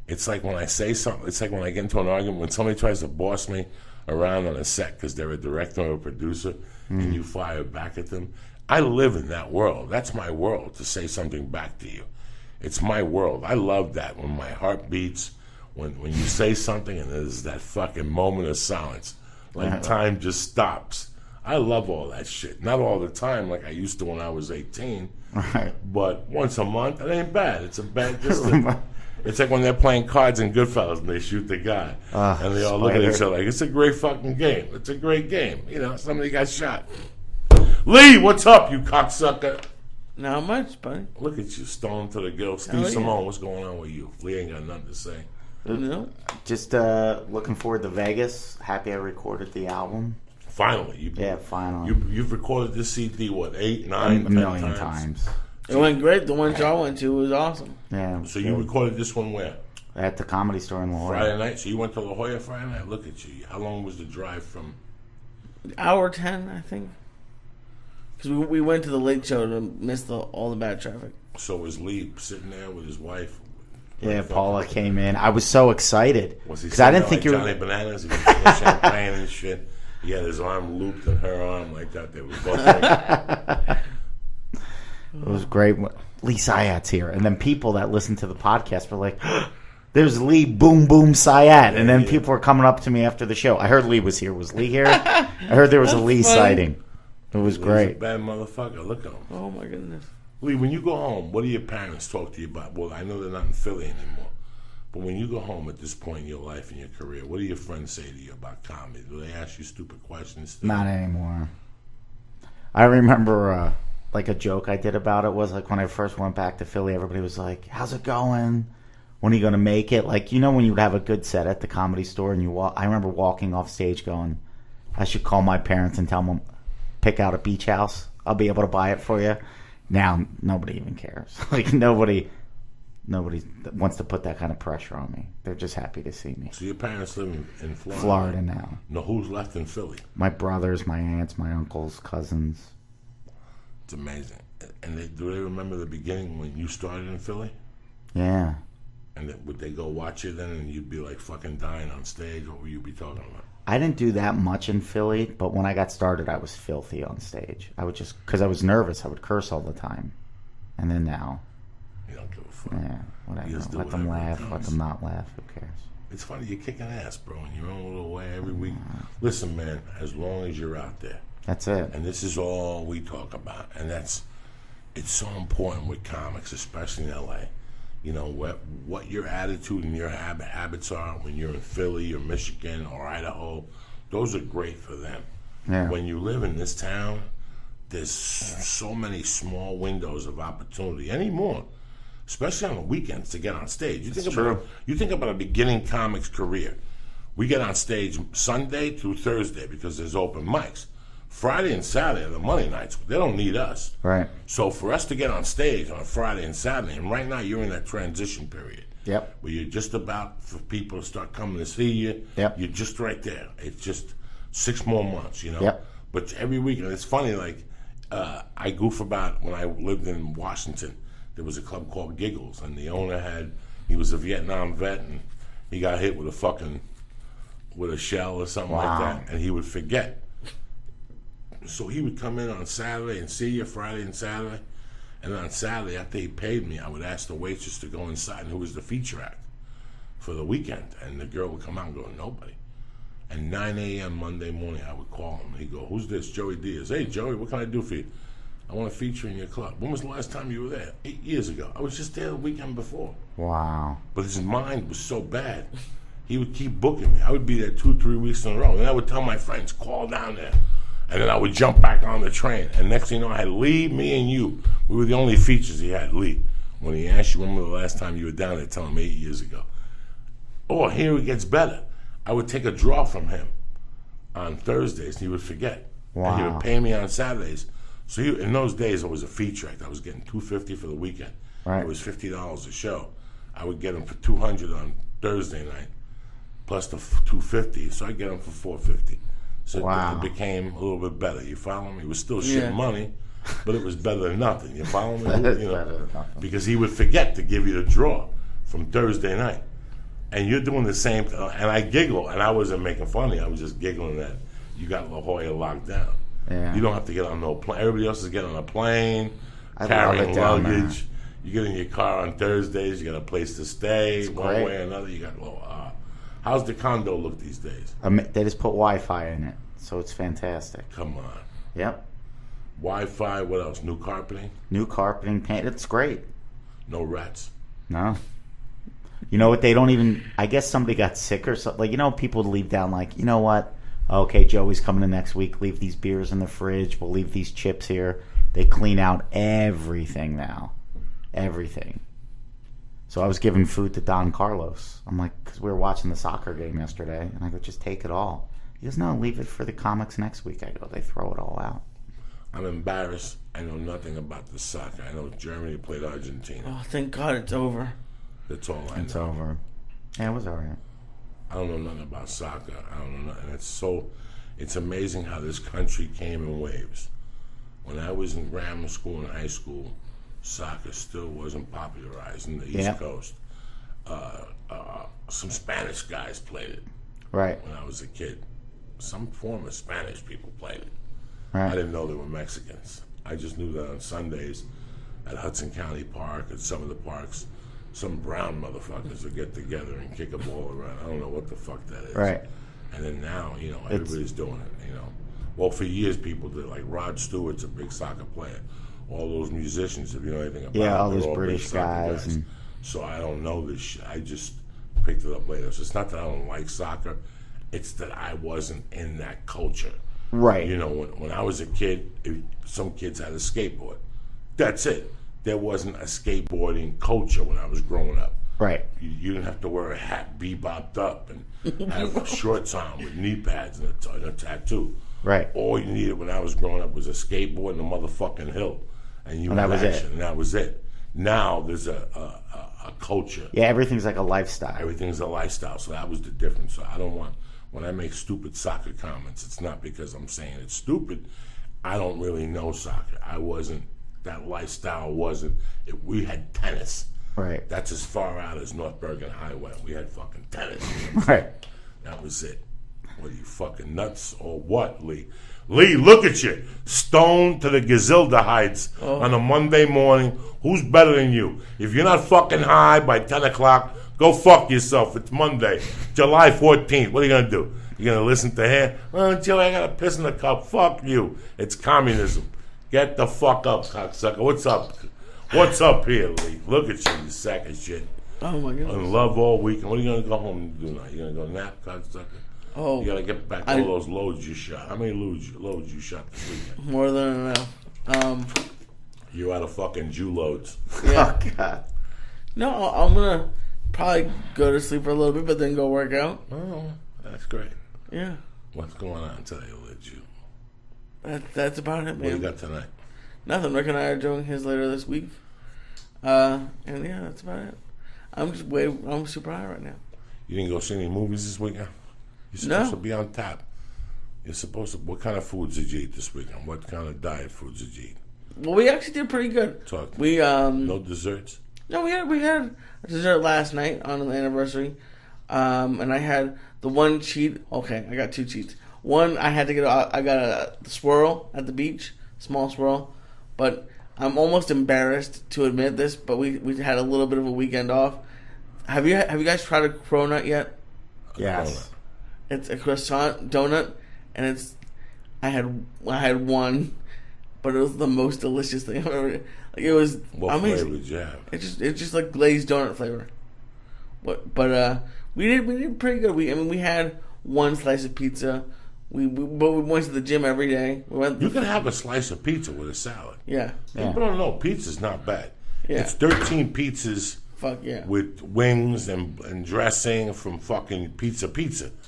[SPEAKER 1] It's like when I say something, it's like when I get into an argument, when somebody tries to boss me around on a set because they're a director or a producer, and you fire back at them. I live in that world. That's my world, to say something back to you. It's my world. I love that when my heart beats, when you say something and there's that fucking moment of silence. Like time just stops. I love all that shit. Not all the time like I used to when I was 18.
[SPEAKER 3] Right.
[SPEAKER 1] But once a month, it ain't bad. It's it's like when they're playing cards in Goodfellas and they shoot the guy. And they all look at each other like, it's a great fucking game. It's a great game. Somebody got shot. Lee, what's up, you cocksucker?
[SPEAKER 2] Not much, buddy.
[SPEAKER 1] Look at you, stoned to the gill. Steve Simone, what's going on with you? Lee ain't got nothing to say.
[SPEAKER 2] No.
[SPEAKER 3] Just looking forward to Vegas. Happy I recorded the album.
[SPEAKER 1] Finally.
[SPEAKER 3] Finally.
[SPEAKER 1] You've recorded this CD, what, 8, 9, 10
[SPEAKER 3] million times.
[SPEAKER 2] It went great. The one y'all went to was awesome.
[SPEAKER 3] Yeah.
[SPEAKER 1] So you recorded this one where?
[SPEAKER 3] At the Comedy Store in La Jolla.
[SPEAKER 1] Friday night? So you went to La Jolla Friday night? Look at you. How long was the drive from?
[SPEAKER 2] Hour 10, I think. Because we went to the late show to miss all the bad traffic.
[SPEAKER 1] So was Lee sitting there with his wife?
[SPEAKER 3] Yeah, Paula came in. I was so excited.
[SPEAKER 1] Was he
[SPEAKER 3] because I didn't think
[SPEAKER 1] like
[SPEAKER 3] you
[SPEAKER 1] Johnny Bananas? He was drinking champagne and shit. He had his arm looped in her arm like that. They were both
[SPEAKER 3] It was great. Lee Syatt's here. And then people that listen to the podcast were like, There's Lee Boom Boom Syatt. And then people were coming up to me after the show. I heard Lee was here. Was Lee here? I heard there was a Lee sighting. It was great.
[SPEAKER 1] He's a bad motherfucker. Look at him.
[SPEAKER 2] Oh, my goodness.
[SPEAKER 1] Lee, when you go home, what do your parents talk to you about? Well, I know they're not in Philly anymore. But when you go home at this point in your life and your career, what do your friends say to you about comedy? Do they ask you stupid questions?
[SPEAKER 3] Not anymore. I remember, like, a joke I did about it was, like, when I first went back to Philly, everybody was like, how's it going? When are you going to make it? Like, you know when you would have a good set at the Comedy Store and I remember walking off stage going, I should call my parents and tell them, pick out a beach house. I'll be able to buy it for you. Now, nobody even cares. Like, nobody wants to put that kind of pressure on me. They're just happy to see me.
[SPEAKER 1] So your parents live in Florida?
[SPEAKER 3] Florida now.
[SPEAKER 1] No, who's left in Philly?
[SPEAKER 3] My brothers, my aunts, my uncles, cousins.
[SPEAKER 1] It's amazing. And do they remember the beginning when you started in Philly?
[SPEAKER 3] Yeah.
[SPEAKER 1] And would they go watch you then and you'd be like fucking dying on stage? What would you be talking about?
[SPEAKER 3] I didn't do that much in Philly, but when I got started, I was filthy on stage. I would just, because I was nervous, I would curse all the time. And then now,
[SPEAKER 1] You don't give a fuck.
[SPEAKER 3] yeah, whatever.
[SPEAKER 1] You just do
[SPEAKER 3] Let them
[SPEAKER 1] whatever
[SPEAKER 3] laugh,
[SPEAKER 1] comes.
[SPEAKER 3] let them not laugh. Who cares?
[SPEAKER 1] It's funny, you're kicking ass, bro, in your own little way every week. Listen, man, as long as you're out there,
[SPEAKER 3] That's it.
[SPEAKER 1] and this is all we talk about, and it's so important with comics, especially in LA. You know, what your attitude and your habits are when you're in Philly or Michigan or Idaho, those are great for them.
[SPEAKER 3] Yeah.
[SPEAKER 1] When you live in this town, there's so many small windows of opportunity anymore, especially on the weekends to get on stage. You think about a beginning comics career. We get on stage Sunday through Thursday because there's open mics. Friday and Saturday are the money nights. They don't need us.
[SPEAKER 3] Right.
[SPEAKER 1] So for us to get on stage on a Friday and Saturday, and right now you're in that transition period.
[SPEAKER 3] Yep.
[SPEAKER 1] Where you're just about for people to start coming to see you.
[SPEAKER 3] Yep.
[SPEAKER 1] You're just right there. It's just 6 more months, you know.
[SPEAKER 3] Yep.
[SPEAKER 1] But every week, and it's funny, like, I goof about when I lived in Washington, there was a club called Giggles, and the owner he was a Vietnam vet, and he got hit with a shell or something like that, and he would forget. So he would come in on Saturday and see you Friday and Saturday. And on Saturday, after he paid me, I would ask the waitress to go inside and who was the feature act for the weekend. And the girl would come out and go, nobody. And 9 a.m. Monday morning, I would call him. He'd go, who's this? Joey Diaz. Hey, Joey, what can I do for you? I want to feature in your club. When was the last time you were there? 8 years ago. I was just there the weekend before.
[SPEAKER 3] Wow.
[SPEAKER 1] But his mind was so bad. He would keep booking me. I would be there 2-3 weeks in a row. And I would tell my friends, call down there. And then I would jump back on the train. And next thing you know, I had Lee, me, and you. We were the only features he had, Lee. When he asked you, when was the last time you were down there, tell him 8 years ago. Oh, here it gets better. I would take a draw from him on Thursdays, and he would forget.
[SPEAKER 3] Wow.
[SPEAKER 1] And he would pay me on Saturdays. So in those days, it was a feature act. I was getting $250 for the weekend.
[SPEAKER 3] Right.
[SPEAKER 1] It was $50 a show. I would get him for $200 on Thursday night, plus the $250. So I get him for $450. So
[SPEAKER 3] wow.
[SPEAKER 1] It became a little bit better. You follow me? It was still shit money, but it was better than nothing. You follow me?
[SPEAKER 3] Better than nothing.
[SPEAKER 1] Because he would forget to give you the draw from Thursday night. And you're doing the same thing. And I giggle, and I wasn't making fun of you. I was just giggling that you got La Jolla locked down.
[SPEAKER 3] Yeah.
[SPEAKER 1] You don't have to get on no plane. Everybody else is getting on a plane,
[SPEAKER 3] I love
[SPEAKER 1] carrying
[SPEAKER 3] it down
[SPEAKER 1] luggage. You get in your car on Thursdays. You got a place to stay.
[SPEAKER 3] It's
[SPEAKER 1] one
[SPEAKER 3] great.
[SPEAKER 1] way or another. You got how's the condo look these days?
[SPEAKER 3] They just put Wi-Fi in it, so it's fantastic.
[SPEAKER 1] Come on.
[SPEAKER 3] Yep.
[SPEAKER 1] Wi-Fi. What else? New carpeting.
[SPEAKER 3] New carpeting, paint. It's great.
[SPEAKER 1] No rats.
[SPEAKER 3] No. You know what? They don't even. I guess somebody got sick or something. Like, you know, people leave down like, you know what? Okay, Joey's coming in next week. Leave these beers in the fridge. We'll leave these chips here. They clean out everything now. Everything. So I was giving food to Don Carlos. I'm like, because we were watching the soccer game yesterday, and I go, just take it all. He goes, no, leave it for the comics next week. I go, they throw it all out.
[SPEAKER 1] I'm embarrassed. I know nothing about the soccer. I know Germany played Argentina.
[SPEAKER 2] Oh, thank God it's over.
[SPEAKER 1] That's all I know.
[SPEAKER 3] It's over. Yeah, it was all right.
[SPEAKER 1] I don't know nothing about soccer. I don't know nothing. It's amazing how this country came in waves. When I was in grammar school and high school, soccer still wasn't popularized in the East Coast. Some Spanish guys played it.
[SPEAKER 3] Right.
[SPEAKER 1] When I was a kid. Some former Spanish people played it.
[SPEAKER 3] Right.
[SPEAKER 1] I didn't know they were Mexicans. I just knew that on Sundays at Hudson County Park and some of the parks, some brown motherfuckers will get together and kick a ball around. I don't know what the fuck that is.
[SPEAKER 3] Right.
[SPEAKER 1] And then now, everybody's doing it, Well, for years, people did, like Rod Stewart's a big soccer player. All those musicians, if you know anything about them,
[SPEAKER 3] all
[SPEAKER 1] they're
[SPEAKER 3] those
[SPEAKER 1] big
[SPEAKER 3] British
[SPEAKER 1] soccer
[SPEAKER 3] guys. And...
[SPEAKER 1] So I don't know this shit. I just picked it up later. So it's not that I don't like soccer. It's that I wasn't in that culture.
[SPEAKER 3] Right.
[SPEAKER 1] When I was a kid, some kids had a skateboard. That's it. There wasn't a skateboarding culture when I was growing up.
[SPEAKER 3] Right.
[SPEAKER 1] You didn't have to wear a hat bebopped up and have shorts on with knee pads and a tattoo.
[SPEAKER 3] Right.
[SPEAKER 1] All you needed when I was growing up was a skateboard and a motherfucking hill. And
[SPEAKER 3] that was it.
[SPEAKER 1] And that was it. Now there's a culture.
[SPEAKER 3] Yeah, everything's like a lifestyle.
[SPEAKER 1] Everything's a lifestyle. So that was the difference. So I don't want, when I make stupid soccer comments, it's not because I'm saying it's stupid. I don't really know soccer. That lifestyle wasn't. We had tennis.
[SPEAKER 3] Right.
[SPEAKER 1] That's as far out as North Bergen Highway. We had fucking tennis.
[SPEAKER 3] Right.
[SPEAKER 1] That was it. What are you, fucking nuts or what, Lee? Lee, look at you. Stoned to the Gazilda on a Monday morning. Who's better than you? If you're not fucking high by 10 o'clock, go fuck yourself. It's Monday, July 14th. What are you going to do? You're going to listen to him? Oh, Joey, I got to piss in the cup. Fuck you. It's communism. Get the fuck up, cocksucker. What's up? What's up here, Lee? Look at you sack of shit.
[SPEAKER 2] Oh, my goodness.
[SPEAKER 1] In love all weekend. What are you going to go home and do now? You going to go nap, cocksucker?
[SPEAKER 2] Oh.
[SPEAKER 1] You got to get back all those loads you shot. How many loads you shot this weekend?
[SPEAKER 2] More than enough.
[SPEAKER 1] You out of fucking Jew loads.
[SPEAKER 2] Yeah.
[SPEAKER 3] Oh, God.
[SPEAKER 2] No, I'm going to probably go to sleep for a little bit, but then go work out.
[SPEAKER 1] Oh, that's great.
[SPEAKER 2] Yeah.
[SPEAKER 1] What's going on today, Jew?
[SPEAKER 2] That's about it, man.
[SPEAKER 1] What do you got tonight?
[SPEAKER 2] Nothing. Rick and I are doing his later this week. And yeah, that's about it. I'm super high right now.
[SPEAKER 1] You didn't go see any movies this weekend? You're supposed to be on top. You're supposed to. What kind of foods did you eat this weekend? What kind of diet foods did you eat?
[SPEAKER 2] Well, we actually did pretty good.
[SPEAKER 1] Talk.
[SPEAKER 2] No
[SPEAKER 1] desserts.
[SPEAKER 2] No, we had a dessert last night on the anniversary, and I had the one cheat. Okay, I got two cheats. One, I got a swirl at the beach, small swirl, but I'm almost embarrassed to admit this, but we had a little bit of a weekend off. Have you guys tried a cronut yet?
[SPEAKER 3] Yes.
[SPEAKER 2] It's a croissant donut, and I had one, but it was the most delicious thing I've ever. Like, it was
[SPEAKER 1] what
[SPEAKER 2] amazing.
[SPEAKER 1] Flavor did you have?
[SPEAKER 2] It's just like glazed donut flavor. But we did pretty good. We had one slice of pizza. We went to the gym every day.
[SPEAKER 1] You can have a slice of pizza with a salad.
[SPEAKER 2] Yeah.
[SPEAKER 1] People don't know pizza's not bad.
[SPEAKER 2] Yeah.
[SPEAKER 1] It's 13 pizzas.
[SPEAKER 2] Fuck yeah.
[SPEAKER 1] With wings and dressing from fucking pizza.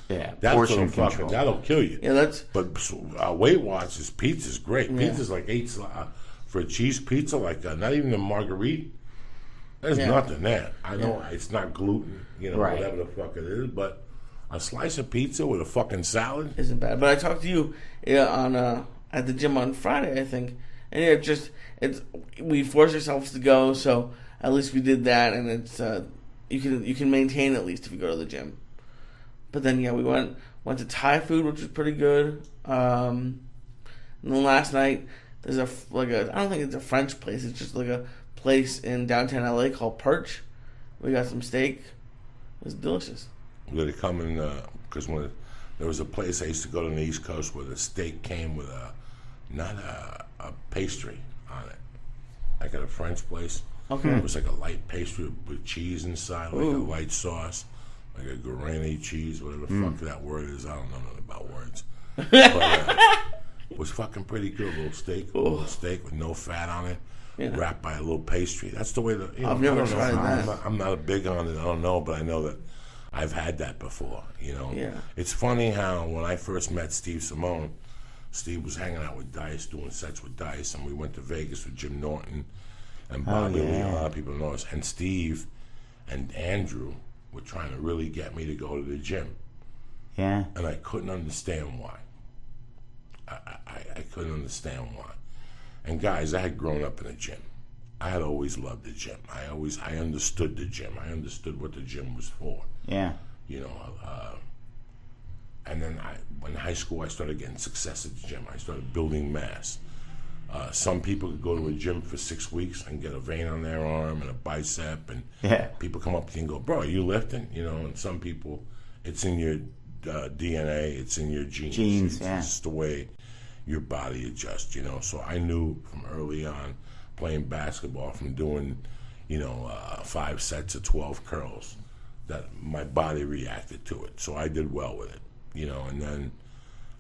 [SPEAKER 3] Yeah.
[SPEAKER 1] That's
[SPEAKER 3] portion
[SPEAKER 1] fucking
[SPEAKER 3] control.
[SPEAKER 1] that'll kill you.
[SPEAKER 2] Yeah, that's.
[SPEAKER 1] But Weight Watchers pizza's great.
[SPEAKER 2] Yeah.
[SPEAKER 1] Pizza's like for a cheese pizza, like not even a marguerite. There's nothing there. I know it's not gluten,
[SPEAKER 3] Right.
[SPEAKER 1] whatever the fuck it is, but a slice of pizza with a fucking salad
[SPEAKER 2] Isn't bad. But I talked to you on at the gym on Friday, I think, and we forced ourselves to go, so at least we did that, and it's you can maintain at least if you go to the gym. But then we went to Thai food, which was pretty good. And then last night there's I don't think it's a French place. It's just like a place in downtown LA called Perch. We got some steak. It was delicious.
[SPEAKER 1] Did it come in? Because when there was a place I used to go to on the East Coast where the steak came with not a pastry on it, like at a French place.
[SPEAKER 2] Okay.
[SPEAKER 1] It was like a light pastry with cheese inside, like
[SPEAKER 2] Ooh.
[SPEAKER 1] a light sauce, like a Guarani cheese, whatever the fuck that word is. I don't know nothing about words. But it was fucking pretty good. A little steak with no fat on it, wrapped by a little pastry. That's the way
[SPEAKER 2] I've never tried that.
[SPEAKER 1] I'm not a big on it. I don't know, but I know that I've had that before.
[SPEAKER 2] Yeah.
[SPEAKER 1] It's funny how when I first met Steve Simone, Steve was hanging out with Diaz, doing sets with Diaz, and we went to Vegas with Jim Norton and Bobby Lee. A lot of people know us. And Steve and Andrew were trying to really get me to go to the gym.
[SPEAKER 3] Yeah.
[SPEAKER 1] And I couldn't understand why. I couldn't understand why. And guys, I had grown up in a gym. I had always loved the gym. I understood the gym. I understood what the gym was for.
[SPEAKER 3] Yeah.
[SPEAKER 1] And then in high school, I started getting success at the gym. I started building mass. Some people could go to a gym for 6 weeks and get a vein on their arm and a bicep, and people come up to you and go, "Bro, are you lifting?" You know, and some people, it's in your DNA, it's in your genes. It's just the way your body adjusts, you know. So I knew from early on, playing basketball, from doing, 5 sets of 12 curls, that my body reacted to it. So I did well with it, you know, and then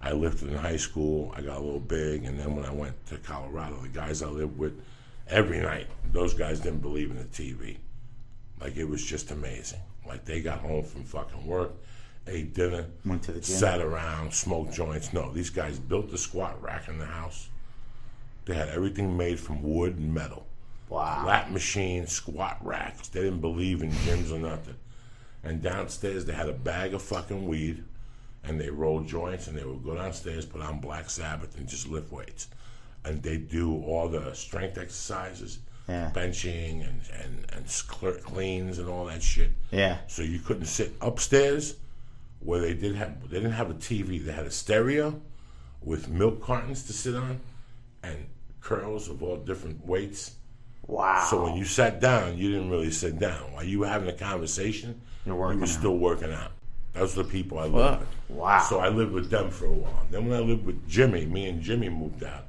[SPEAKER 1] I lifted in high school. I got a little big, and then when I went to Colorado, the guys I lived with every night, those guys didn't believe in the TV. Like, it was just amazing. Like, they got home from fucking work, ate dinner,
[SPEAKER 3] went to the gym,
[SPEAKER 1] sat around, smoked joints. No, these guys built the squat rack in the house. They had everything made from wood and metal.
[SPEAKER 3] Wow.
[SPEAKER 1] Lat machines, squat racks. They didn't believe in gyms or nothing. And downstairs, they had a bag of fucking weed, and they rolled joints, and they would go downstairs, put on Black Sabbath, and just lift weights. And they do all the strength exercises, benching and cleans and all that shit.
[SPEAKER 3] Yeah.
[SPEAKER 1] So you couldn't sit upstairs, where they didn't have a TV. They had a stereo with milk cartons to sit on, and curls of all different weights.
[SPEAKER 3] Wow.
[SPEAKER 1] So when you sat down, you didn't really sit down. While you were having a conversation, you were still working out. Those were the people I lived with.
[SPEAKER 3] Wow.
[SPEAKER 1] So I lived with them for a while. Then when I lived with Jimmy, me and Jimmy moved out.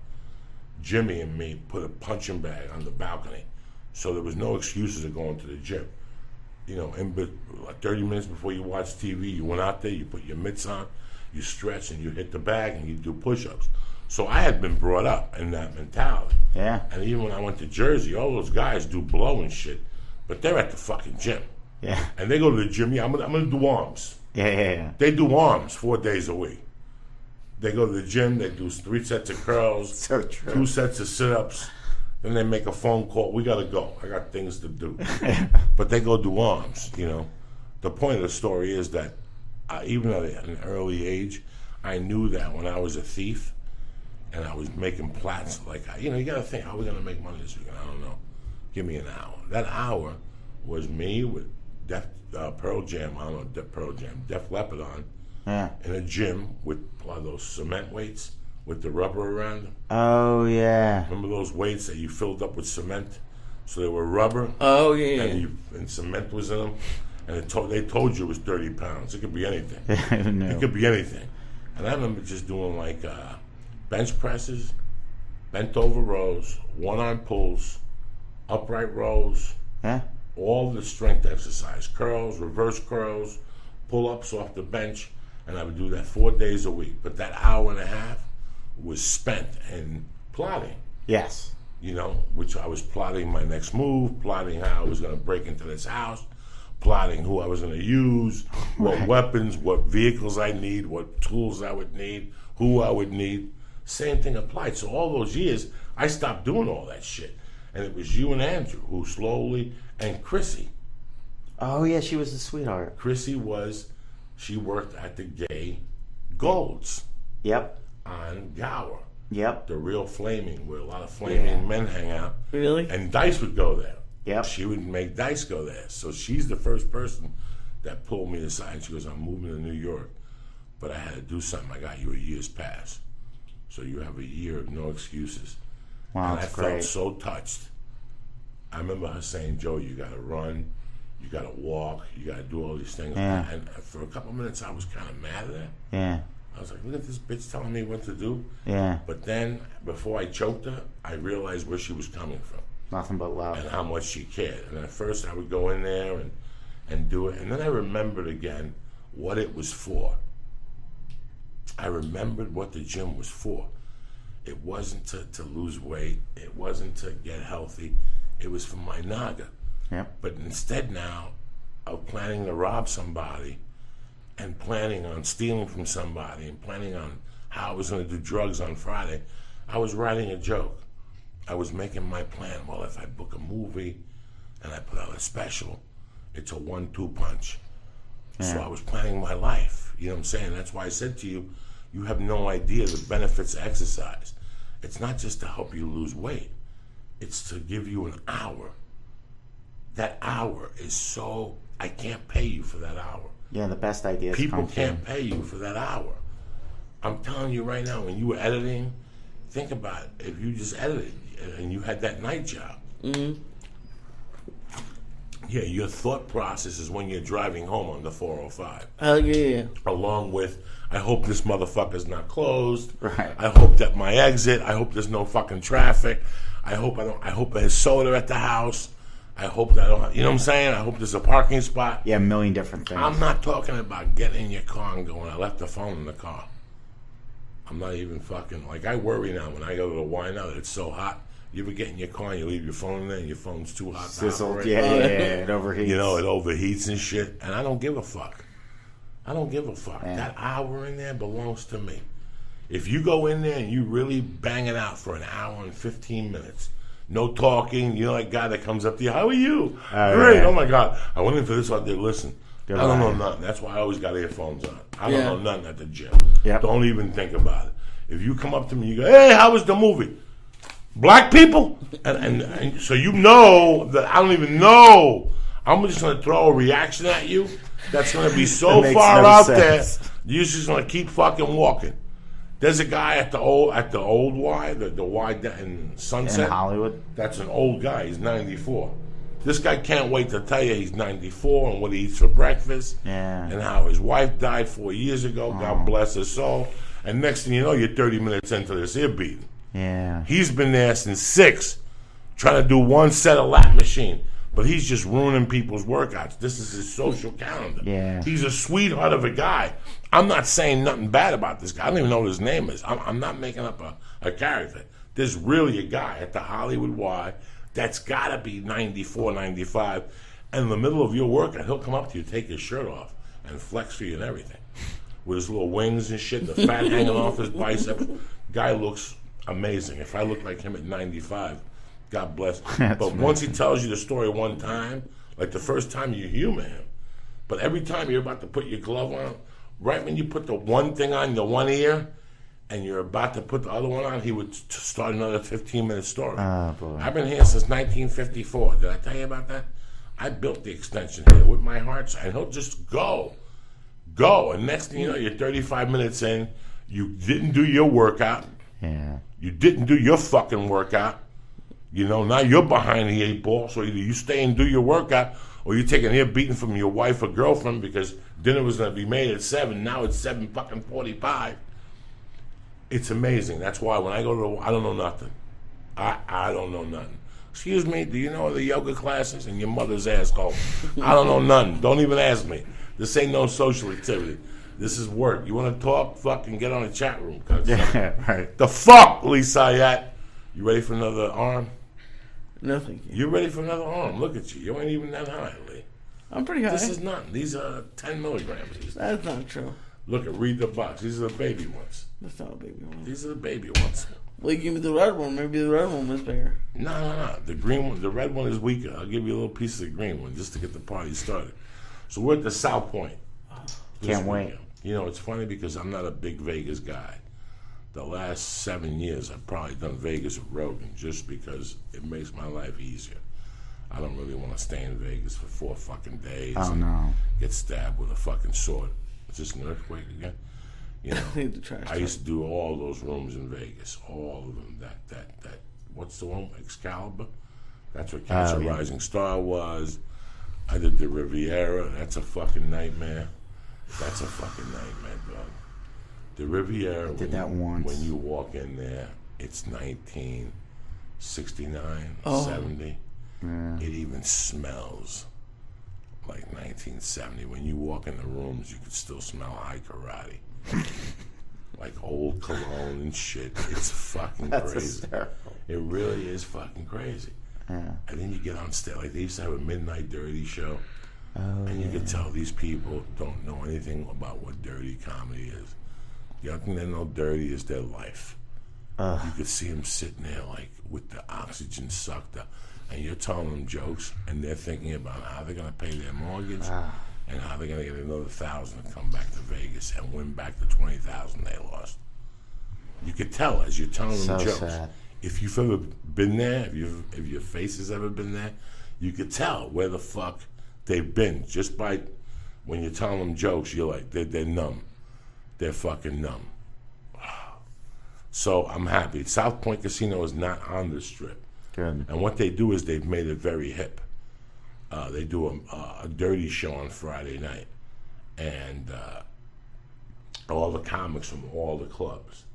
[SPEAKER 1] Jimmy and me put a punching bag on the balcony. So there was no excuses of going to the gym. You know, like 30 minutes before you watch TV, you went out there, you put your mitts on, you stretch, and you hit the bag, and you do push-ups. So I had been brought up in that mentality.
[SPEAKER 3] Yeah.
[SPEAKER 1] And even when I went to Jersey, all those guys do blow and shit, but they're at the fucking gym.
[SPEAKER 3] Yeah.
[SPEAKER 1] And they go to the gym. Yeah, I'm gonna do arms.
[SPEAKER 3] Yeah.
[SPEAKER 1] They do arms 4 days a week. They go to the gym. They do 3 sets of curls,
[SPEAKER 3] So true.
[SPEAKER 1] 2 sets of sit-ups. Then they make a phone call. We gotta go. I got things to do. But they go do arms. You know, the point of the story is that even at an early age, I knew that when I was a thief and I was making plats, like, you gotta think, how are we gonna make money this week? I don't know. Give me an hour. That hour was me with Def Leppard on, in a gym with those cement weights with the rubber around them.
[SPEAKER 3] Oh, yeah.
[SPEAKER 1] Remember those weights that you filled up with cement? So they were rubber.
[SPEAKER 2] Oh, yeah.
[SPEAKER 1] And cement was in them. And they told you it was 30 pounds. It could be anything.
[SPEAKER 3] No.
[SPEAKER 1] It could be anything. And I remember just doing like bench presses, bent over rows, one-arm pulls, upright rows, all the strength exercise, curls, reverse curls, pull-ups off the bench, and I would do that 4 days a week. But that hour and a half was spent in plotting.
[SPEAKER 3] Yes.
[SPEAKER 1] Which I was plotting my next move, plotting how I was going to break into this house, plotting who I was going to use, what weapons, what vehicles I need, what tools I would need, who I would need. Same thing applied. So all those years, I stopped doing all that shit. And it was you and Andrew who slowly, and Chrissy.
[SPEAKER 3] Oh, yeah, she was a sweetheart.
[SPEAKER 1] Chrissy she worked at the Gay Golds.
[SPEAKER 3] Yep.
[SPEAKER 1] On Gower.
[SPEAKER 3] Yep.
[SPEAKER 1] The real flaming, where a lot of flaming men hang out.
[SPEAKER 2] Really?
[SPEAKER 1] And Dice would go there.
[SPEAKER 3] Yep.
[SPEAKER 1] She would make Dice go there. So she's the first person that pulled me aside. She goes, I'm moving to New York, but I had to do something. I got you a year's pass. So you have a year of no excuses.
[SPEAKER 3] Wow,
[SPEAKER 1] and I
[SPEAKER 3] that's
[SPEAKER 1] felt
[SPEAKER 3] great.
[SPEAKER 1] so touched. I remember her saying, Joe, you got to run, you got to walk, you got to do all these things.
[SPEAKER 3] Yeah.
[SPEAKER 1] And for a couple of minutes, I was kind of mad at her.
[SPEAKER 3] Yeah.
[SPEAKER 1] I was like, look at this bitch telling me what to do.
[SPEAKER 3] Yeah.
[SPEAKER 1] But then, before I choked her, I realized where she was coming from.
[SPEAKER 3] Nothing but love.
[SPEAKER 1] And how much she cared. And at first, I would go in there and do it. And then I remembered again what it was for. I remembered what the gym was for. It wasn't to lose weight. It wasn't to get healthy. It was for my naga.
[SPEAKER 3] Yep.
[SPEAKER 1] But instead now of planning to rob somebody and planning on stealing from somebody and planning on how I was going to do drugs on Friday, I was writing a joke. I was making my plan. Well, if I book a movie and I put out a special, it's a 1-2 punch. So I was planning my life. You know what I'm saying? That's why I said to you, you have no idea the benefits of exercise. It's not just to help you lose weight. It's to give you an hour. That hour is so, I can't pay you for that hour.
[SPEAKER 3] Yeah, the best ideas
[SPEAKER 1] People
[SPEAKER 3] come
[SPEAKER 1] can't
[SPEAKER 3] from.
[SPEAKER 1] pay you for that hour. I'm telling you right now, when you were editing, think about it. If you just edited and you had that night job.
[SPEAKER 2] Mm-hmm.
[SPEAKER 1] Yeah, your thought process is when you're driving home on the 405.
[SPEAKER 2] Hell yeah.
[SPEAKER 1] Along with, I hope this motherfucker's not closed.
[SPEAKER 3] Right.
[SPEAKER 1] I hope that my exit. I hope there's no fucking traffic. I hope there's soda at the house. I hope that I don't. You know what I'm saying? I hope there's a parking spot.
[SPEAKER 3] Yeah, a million different things.
[SPEAKER 1] I'm not talking about getting in your car and going, I left the phone in the car. I'm not even fucking, like, I worry now when I go to the wine out, it's so hot. You ever get in your car and you leave your phone in there and your phone's too hot to
[SPEAKER 3] Sizzled.
[SPEAKER 1] operate?
[SPEAKER 3] Yeah, it overheats.
[SPEAKER 1] You know, it overheats and shit. And I don't give a fuck. I don't give a fuck.
[SPEAKER 3] Yeah.
[SPEAKER 1] That hour in there belongs to me. If you go in there and you really bang it out for an hour and 15 minutes, no talking, you know, that guy that comes up to you, how are you? Great.
[SPEAKER 3] Yeah.
[SPEAKER 1] Oh my God. I went in for this out there. Listen,
[SPEAKER 3] Good
[SPEAKER 1] I don't know
[SPEAKER 3] line.
[SPEAKER 1] nothing. That's why I always got earphones on. I don't
[SPEAKER 2] Yeah.
[SPEAKER 1] know nothing at the gym.
[SPEAKER 3] Yep.
[SPEAKER 1] Don't even think about it. If you come up to me, you go, hey, how was the movie? Black people? And so you know that I don't even know. I'm just going to throw a reaction at you that's going to be so
[SPEAKER 3] That makes
[SPEAKER 1] far
[SPEAKER 3] no
[SPEAKER 1] out
[SPEAKER 3] sense.
[SPEAKER 1] there, you're just going to keep fucking walking. There's a guy at the old Y, the Y in Sunset.
[SPEAKER 3] In Hollywood.
[SPEAKER 1] That's an old guy. He's 94. This guy can't wait to tell you he's 94 and what he eats for breakfast.
[SPEAKER 3] Yeah.
[SPEAKER 1] And how his wife died 4 years ago. God bless her soul. And next thing you know, you're 30 minutes into this ear beating.
[SPEAKER 3] Yeah.
[SPEAKER 1] He's been there since 6, trying to do one set of lap machine. But he's just ruining people's workouts. This is his social calendar.
[SPEAKER 3] Yeah.
[SPEAKER 1] He's a sweetheart of a guy. I'm not saying nothing bad about this guy. I don't even know what his name is. I'm not making up a character. There's really a guy at the Hollywood Y that's got to be 94, 95. And in the middle of your workout, he'll come up to you, take his shirt off, and flex for you and everything. With his little wings and shit, the fat hanging off his biceps. Guy looks amazing. If I look like him at 95, God bless. But once he tells you the story one time, like the first time you humor him, but every time you're about to put your glove on, right when you put the one thing on the one ear, and you're about to put the other one on, he would start another 15-minute story.
[SPEAKER 3] Oh, boy.
[SPEAKER 1] I've been here since 1954. Did I tell you about that? I built the extension here with my heart, and he'll just go. And next thing you know, you're 35 minutes in, you didn't do your workout.
[SPEAKER 3] Yeah.
[SPEAKER 1] You didn't do your fucking workout. You know, now you're behind the 8 ball, so either you stay and do your workout, or you take an ear beating from your wife or girlfriend because dinner was going to be made at 7. Now it's 7:45. It's amazing. That's why when I go to I don't know nothing. I don't know nothing. Excuse me, do you know the yoga classes? And your mother's asshole. I don't know nothing. Don't even ask me. This ain't no social activity. This is work. You want to talk? Fucking get on the chat room.
[SPEAKER 3] Yeah, right.
[SPEAKER 1] The fuck, Syatt? You ready for another arm?
[SPEAKER 2] No, thank you.
[SPEAKER 1] You ready for another arm? Look at you. You ain't even that high, Lee.
[SPEAKER 2] I'm pretty high.
[SPEAKER 1] This is nothing. These are 10 milligrams.
[SPEAKER 2] That's not true.
[SPEAKER 1] Look at read the box. These are the baby ones.
[SPEAKER 2] That's not a baby one.
[SPEAKER 1] These are the baby ones.
[SPEAKER 2] Well, you give me the red one. Maybe the red one was bigger.
[SPEAKER 1] No. The green one, the red one is weaker. I'll give you a little piece of the green one just to get the party started. So we're at the South Point.
[SPEAKER 3] Can't wait.
[SPEAKER 1] You know, it's funny because I'm not a big Vegas guy. The last 7 years, I've probably done Vegas with Rogan just because it makes my life easier. I don't really want to stay in Vegas for 4 fucking days.
[SPEAKER 3] Oh,
[SPEAKER 1] and
[SPEAKER 3] no.
[SPEAKER 1] Get stabbed with a fucking sword. Is this an earthquake again? You know,
[SPEAKER 2] Need the trash
[SPEAKER 1] I used to do all those rooms in Vegas, all of them. That. What's the one? Excalibur. That's what Catch a
[SPEAKER 3] yeah.
[SPEAKER 1] Rising Star was. I did the Riviera. That's a fucking nightmare. That's a fucking nightmare, dog. The Riviera.
[SPEAKER 3] Did that once.
[SPEAKER 1] When you walk in there, it's 1969,
[SPEAKER 2] Oh.
[SPEAKER 1] 70. It even smells like 1970. When you walk in the rooms, you can still smell high karate. Like old cologne and shit. It's fucking
[SPEAKER 3] That's
[SPEAKER 1] crazy.
[SPEAKER 3] hysterical.
[SPEAKER 1] It really is fucking crazy.
[SPEAKER 3] Yeah.
[SPEAKER 1] And then you get on stage. Like they used to have a midnight dirty show.
[SPEAKER 3] Oh,
[SPEAKER 1] And you
[SPEAKER 3] yeah.
[SPEAKER 1] can tell these people don't know anything about what dirty comedy is. The only thing they know dirty is their life. You could see them sitting there like with the oxygen sucked up. And you're telling them jokes, and they're thinking about how they're going to pay their mortgage and how they're going to get another 1,000 to come back to Vegas and win back the 20,000 they lost. You could tell as you're telling them
[SPEAKER 3] So
[SPEAKER 1] jokes.
[SPEAKER 3] sad.
[SPEAKER 1] If you've ever been there, if your face has ever been there, you could tell where the fuck they've been just by when you're telling them jokes. You're like they're numb. They're fucking numb. So I'm happy. South Point Casino is not on the Strip.
[SPEAKER 3] Good.
[SPEAKER 1] And what they do is they've made it very hip. They do a dirty show on Friday night. And all the comics from all the clubs.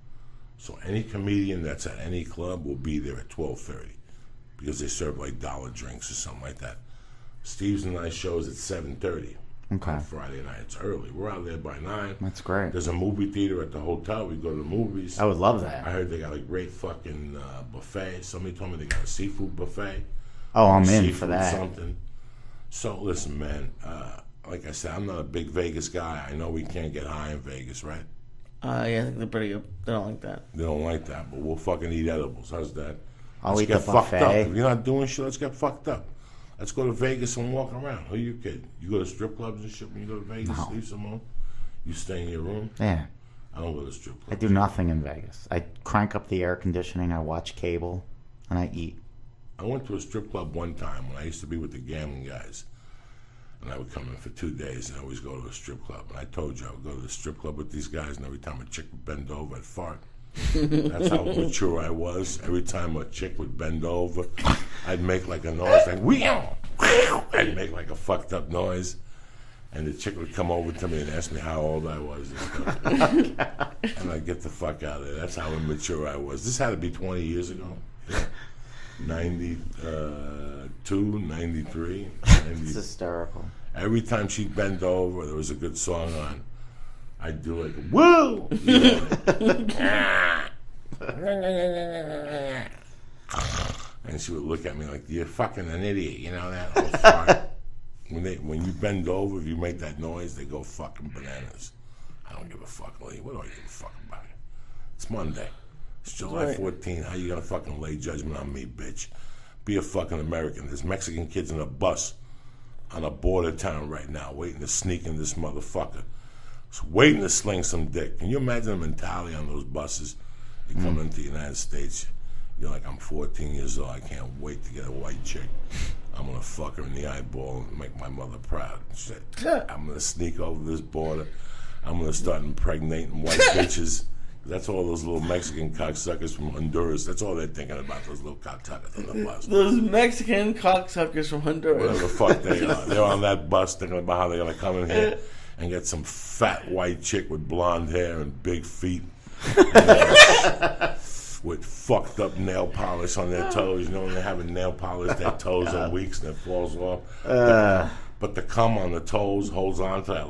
[SPEAKER 1] So any comedian that's at any club will be there at 12:30 because they serve like dollar drinks or something like that. Steve's and I shows at 7:30 on Friday night. It's early. We're out there by 9.
[SPEAKER 3] That's great.
[SPEAKER 1] There's a movie theater at the hotel. We go to the movies.
[SPEAKER 3] I would love that.
[SPEAKER 1] I heard they got a great fucking buffet. Somebody told me they got a seafood buffet.
[SPEAKER 3] Oh, I'm in
[SPEAKER 1] Seafood
[SPEAKER 3] for that.
[SPEAKER 1] Something. So listen, man. Like I said, I'm not a big Vegas guy. I know we can't get high in Vegas, right?
[SPEAKER 2] Yeah, I think they're pretty good. They don't like that.
[SPEAKER 1] They don't like that, but we'll fucking eat edibles. How's that?
[SPEAKER 3] I'll
[SPEAKER 1] Let's
[SPEAKER 3] eat
[SPEAKER 1] get
[SPEAKER 3] the
[SPEAKER 1] fucked up.
[SPEAKER 3] buffet.
[SPEAKER 1] If you're not doing shit, let's get fucked up. Let's go to Vegas and walk around. Who you kid? You go to strip clubs and shit when you go to Vegas?
[SPEAKER 3] No.
[SPEAKER 1] Leave Simone? You stay in your room?
[SPEAKER 3] Yeah.
[SPEAKER 1] I don't go to strip
[SPEAKER 3] I
[SPEAKER 1] clubs.
[SPEAKER 3] do nothing in Vegas. I crank up the air conditioning, I watch cable, and I eat.
[SPEAKER 1] I went to a strip club one time when I used to be with the gambling guys. And I would come in for 2 days and I always go to a strip club. And I told you I would go to the strip club with these guys, and every time a chick would bend over, I'd fart. That's how mature I was. Every time a chick would bend over, I'd make like a noise like, "Weow!" I'd make like a fucked up noise. And the chick would come over to me and ask me how old I was and stuff. And I'd get the fuck out of there. That's how immature I was. This had to be 20 years ago. Yeah. 92, 93.
[SPEAKER 3] It's hysterical.
[SPEAKER 1] Every time she'd bend over, there was a good song on. I'd do like, woo! You know, and she would look at me like, you're fucking an idiot, you know that? Oh, fart. When you bend over, if you make that noise, they go fucking bananas. I don't give a fuck, Lee. What do I give a fuck about it? It's Monday. It's July 14th. How you gonna fucking lay judgment on me, bitch? Be a fucking American. There's Mexican kids in a bus on a border town right now waiting to sneak in this motherfucker. It's waiting to sling some dick. Can you imagine the mentality on those buses? You come into the United States, you're like, I'm 14 years old. I can't wait to get a white chick. I'm gonna fuck her in the eyeball and make my mother proud. Shit. I'm gonna sneak over this border. I'm gonna start impregnating white bitches. That's all those little Mexican cocksuckers from Honduras. That's all they're thinking about, those little cocksuckers on the bus.
[SPEAKER 2] Those Mexican cocksuckers from Honduras.
[SPEAKER 1] Whatever the fuck they are. They're on that bus thinking about how they're going to come in here and get some fat white chick with blonde hair and big feet. With fucked up nail polish on their toes. You know when they haven't nail polish their toes in weeks and it falls off. But the cum on the toes holds on to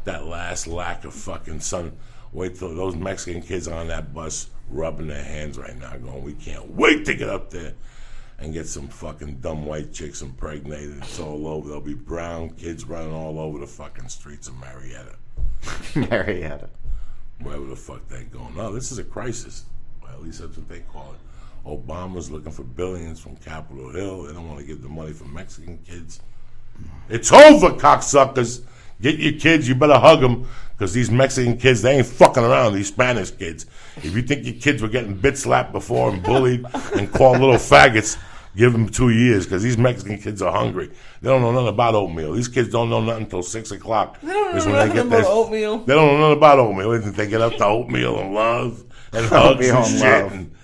[SPEAKER 1] that last lack of fucking sun. Wait till those Mexican kids on that bus rubbing their hands right now going, we can't wait to get up there and get some fucking dumb white chicks impregnated. It's all over. There'll be brown kids running all over the fucking streets of Marietta.
[SPEAKER 3] Marietta.
[SPEAKER 1] Wherever the fuck they go. No, this is a crisis. Well, at least that's what they call it. Obama's looking for billions from Capitol Hill. They don't want to give the money for Mexican kids. It's over, cocksuckers. Get your kids, you better hug them, because these Mexican kids, they ain't fucking around, these Spanish kids. If you think your kids were getting bit slapped before and bullied and called little faggots, give them 2 years, because these Mexican kids are hungry. They don't know nothing about oatmeal. These kids don't know nothing until 6 o'clock.
[SPEAKER 2] They don't know nothing about oatmeal.
[SPEAKER 1] They don't know nothing about oatmeal. They think they get up to oatmeal and love and hugs and shit. And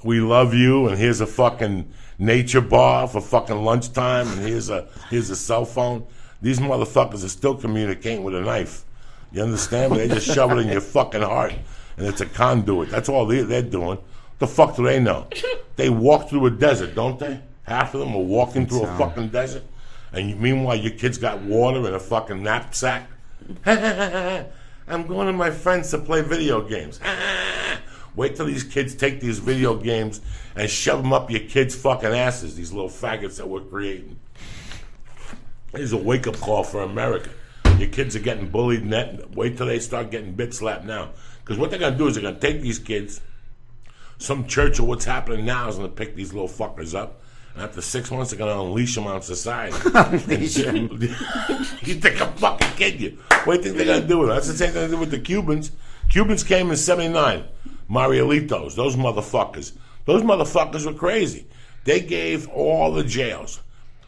[SPEAKER 1] we love you, and here's a fucking nature bar for fucking lunchtime, and here's a cell phone. These motherfuckers are still communicating with a knife. You understand? But they just shove it in your fucking heart, and it's a conduit. That's all they're doing. The fuck do they know? They walk through a desert, don't they? Half of them are walking through a fucking desert, and meanwhile your kids got water in a fucking knapsack. I'm going to my friends to play video games. Wait till these kids take these video games and shove them up your kids' fucking asses, these little faggots that we're creating. Here's a wake-up call for America. Your kids are getting bullied. Wait till they start getting bit slapped now. Because what they're going to do is they're going to take these kids. Some church or what's happening now is going to pick these little fuckers up. And after 6 months, they're going to unleash them on society. You think I'm fucking kidding you. What do you think they're going to do with them? That's the same thing they did with the Cubans. Cubans came in 79. Marielitos, those motherfuckers. Those motherfuckers were crazy. They gave all the jails.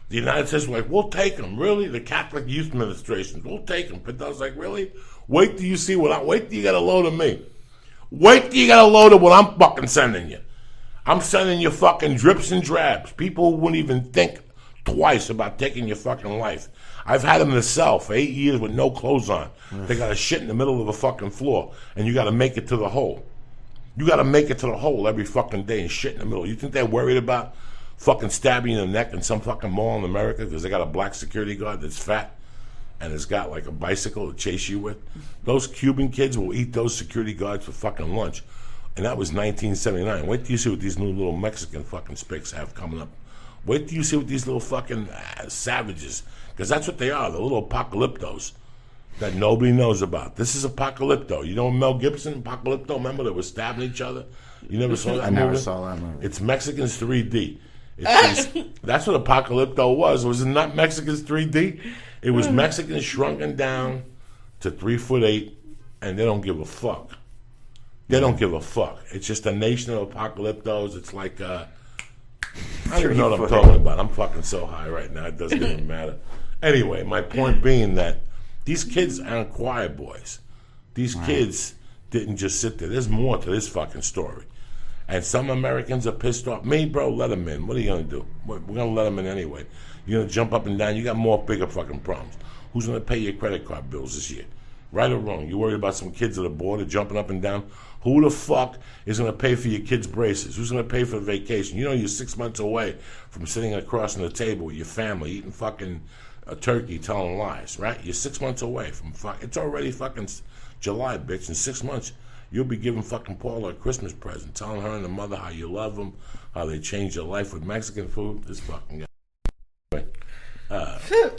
[SPEAKER 1] The United States was like, we'll take them. Really? The Catholic Youth Administration, we'll take them. But I was like, really? Wait till you see wait till you get a load of me. Wait till you get a load of what I'm fucking sending you. I'm sending you fucking drips and drabs. People who wouldn't even think twice about taking your fucking life. I've had them in the cell for 8 years with no clothes on. They got a shit in the middle of the fucking floor, and you got to make it to the hole. You got to make it to the hole every fucking day and shit in the middle. You think they're worried about fucking stabbing you in the neck in some fucking mall in America because they got a black security guard that's fat and has got like a bicycle to chase you with? Those Cuban kids will eat those security guards for fucking lunch. And that was 1979. Wait till you see what these new little Mexican fucking spics have coming up. Wait till you see what these little fucking savages, because that's what they are, the little apocalyptos that nobody knows about. This is Apocalypto. You know Mel Gibson, Apocalypto, remember they were stabbing each other? You never saw that movie?
[SPEAKER 3] I never saw that movie.
[SPEAKER 1] It's Mexicans 3D. That's what Apocalypto was. Was it not Mexicans 3D? It was Mexicans shrunken down to 3'8", and they don't give a fuck. They don't give a fuck. It's just a nation of apocalyptos. It's like, I don't even know what I'm talking about. I'm fucking so high right now, it doesn't even matter. Anyway, my point being that these kids aren't choir boys. These kids didn't just sit there. There's more to this fucking story. And some Americans are pissed off. Me, bro, let them in. What are you going to do? We're going to let them in anyway. You're going to jump up and down. You got more bigger fucking problems. Who's going to pay your credit card bills this year? Right or wrong? You worried about some kids at the border jumping up and down? Who the fuck is going to pay for your kids' braces? Who's going to pay for the vacation? You know you're 6 months away from sitting across on the table with your family, eating fucking a turkey, telling lies, right? You're 6 months away from it's already fucking July, bitch. In 6 months, you'll be giving fucking Paula a Christmas present, telling her and the mother how you love them, how they changed your life with Mexican food. This fucking guy.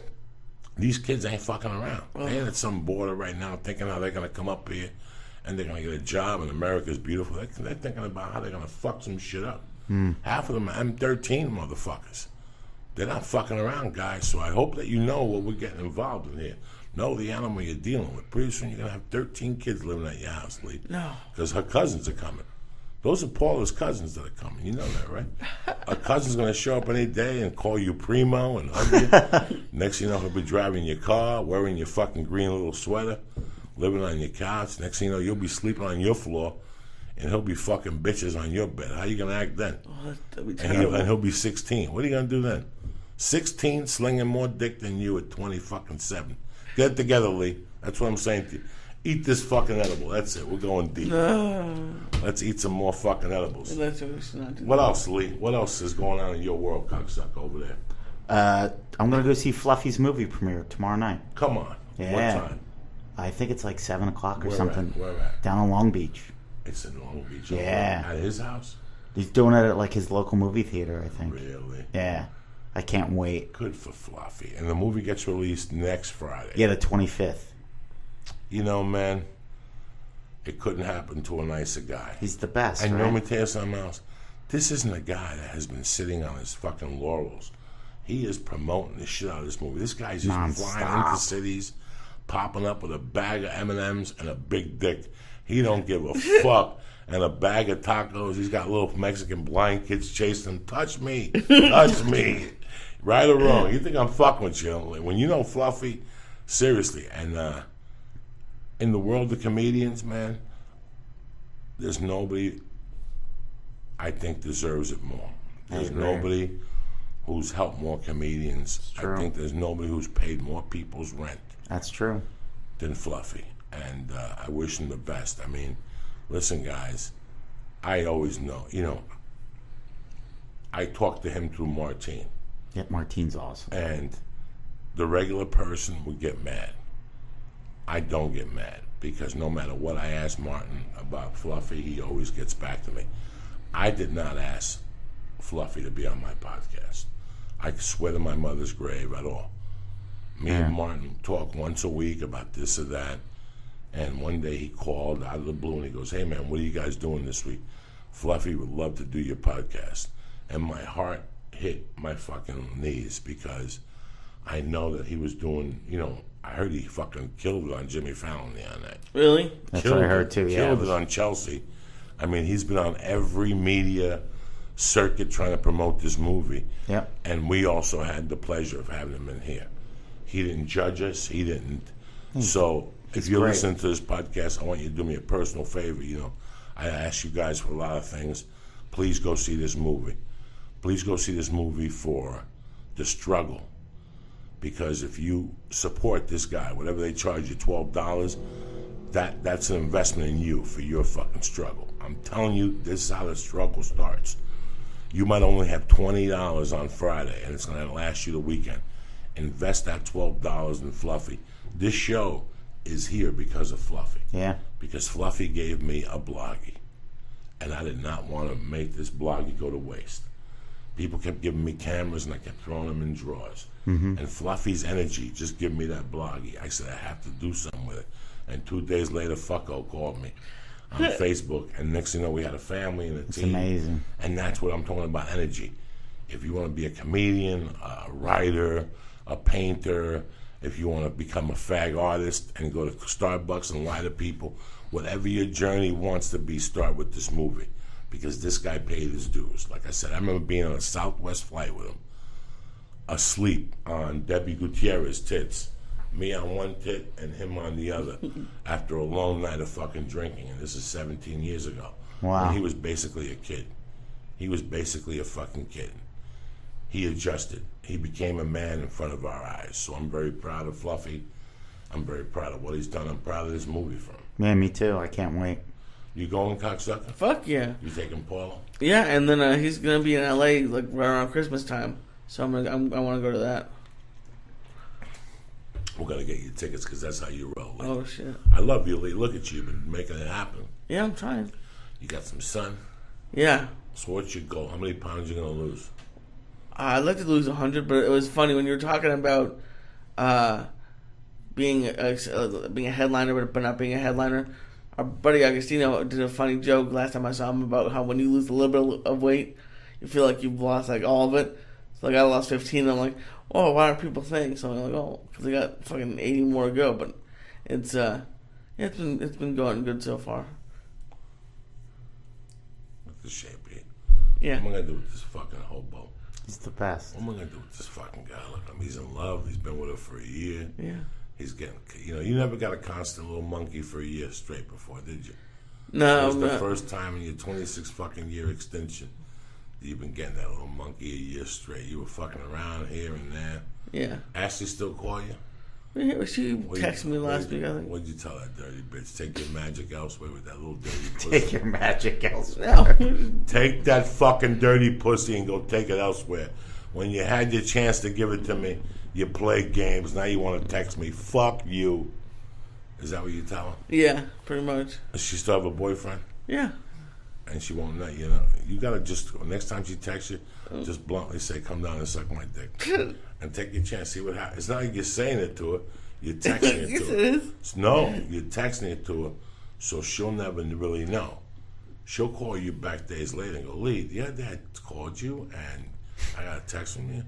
[SPEAKER 1] These kids ain't fucking around. They ain't at some border right now thinking how they're going to come up here and they're going to get a job and America's beautiful. They're thinking about how they're going to fuck some shit up. Half of them are M13 motherfuckers. They're not fucking around, guys. So I hope that you know what we're getting involved in here. Know the animal you're dealing with. Pretty soon you're going to have 13 kids living at your house, Lee. No. Because her cousins are coming. Those are Paula's cousins that are coming. You know that, right? A cousin's going to show up any day and call you primo and hug you. Next thing you know, he'll be driving your car, wearing your fucking green little sweater, living on your couch. Next thing you know, you'll be sleeping on your floor, and he'll be fucking bitches on your bed. How you going to act then? And he'll be 16. What are you going to do then? 16, slinging more dick than you at 20-fucking-7. Get it together, Lee. That's what I'm saying to you. Eat this fucking edible. That's it. We're going deep. Let's eat some more fucking edibles. What else, Lee? What else is going on in your world, cocksucker, over there?
[SPEAKER 3] I'm going to go see Fluffy's movie premiere tomorrow night.
[SPEAKER 1] Come on.
[SPEAKER 3] Yeah.
[SPEAKER 1] What time?
[SPEAKER 3] I think it's like 7 o'clock or
[SPEAKER 1] Where
[SPEAKER 3] something.
[SPEAKER 1] Where at?
[SPEAKER 3] Down in Long Beach.
[SPEAKER 1] It's in Long Beach.
[SPEAKER 3] Yeah.
[SPEAKER 1] At his house?
[SPEAKER 3] He's doing it at like his local movie theater, I think.
[SPEAKER 1] Really?
[SPEAKER 3] Yeah. I can't wait.
[SPEAKER 1] Good for Fluffy. And the movie gets released next Friday.
[SPEAKER 3] Yeah, the 25th.
[SPEAKER 1] You know, man, it couldn't happen to a nicer guy.
[SPEAKER 3] He's the best,
[SPEAKER 1] And
[SPEAKER 3] right?
[SPEAKER 1] let me tell you something else. This isn't a guy that has been sitting on his fucking laurels. He is promoting the shit out of this movie. This guy's just flying into cities, popping up with a bag of M&Ms and a big dick. He don't give a fuck. And a bag of tacos. He's got little Mexican blind kids chasing him. Touch me. Touch me. Right or wrong. You think I'm fucking with you. When you know Fluffy, seriously. And in the world of comedians, man, there's nobody I think deserves it more. There's nobody who's helped more comedians. I think there's nobody who's paid more people's rent.
[SPEAKER 3] That's true.
[SPEAKER 1] Than Fluffy. And I wish him the best. I mean, listen, guys, I always know, I talk to him through Martine.
[SPEAKER 3] Yeah, Martine's awesome.
[SPEAKER 1] And the regular person would get mad. I don't get mad because no matter what I ask Martin about Fluffy, he always gets back to me. I did not ask Fluffy to be on my podcast. I swear to my mother's grave at all. Me and Martin talk once a week about this or that. And one day he called out of the blue and he goes, "Hey man, what are you guys doing this week? Fluffy would love to do your podcast." And my heart hit my fucking knees because I know that he was doing, I heard he fucking killed it on Jimmy Fallon the other night.
[SPEAKER 2] Really?
[SPEAKER 3] That's what I heard too, yeah.
[SPEAKER 1] Killed it on Chelsea. I mean, he's been on every media circuit trying to promote this movie.
[SPEAKER 3] Yep.
[SPEAKER 1] And we also had the pleasure of having him in here. He didn't judge us. He didn't. So if you're listening to this podcast, I want you to do me a personal favor. I ask you guys for a lot of things. Please go see this movie. Please go see this movie for the struggle. Because if you support this guy, whatever they charge you, $12, that's an investment in you for your fucking struggle. I'm telling you, this is how the struggle starts. You might only have $20 on Friday, and it's going to last you the weekend. Invest that $12 in Fluffy. This show is here because of Fluffy.
[SPEAKER 3] Yeah.
[SPEAKER 1] Because Fluffy gave me a bloggy. And I did not want to make this bloggy go to waste. People kept giving me cameras, and I kept throwing them in drawers. Mm-hmm. And Fluffy's energy just gave me that bloggy. I said, I have to do something with it. And 2 days later, Fucko called me on Facebook. And next thing you know, we had a family and a team.
[SPEAKER 3] It's amazing.
[SPEAKER 1] And that's what I'm talking about, energy. If you want to be a comedian, a writer, a painter, if you want to become a fag artist and go to Starbucks and lie to people, whatever your journey wants to be, start with this movie. Because this guy paid his dues. Like I said, I remember being on a Southwest flight with him, asleep on Debbie Gutierrez's tits. Me on one tit and him on the other after a long night of fucking drinking. And this is 17 years ago.
[SPEAKER 3] Wow.
[SPEAKER 1] And he was basically a kid. He was basically a fucking kid. He adjusted. He became a man in front of our eyes. So I'm very proud of Fluffy. I'm very proud of what he's done. I'm proud of this movie for him.
[SPEAKER 3] Man, me too. I can't wait.
[SPEAKER 1] You going, cocksucker?
[SPEAKER 2] Fuck yeah.
[SPEAKER 1] You taking Paulo?
[SPEAKER 2] Yeah, and then he's gonna be in LA like right around Christmas time. So I want to go to that.
[SPEAKER 1] We're gonna get you tickets because that's how you roll. Lee.
[SPEAKER 2] Oh shit.
[SPEAKER 1] I love you, Lee. Look at you, been making it happen.
[SPEAKER 2] Yeah, I'm trying.
[SPEAKER 1] You got some sun.
[SPEAKER 2] Yeah.
[SPEAKER 1] So what's your goal? How many pounds you gonna lose?
[SPEAKER 2] I'd like to lose 100, but it was funny when you were talking about being a headliner, but not being a headliner. Our buddy Agostino did a funny joke last time I saw him about how when you lose a little bit of weight, you feel like you've lost like all of it. So like I lost 15, and I'm like, oh, why aren't people saying so? I'm like, oh, because I got fucking 80 more to go. But it's it's been going good so far.
[SPEAKER 1] That's a shame, Pete.
[SPEAKER 2] Yeah.
[SPEAKER 1] What am I gonna do with this fucking hobo?
[SPEAKER 3] He's the best.
[SPEAKER 1] What am I gonna do with this fucking guy? Look, he's in love. He's been with her for a year.
[SPEAKER 2] Yeah.
[SPEAKER 1] He's getting, you never got a constant little monkey for a year straight before, did you?
[SPEAKER 2] No.
[SPEAKER 1] It was the first time in your 26 fucking year extension that you've been getting that little monkey a year straight. You were fucking around here and there.
[SPEAKER 2] Yeah.
[SPEAKER 1] Ashley still call you?
[SPEAKER 2] Yeah, she texted me last week, I think.
[SPEAKER 1] What'd you tell that dirty bitch? Take your magic elsewhere with that little dirty pussy.
[SPEAKER 3] Take your magic elsewhere.
[SPEAKER 2] No.
[SPEAKER 1] Take that fucking dirty pussy and go take it elsewhere. When you had your chance to give it to me, you played games. Now you want to text me. Fuck you. Is that what you tell her?
[SPEAKER 2] Yeah, pretty much.
[SPEAKER 1] Does she still have a boyfriend?
[SPEAKER 2] Yeah.
[SPEAKER 1] And she won't let you know. You got to just, next time she texts you, just bluntly say, come down and suck my dick. And take your chance. See what happens. It's not like you're saying it to her. You're texting it
[SPEAKER 2] Yes,
[SPEAKER 1] to
[SPEAKER 2] it
[SPEAKER 1] her.
[SPEAKER 2] is.
[SPEAKER 1] No, you're texting it to her, so she'll never really know. She'll call you back days later and go, Lee, your dad called you and I got a text from you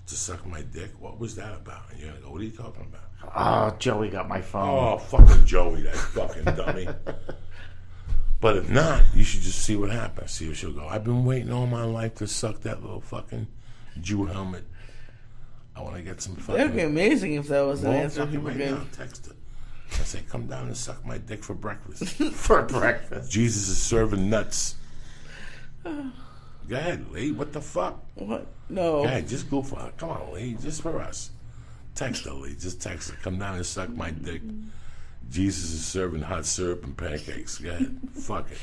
[SPEAKER 1] to suck my dick. What was that about? And you're going to go, what are you talking about?
[SPEAKER 3] Oh, Joey got my phone.
[SPEAKER 1] Oh, fucking Joey, that fucking dummy. But if not, you should just see what happens. See if she'll go, I've been waiting all my life to suck that little fucking Jew helmet. I want to get some fucking...
[SPEAKER 2] That would be amazing if that was the
[SPEAKER 1] Well,
[SPEAKER 2] answer
[SPEAKER 1] fucking
[SPEAKER 2] people
[SPEAKER 1] right
[SPEAKER 2] gave.
[SPEAKER 1] now, text her. I say, come down and suck my dick for breakfast.
[SPEAKER 3] For breakfast.
[SPEAKER 1] Jesus is serving nuts. Go ahead, Lee. What the fuck?
[SPEAKER 2] What? No.
[SPEAKER 1] Go ahead, just goof on. Come on, Lee. Just for us. Text her, Lee. Just text her. Come down and suck my dick. Jesus is serving hot syrup and pancakes. Go ahead. Fuck it.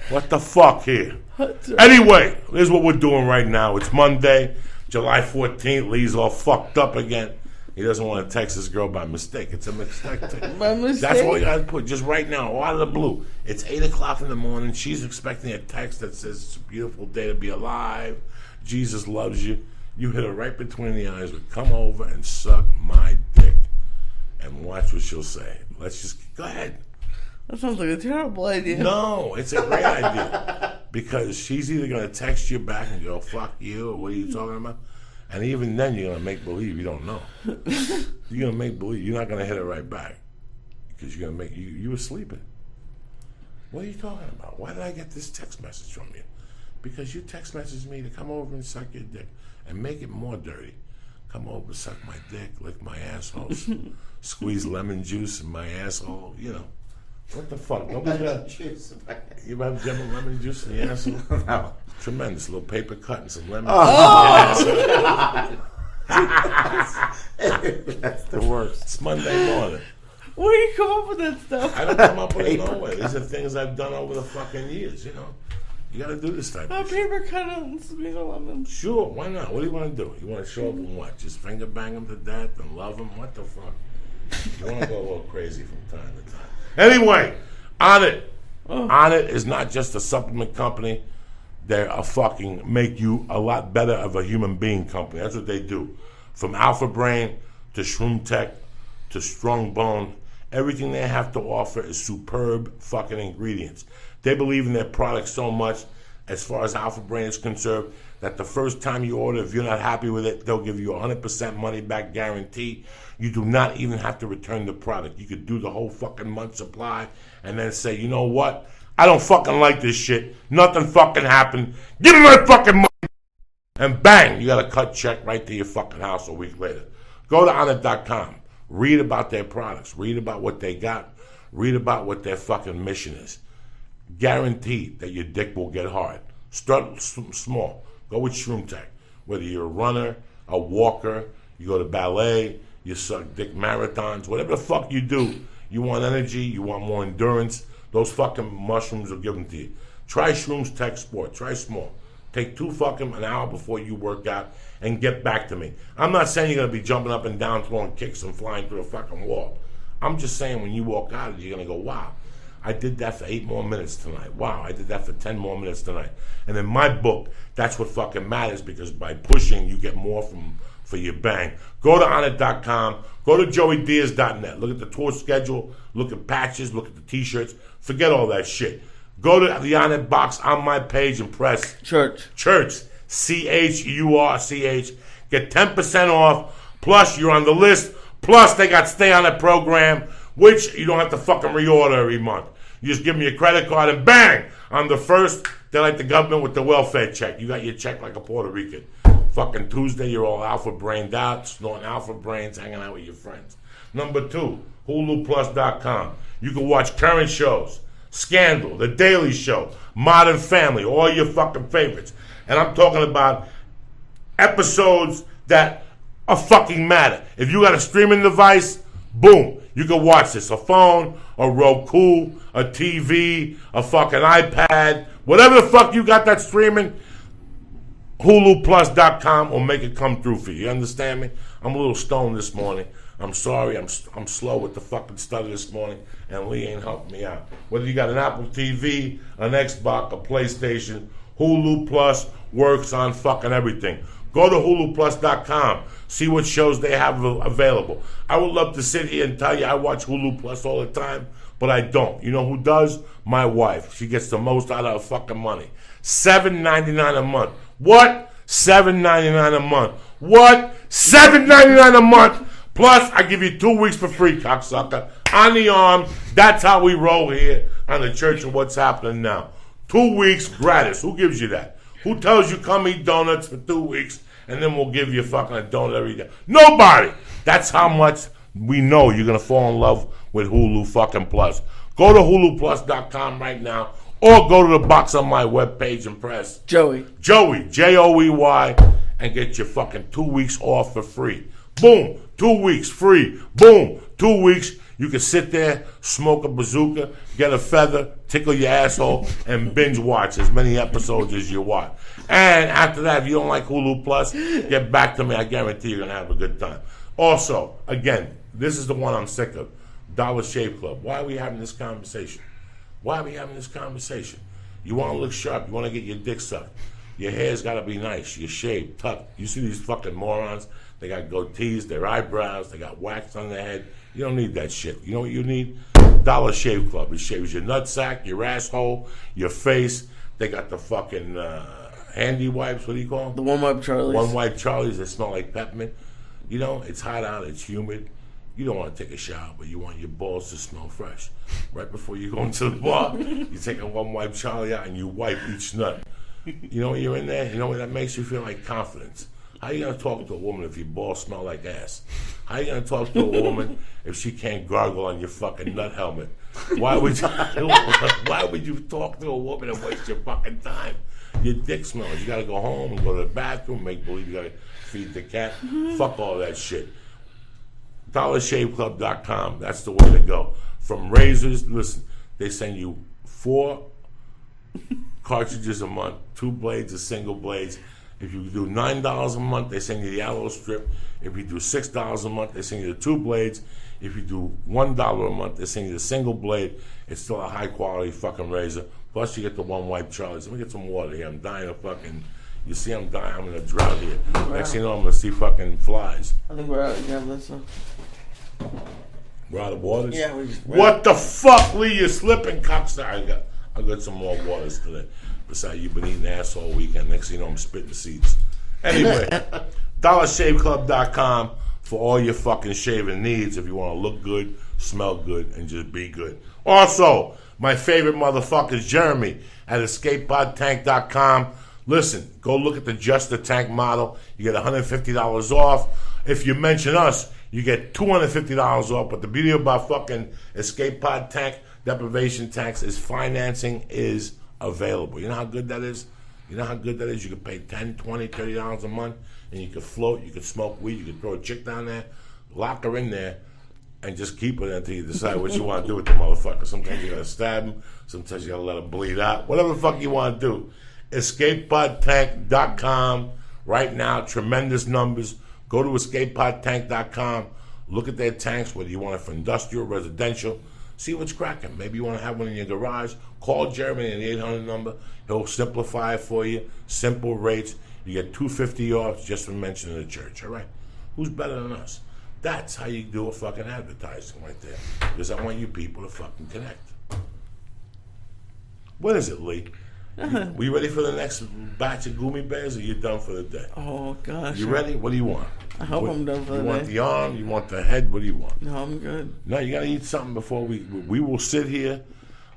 [SPEAKER 1] What the fuck here? Anyway, here's what we're doing right now. It's Monday, July 14th. Lee's all fucked up again. He doesn't want to text this girl by mistake. It's a mistake.
[SPEAKER 2] By mistake?
[SPEAKER 1] That's what you got to put just right now, all out of the blue. It's 8 o'clock in the morning. She's expecting a text that says it's a beautiful day to be alive. Jesus loves you. You hit her right between the eyes with come over and suck my dick. And watch what she'll say. Let's just, go ahead.
[SPEAKER 2] That sounds like a terrible idea.
[SPEAKER 1] No, it's a great idea. Because she's either going to text you back and go, fuck you, or what are you talking about? And even then, you're going to make believe you don't know. You're going to make believe. You're not going to hit it right back. Because you're going to make, you were sleeping. What are you talking about? Why did I get this text message from you? Because you text messaged me to come over and suck your dick. And make it more dirty. Come over, suck my dick, lick my asshole, squeeze lemon juice in my asshole, What the fuck? Nobody's got. You have lemon juice in the asshole?
[SPEAKER 3] No.
[SPEAKER 1] Tremendous. A little paper cut and some lemon.
[SPEAKER 3] Oh, that's the worst.
[SPEAKER 1] It's Monday morning.
[SPEAKER 2] Where do you come up with that stuff?
[SPEAKER 1] I don't come up with it nowhere. These are things I've done over the fucking years, you know. You gotta do this type
[SPEAKER 2] A
[SPEAKER 1] of shit.
[SPEAKER 2] paper cut and squeeze a lemon.
[SPEAKER 1] Sure, why not? What do you want to do? You want to show up and what? Just finger bang them to death and love them? What the fuck? You want to go a little crazy from time to time. Anyway, On It. On It is not just a supplement company. They're a fucking make you a lot better of a human being company. That's what they do. From Alpha Brain to Shroom Tech to Strong Bone, everything they have to offer is superb fucking ingredients. They believe in their product so much, as far as Alpha Brain is concerned, that the first time you order, if you're not happy with it, they'll give you 100% money back guarantee. You do not even have to return the product. You could do the whole fucking month supply and then say, you know what? I don't fucking like this shit. Nothing fucking happened. Give me my fucking money. And bang, you got a cut check right to your fucking house a week later. Go to onit.com. Read about their products. Read about what they got. Read about what their fucking mission is. Guaranteed that your dick will get hard. Start small. Go with Shroom Tech. Whether you're a runner, a walker, you go to ballet, you suck dick marathons, whatever the fuck you do, you want energy, you want more endurance, those fucking mushrooms will give them to you. Try Shroom's Tech Sport. Try small. Take an hour before you work out and get back to me. I'm not saying you're going to be jumping up and down, throwing kicks and flying through a fucking wall. I'm just saying when you walk out, you're going to go, wow, I did that for 8 more minutes tonight. Wow, I did that for 10 more minutes tonight. And in my book, that's what fucking matters, because by pushing, you get more for your bang. Go to onit.com. Go to joeydiaz.net. Look at the tour schedule. Look at patches. Look at the T-shirts. Forget all that shit. Go to the On It box on my page and press
[SPEAKER 2] Church.
[SPEAKER 1] CHURCH. Get 10% off. Plus, you're on the list. Plus, they got Stay On It program, which you don't have to fucking reorder every month. You just give me a credit card and bang! On the first, they're like the government with the welfare check. You got your check like a Puerto Rican. Fucking Tuesday, you're all alpha brained out, snorting alpha brains, hanging out with your friends. Number 2, HuluPlus.com. You can watch current shows. Scandal, The Daily Show, Modern Family, all your fucking favorites. And I'm talking about episodes that are fucking matter. If you got a streaming device, boom, you can watch this. A phone, a Roku, a TV, a fucking iPad, whatever the fuck you got that's streaming, HuluPlus.com will make it come through for you. You understand me? I'm a little stoned this morning. I'm sorry, I'm slow with the fucking study this morning, and Lee ain't helping me out. Whether you got an Apple TV, an Xbox, a PlayStation, Hulu Plus works on fucking everything. Go to HuluPlus.com. See what shows they have available. I would love to sit here and tell you I watch Hulu Plus all the time, but I don't. You know who does? My wife. She gets the most out of her fucking money. $7.99 a month. What? $7.99 a month. What? $7.99 a month. Plus, I give you 2 weeks for free, cocksucker. On the arm. That's how we roll here on the Church of What's Happening Now. 2 weeks gratis. Who gives you that? Who tells you come eat donuts for 2 weeks and then we'll give you fucking a donut every day? Nobody. That's how much we know you're going to fall in love with Hulu fucking Plus. Go to HuluPlus.com right now, or go to the box on my webpage and press
[SPEAKER 2] Joey,
[SPEAKER 1] Joey, and get your fucking 2 weeks off for free. Boom, 2 weeks free. Boom, 2 weeks. You can sit there, smoke a bazooka, get a feather, tickle your asshole, and binge watch as many episodes as you want. And after that, if you don't like Hulu Plus, get back to me. I guarantee you're going to have a good time. Also, again, this is the one I'm sick of. Dollar Shave Club. Why are we having this conversation? Why are we having this conversation? You want to look sharp. You want to get your dick sucked. Your hair's got to be nice. You're shaved, tucked. You see these fucking morons? They got goatees, their eyebrows, they got wax on their head. You don't need that shit. You know what you need? Dollar Shave Club. It shaves your nutsack, your asshole, your face. They got the fucking handy wipes. What do you call them?
[SPEAKER 2] the One Wipe Charlie's.
[SPEAKER 1] One Wipe Charlie's that smell like peppermint. You know, it's hot out, it's humid. You don't want to take a shower, but you want your balls to smell fresh. Right before you go into the bar, you take a One Wipe Charlie out and you wipe each nut. You know when you're in there, you know what that makes you feel like confidence. How you gonna talk to a woman if your balls smell like ass? How you gonna talk to a woman if she can't gargle on your fucking nut helmet? Why would you talk to a woman and waste your fucking time? Your dick smells. You gotta go home and go to the bathroom, make believe you gotta feed the cat. Fuck all that shit. DollarShaveClub.com. That's the way to go. From razors, listen, they send you 4 cartridges a month, 2 blades or single blades. If you do $9 a month, they send you the aloe strip. If you do $6 a month, they send you the 2 blades. If you do $1 a month, they send you the single blade. It's still a high quality fucking razor. Plus you get the one wipe Charlies. Let me get some water here. I'm dying of fucking. You see, I'm dying. I'm in a drought here. Next thing you know, I'm gonna see fucking flies.
[SPEAKER 2] I think we're out. Yeah, listen.
[SPEAKER 1] We're out of waters.
[SPEAKER 2] Yeah,
[SPEAKER 1] What the fuck, Lee? You're slipping, cockstar. I got some more waters today. Besides, you've been eating ass all weekend. Next thing you know, I'm spitting seeds. Anyway, DollarShaveClub.com for all your fucking shaving needs. If you want to look good, smell good, and just be good. Also, my favorite motherfuckers, Jeremy at EscapePodTank.com. Listen, go look at the Just the Tank model. You get $150 off. If you mention us, you get $250 off. But the beauty about fucking Escape Pod Tank deprivation tax is financing is available. You know how good that is? You know how good that is? You can pay $10, $20, $30 a month, and you can float, you can smoke weed, you can throw a chick down there, lock her in there, and just keep her until you decide what you want to do with the motherfucker. Sometimes you got to stab him. Sometimes you got to let her bleed out. Whatever the fuck you want to do. EscapePodTank.com. Right now, tremendous numbers. Go to EscapePodTank.com. Look at their tanks, whether you want it for industrial, residential. See what's cracking. Maybe you want to have one in your garage. Call Jeremy at the 800 number. He'll simplify it for you. Simple rates. You get $250 off just for mentioning the church. All right? Who's better than us? That's how you do a fucking advertising right there. Because I want you people to fucking connect. What is it, Lee? We ready for the next batch of Gummy Bears, or you done for the day?
[SPEAKER 2] Oh, gosh.
[SPEAKER 1] You ready? What do you want?
[SPEAKER 2] I hope I'm done for the day.
[SPEAKER 1] You want the arm? You want the head? What do you want?
[SPEAKER 2] No, I'm good.
[SPEAKER 1] No, you got to eat something before we will sit here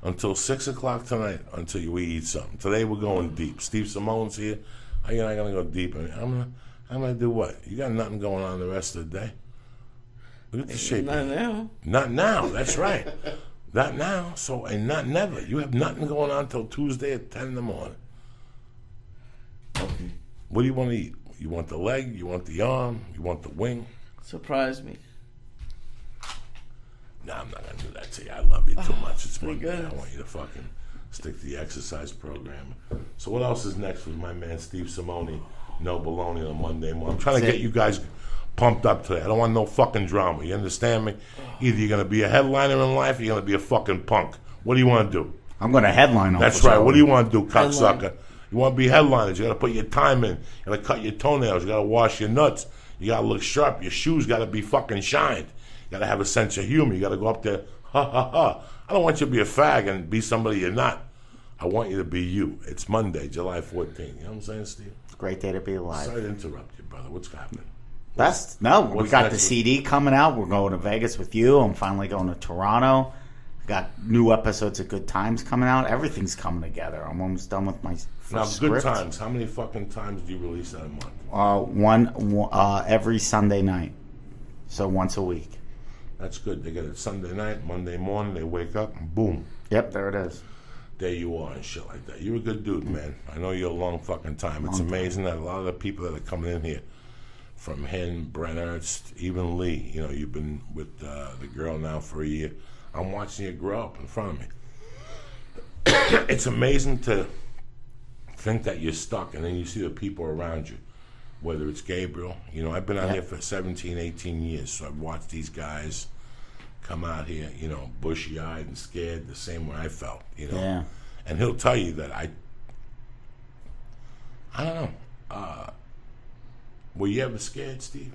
[SPEAKER 1] until 6 o'clock tonight until we eat something. Today we're going deep. Steve Simone's here. How you not going to go deep? I'm gonna do what? You got nothing going on the rest of the day? Look at the shape.
[SPEAKER 2] Not now.
[SPEAKER 1] Not now. That's right. Not now. So, and not never. You have nothing going on until Tuesday at 10 in the morning.
[SPEAKER 2] Okay.
[SPEAKER 1] What do you want to eat? You want the leg? You want the arm? You want the wing?
[SPEAKER 2] Surprise me.
[SPEAKER 1] No, I'm not going to do that to you. I love you too much. It's
[SPEAKER 2] pretty
[SPEAKER 1] Monday.
[SPEAKER 2] good.
[SPEAKER 1] I want you to fucking stick to the exercise program. So what else is next with my man Steve Simone? No baloney on Monday morning. I'm trying to get you guys pumped up today. I don't want no fucking drama. You understand me? Either you're going to be a headliner in life or you're going to be a fucking punk. What do you want to do?
[SPEAKER 3] I'm going to headline on
[SPEAKER 1] That's right. What do you want to do, cocksucker? You want to be headliners. You got to put your time in. You got to cut your toenails. You got to wash your nuts. You got to look sharp. Your shoes got to be fucking shined. You got to have a sense of humor. You got to go up there, ha, ha, ha. I don't want you to be a fag and be somebody you're not. I want you to be you. It's Monday, July 14th. You know what I'm saying, Steve?
[SPEAKER 3] It's a great day to be alive.
[SPEAKER 1] Sorry to interrupt you, brother. What's happening?
[SPEAKER 3] We got the CD coming out. We're going to Vegas with you. I'm finally going to Toronto. Got new episodes of Good Times coming out. Everything's coming together. I'm almost done with my first script.
[SPEAKER 1] Good Times. How many fucking times do you release that a month?
[SPEAKER 3] One every Sunday night. So once a week.
[SPEAKER 1] That's good. They get it Sunday night, Monday morning. They wake up and boom.
[SPEAKER 3] Yep, there it is.
[SPEAKER 1] There you are and shit like that. You're a good dude, man. I know you're a long fucking time. It's amazing that a lot of the people that are coming in here, from him, Brent Ernst, even Lee, you know, you've been with the girl now for a year. I'm watching you grow up in front of me. It's amazing to think that you're stuck and then you see the people around you, whether it's Gabriel. You know, I've been out here for 17, 18 years, so I've watched these guys come out here, you know, bushy-eyed and scared the same way I felt, you know.
[SPEAKER 3] Yeah.
[SPEAKER 1] And he'll tell you that I don't know. Were you ever scared, Steve?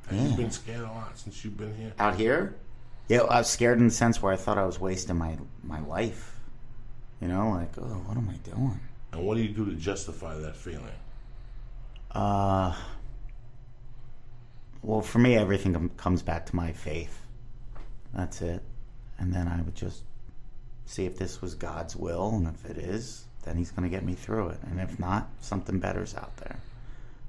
[SPEAKER 1] Have you been scared a lot since you've been here?
[SPEAKER 3] Out here? Yeah, I was scared in the sense where I thought I was wasting my life. You know, like, oh, what am I doing?
[SPEAKER 1] And what do you do to justify that feeling?
[SPEAKER 3] Well, for me, everything comes back to my faith. That's it. And then I would just see if this was God's will, and if it is, then he's going to get me through it. And if not, something better's out there.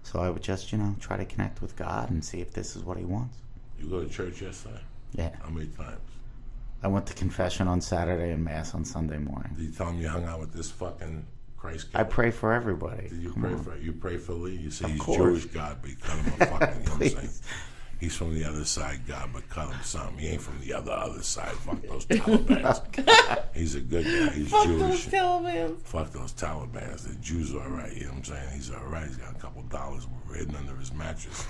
[SPEAKER 3] So I would just, try to connect with God and see if this is what he wants.
[SPEAKER 1] You go to church yesterday?
[SPEAKER 3] Yeah.
[SPEAKER 1] How many times?
[SPEAKER 3] I went to confession on Saturday and Mass on Sunday morning.
[SPEAKER 1] Did you tell him you hung out with this fucking Christ kid?
[SPEAKER 3] I pray for everybody.
[SPEAKER 1] Did you pray for Lee? You say
[SPEAKER 3] Of
[SPEAKER 1] he's
[SPEAKER 3] course.
[SPEAKER 1] Jewish, God, but you cut him a fucking, you know what I'm saying?
[SPEAKER 3] Please.
[SPEAKER 1] He's from the other side, God, but cut him some. He ain't from the other side. Fuck those Taliban. He's a good guy. He's
[SPEAKER 2] Fuck
[SPEAKER 1] Jewish.
[SPEAKER 2] those Taliban.
[SPEAKER 1] Fuck those Taliban. The Jews are all right. You know what I'm saying? He's all right. He's got a couple dollars hidden under his mattress.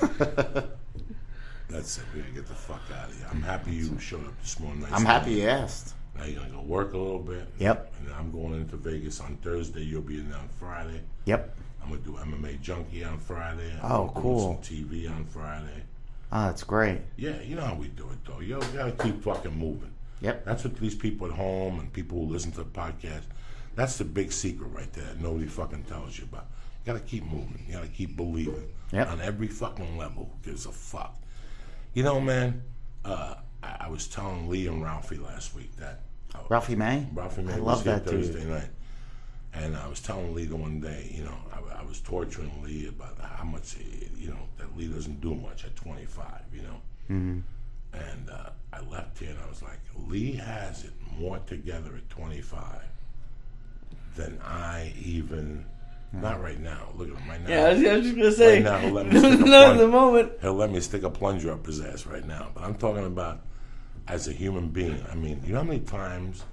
[SPEAKER 1] That's it. We gotta get the fuck out of here. I'm happy you showed up this morning.
[SPEAKER 3] I'm happy you asked.
[SPEAKER 1] Now you're gonna go work a little bit.
[SPEAKER 3] Yep.
[SPEAKER 1] And then I'm going into Vegas on Thursday. You'll be in there on Friday.
[SPEAKER 3] Yep.
[SPEAKER 1] I'm gonna do MMA Junkie on Friday.
[SPEAKER 3] Oh,
[SPEAKER 1] I'm
[SPEAKER 3] cool.
[SPEAKER 1] Some TV on Friday.
[SPEAKER 3] Oh, that's great.
[SPEAKER 1] Yeah, you know how we do it though. You gotta keep fucking moving.
[SPEAKER 3] Yep.
[SPEAKER 1] That's what these people at home and people who listen to the podcast. That's the big secret right there that nobody fucking tells you about. You gotta keep moving. You gotta keep believing.
[SPEAKER 3] Yep.
[SPEAKER 1] On every fucking level. Who gives a fuck? You know, man. I was telling Lee and Ralphie last week that
[SPEAKER 3] Ralphie May?
[SPEAKER 1] Ralphie May
[SPEAKER 3] I
[SPEAKER 1] was
[SPEAKER 3] love
[SPEAKER 1] here
[SPEAKER 3] that dude.
[SPEAKER 1] Thursday night. And I was telling Lee the one day, I was torturing Lee about how much, that Lee doesn't do much at 25,
[SPEAKER 3] Mm-hmm.
[SPEAKER 1] And I left here and I was like, Lee has it more together at 25 than I even, not right now. Look at him right now.
[SPEAKER 2] Yeah, I was just gonna say.
[SPEAKER 1] Right now, he'll let me stick a
[SPEAKER 2] Not at the
[SPEAKER 1] plunge-
[SPEAKER 2] moment.
[SPEAKER 1] He'll let me stick a plunger up his ass right now. But I'm talking about as a human being. I mean, you know how many times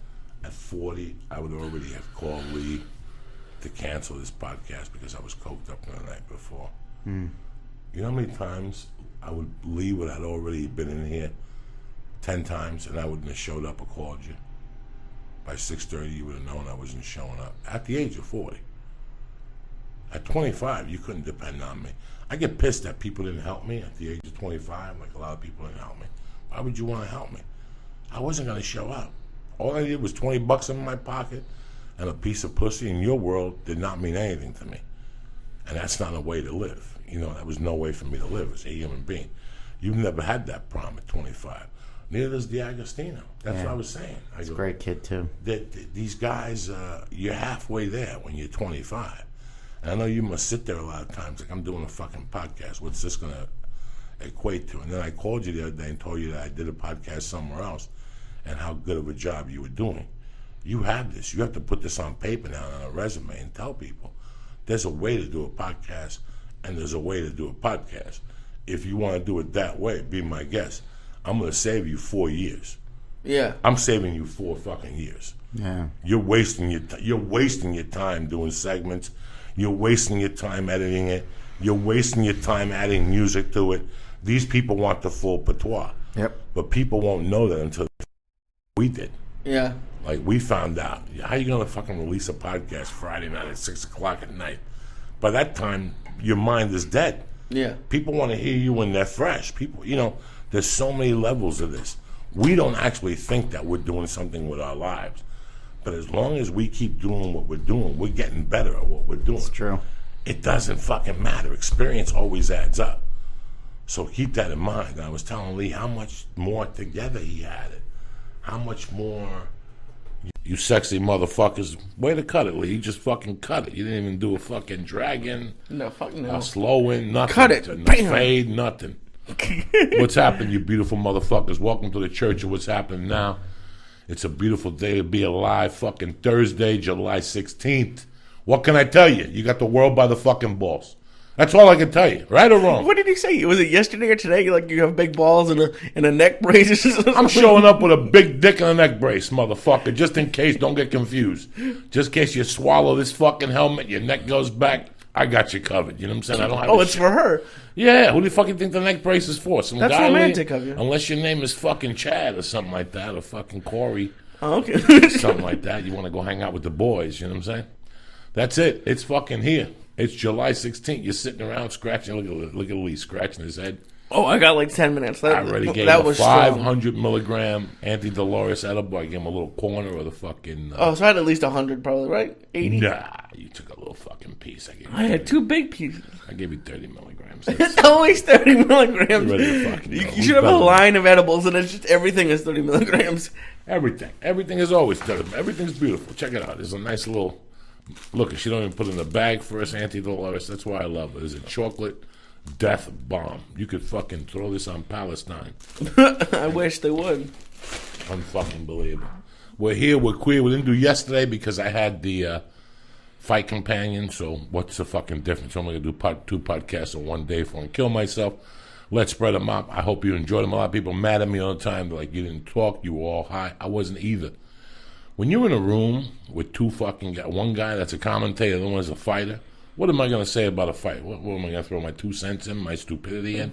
[SPEAKER 1] at 40 I would already have called Lee to cancel this podcast because I was coked up the night before. You know how many times Lee would have already been in here 10 times and I wouldn't have showed up or called you. By 6:30 you would have known I wasn't showing up. At the age of 40. At 25 you couldn't depend on me. I get pissed that people didn't help me at the age of 25, like a lot of people didn't help me. Why would you want to help me? I wasn't going to show up. All I did was $20 in my pocket and a piece of pussy in your world did not mean anything to me. And that's not a way to live. That was no way for me to live as a human being. You've never had that problem at 25. Neither does D'Agostino. That's what I was saying.
[SPEAKER 3] He's a great kid, too.
[SPEAKER 1] These guys, you're halfway there when you're 25. And I know you must sit there a lot of times like, I'm doing a fucking podcast. What's this going to equate to? And then I called you the other day and told you that I did a podcast somewhere else and how good of a job you were doing. You have this. You have to put this on paper now on a resume and tell people there's a way to do a podcast and there's a way to do a podcast. If you want to do it that way, be my guest. I'm going to save you 4 years.
[SPEAKER 2] Yeah.
[SPEAKER 1] I'm saving you 4 fucking years.
[SPEAKER 3] Yeah.
[SPEAKER 1] You're wasting your time doing segments. You're wasting your time editing it. You're wasting your time adding music to it. These people want the full patois.
[SPEAKER 3] Yep.
[SPEAKER 1] But people won't know that until we did.
[SPEAKER 2] Yeah.
[SPEAKER 1] Like, we found out. How you going to fucking release a podcast Friday night at 6 o'clock at night? By that time, your mind is dead.
[SPEAKER 2] Yeah.
[SPEAKER 1] People want to hear you when they're fresh. People, there's so many levels of this. We don't actually think that we're doing something with our lives. But as long as we keep doing what we're doing, we're getting better at what we're doing.
[SPEAKER 3] It's true.
[SPEAKER 1] It doesn't fucking matter. Experience always adds up. So keep that in mind. And I was telling Lee how much more together he had it. How much more... You sexy motherfuckers. Way to cut it, Lee. You just fucking cut it. You didn't even do a fucking drag-in.
[SPEAKER 2] No, fuck no.
[SPEAKER 1] A slow-in, nothing.
[SPEAKER 2] Cut it.
[SPEAKER 1] No
[SPEAKER 2] Bam.
[SPEAKER 1] fade, nothing. What's happening, you beautiful motherfuckers? Welcome to the church of what's happening now. It's a beautiful day to be alive. Fucking Thursday, July 16th. What can I tell you? You got the world by the fucking balls. That's all I can tell you. Right or wrong?
[SPEAKER 2] What did he say? Was it yesterday or today? Like you have big balls and a neck brace?
[SPEAKER 1] I'm showing up with a big dick and a neck brace, motherfucker. Just in case, don't get confused. Just in case you swallow this fucking helmet, your neck goes back. I got you covered. You know what I'm saying? I don't have.
[SPEAKER 2] Oh, it's for her.
[SPEAKER 1] Yeah, who do you fucking think the neck brace is for? Some
[SPEAKER 2] That's
[SPEAKER 1] guy
[SPEAKER 2] romantic of you.
[SPEAKER 1] Unless your name is fucking Chad or something like that, or fucking Corey,
[SPEAKER 2] Oh, okay.
[SPEAKER 1] something like that. You want to go hang out with the boys, you know what I'm saying? That's it. It's fucking here. It's July 16th. You're sitting around scratching. Look at Lee scratching his head.
[SPEAKER 2] Oh, I got like 10 minutes.
[SPEAKER 1] I already gave
[SPEAKER 2] that
[SPEAKER 1] him a
[SPEAKER 2] was
[SPEAKER 1] 500 milligram anti-Dolores edible. I gave him a little corner of the fucking...
[SPEAKER 2] Oh, so I had at least 100 probably, right? 80?
[SPEAKER 1] Nah, you took a little fucking piece.
[SPEAKER 2] I had 2 big pieces.
[SPEAKER 1] I gave you 30 milligrams.
[SPEAKER 2] It's always 30 milligrams.
[SPEAKER 1] You're ready to fucking
[SPEAKER 2] You
[SPEAKER 1] go.
[SPEAKER 2] should have a line of edibles and it's just everything is 30 milligrams.
[SPEAKER 1] Everything is always 30. Everything's beautiful. Check it out. There's a nice little Look, she don't even put it in the bag first, Auntie Dolores. That's why I love it. It's a chocolate death bomb. You could fucking throw this on Palestine.
[SPEAKER 2] I wish they would.
[SPEAKER 1] Unfucking believable. We're here. We're queer. We didn't do yesterday because I had the fight companion. So what's the fucking difference? I'm going to do two podcasts in one day before I kill myself. Let's spread them up. I hope you enjoyed them. A lot of people mad at me all the time. They're like, you didn't talk. You were all high. I wasn't either. When you're in a room with two fucking guys, one guy that's a commentator, the other one's a fighter, what am I going to say about a fight? What am I going to throw my 2 cents in, my stupidity in?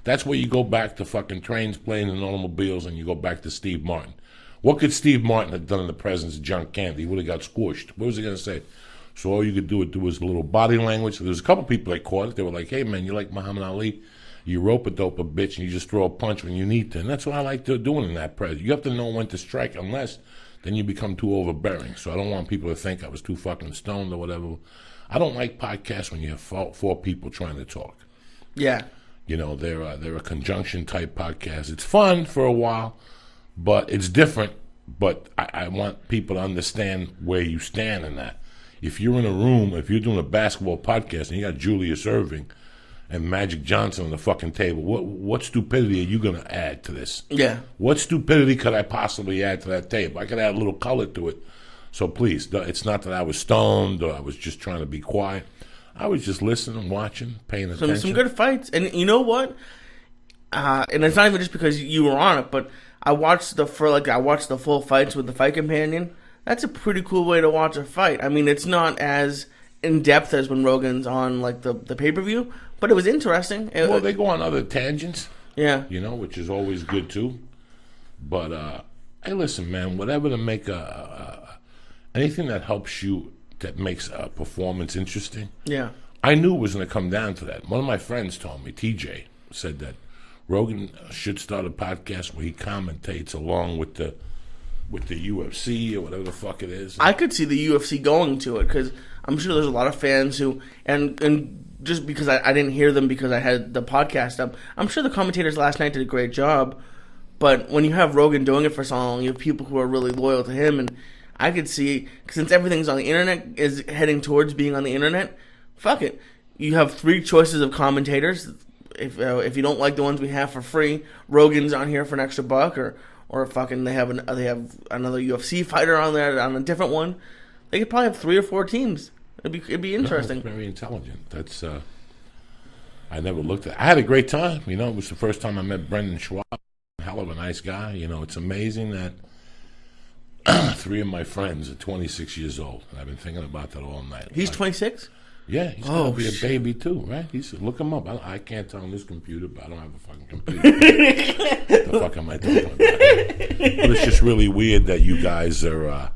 [SPEAKER 1] That's where you go back to fucking trains, planes, and automobiles, and you go back to Steve Martin. What could Steve Martin have done in the presence of John Candy? He would have got squished. What was he going to say? So all you could do was a little body language. So there was a couple people that caught it. They were like, hey, man, you like Muhammad Ali? You rope-a-dope a bitch, and you just throw a punch when you need to. And that's what I like doing in that press. You have to know when to strike, unless then you become too overbearing. So I don't want people to think I was too fucking stoned or whatever. I don't like podcasts when you have four people trying to talk.
[SPEAKER 2] Yeah.
[SPEAKER 1] You know, they're a conjunction-type podcast. It's fun for a while, but it's different. But I want people to understand where you stand in that. If you're in a room, if you're doing a basketball podcast and you got Julius Erving and Magic Johnson on the fucking table, what stupidity are you going to add to this?
[SPEAKER 2] Yeah.
[SPEAKER 1] What stupidity could I possibly add to that table? I could add a little color to it. So please, it's not that I was stoned or I was just trying to be quiet. I was just listening, watching, paying attention.
[SPEAKER 2] Some good fights. And you know what? And it's not even just because you were on it, but I watched the full fights with the fight companion. That's a pretty cool way to watch a fight. I mean, it's not as in depth as when Rogan's on like the pay-per-view, but it was interesting.
[SPEAKER 1] Well, they go on other tangents.
[SPEAKER 2] Yeah.
[SPEAKER 1] You know, which is always good too. But hey, listen, man, whatever to make anything that helps you, that makes a performance interesting.
[SPEAKER 2] Yeah.
[SPEAKER 1] I knew it was going to come down to that. One of my friends told me, TJ, said that Rogan should start a podcast where he commentates along with the UFC or whatever the fuck it is.
[SPEAKER 2] I could see the UFC going to it because I'm sure there's a lot of fans who, and just because I didn't hear them because I had the podcast up, I'm sure the commentators last night did a great job. But when you have Rogan doing it for so long, you have people who are really loyal to him, and I could see, since everything's on the internet, is heading towards being on the internet, fuck it. You have 3 choices of commentators. If you don't like the ones we have for free, Rogan's on here for an extra buck, or fucking they have another UFC fighter on there on a different one. They could probably have 3 or 4 teams. It'd be interesting.
[SPEAKER 1] No, very intelligent. That's I never looked at. I had a great time. You know, it was the first time I met Brendan Schwab. Hell of a nice guy. You know, it's amazing that 3 of my friends are 26 years old, and I've been thinking about that all night.
[SPEAKER 2] He's 26?
[SPEAKER 1] Yeah, he's going to be a baby too, right? Look him up. I can't tell on this computer, but I don't have a fucking computer. What the fuck am I talking about? But it's just really weird that you guys are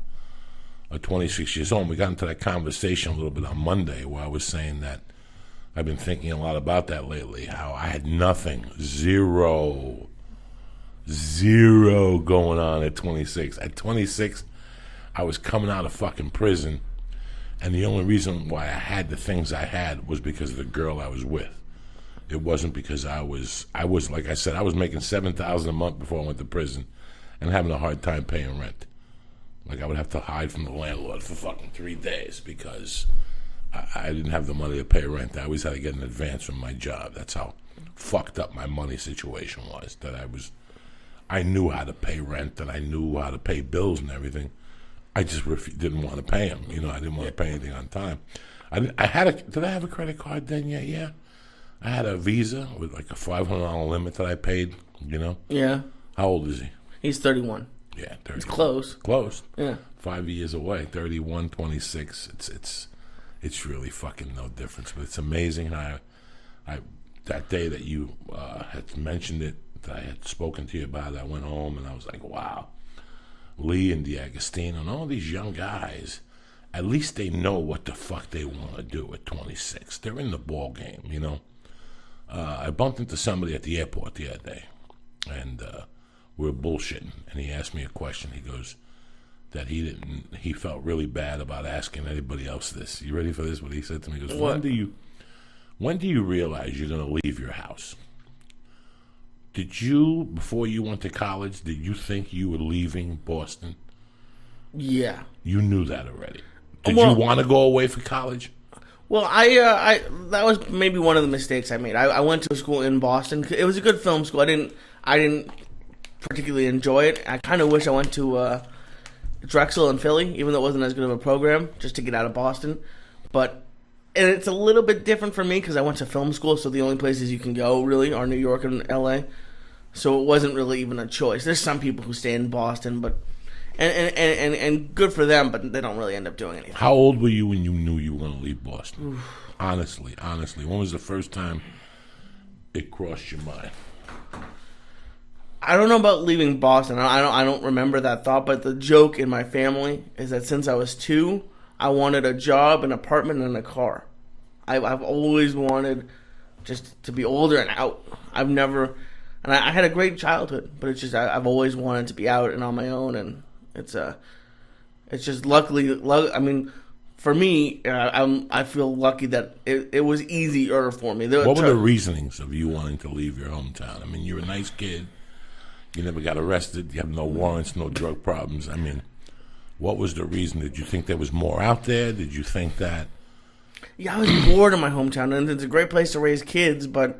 [SPEAKER 1] 26 years old. We got into that conversation a little bit on Monday where I was saying that I've been thinking a lot about that lately, how I had nothing, zero going on at 26. At 26, I was coming out of fucking prison, and the only reason why I had the things I had was because of the girl I was with. It wasn't because I was like I said, I was making $7,000 a month before I went to prison and having a hard time paying rent. Like I would have to hide from the landlord for fucking 3 days because I didn't have the money to pay rent. I always had to get an advance from my job. That's how fucked up my money situation was. That I knew how to pay rent and I knew how to pay bills and everything. I just didn't want to pay them. You know, I didn't want to pay anything on time. Did I have a credit card then? Yeah. I had a Visa with like a $500 limit that I paid, you know?
[SPEAKER 2] Yeah.
[SPEAKER 1] How old is he?
[SPEAKER 2] He's 31.
[SPEAKER 1] Yeah, 31.
[SPEAKER 2] It's close.
[SPEAKER 1] Close.
[SPEAKER 2] Yeah.
[SPEAKER 1] 5 years away, 31, 26. It's really fucking no difference. But it's amazing how I that day that you had mentioned it, that I had spoken to you about it, I went home and I was like, wow. Lee and D'Agostino and all these young guys, at least they know what the fuck they want to do at 26. They're in the ball game, you know. I bumped into somebody at the airport the other day, and we were bullshitting, and he asked me a question. He goes that he felt really bad about asking anybody else this. You ready for this? What he said to me? He goes,
[SPEAKER 2] what?
[SPEAKER 1] When do you realize you're going to leave your house? Did you, before you went to college, did you think you were leaving Boston?
[SPEAKER 2] Yeah.
[SPEAKER 1] You knew that already. Did you want to go away for college?
[SPEAKER 2] Well, I that was maybe one of the mistakes I made. I went to a school in Boston. It was a good film school. I didn't particularly enjoy it. I kind of wish I went to Drexel in Philly, even though it wasn't as good of a program, just to get out of Boston. And it's a little bit different for me because I went to film school, so the only places you can go really are New York and L.A. So it wasn't really even a choice. There's some people who stay in Boston, but and good for them, but they don't really end up doing anything.
[SPEAKER 1] How old were you when you knew you were going to leave Boston? Oof. Honestly, when was the first time it crossed your mind?
[SPEAKER 2] I don't know about leaving Boston. I don't remember that thought, but the joke in my family is that since I was 2, I wanted a job, an apartment, and a car. I've always wanted just to be older and out. I've never, and I had a great childhood, but it's just I've always wanted to be out and on my own, and it's just luckily. I mean, for me, I feel lucky that it was easier for me.
[SPEAKER 1] What were the reasonings of you wanting to leave your hometown? I mean, you're a nice kid. You never got arrested. You have no warrants, no drug problems. I mean, what was the reason? Did you think there was more out there? Did you think that?
[SPEAKER 2] Yeah, I was bored in my hometown, and it's a great place to raise kids, but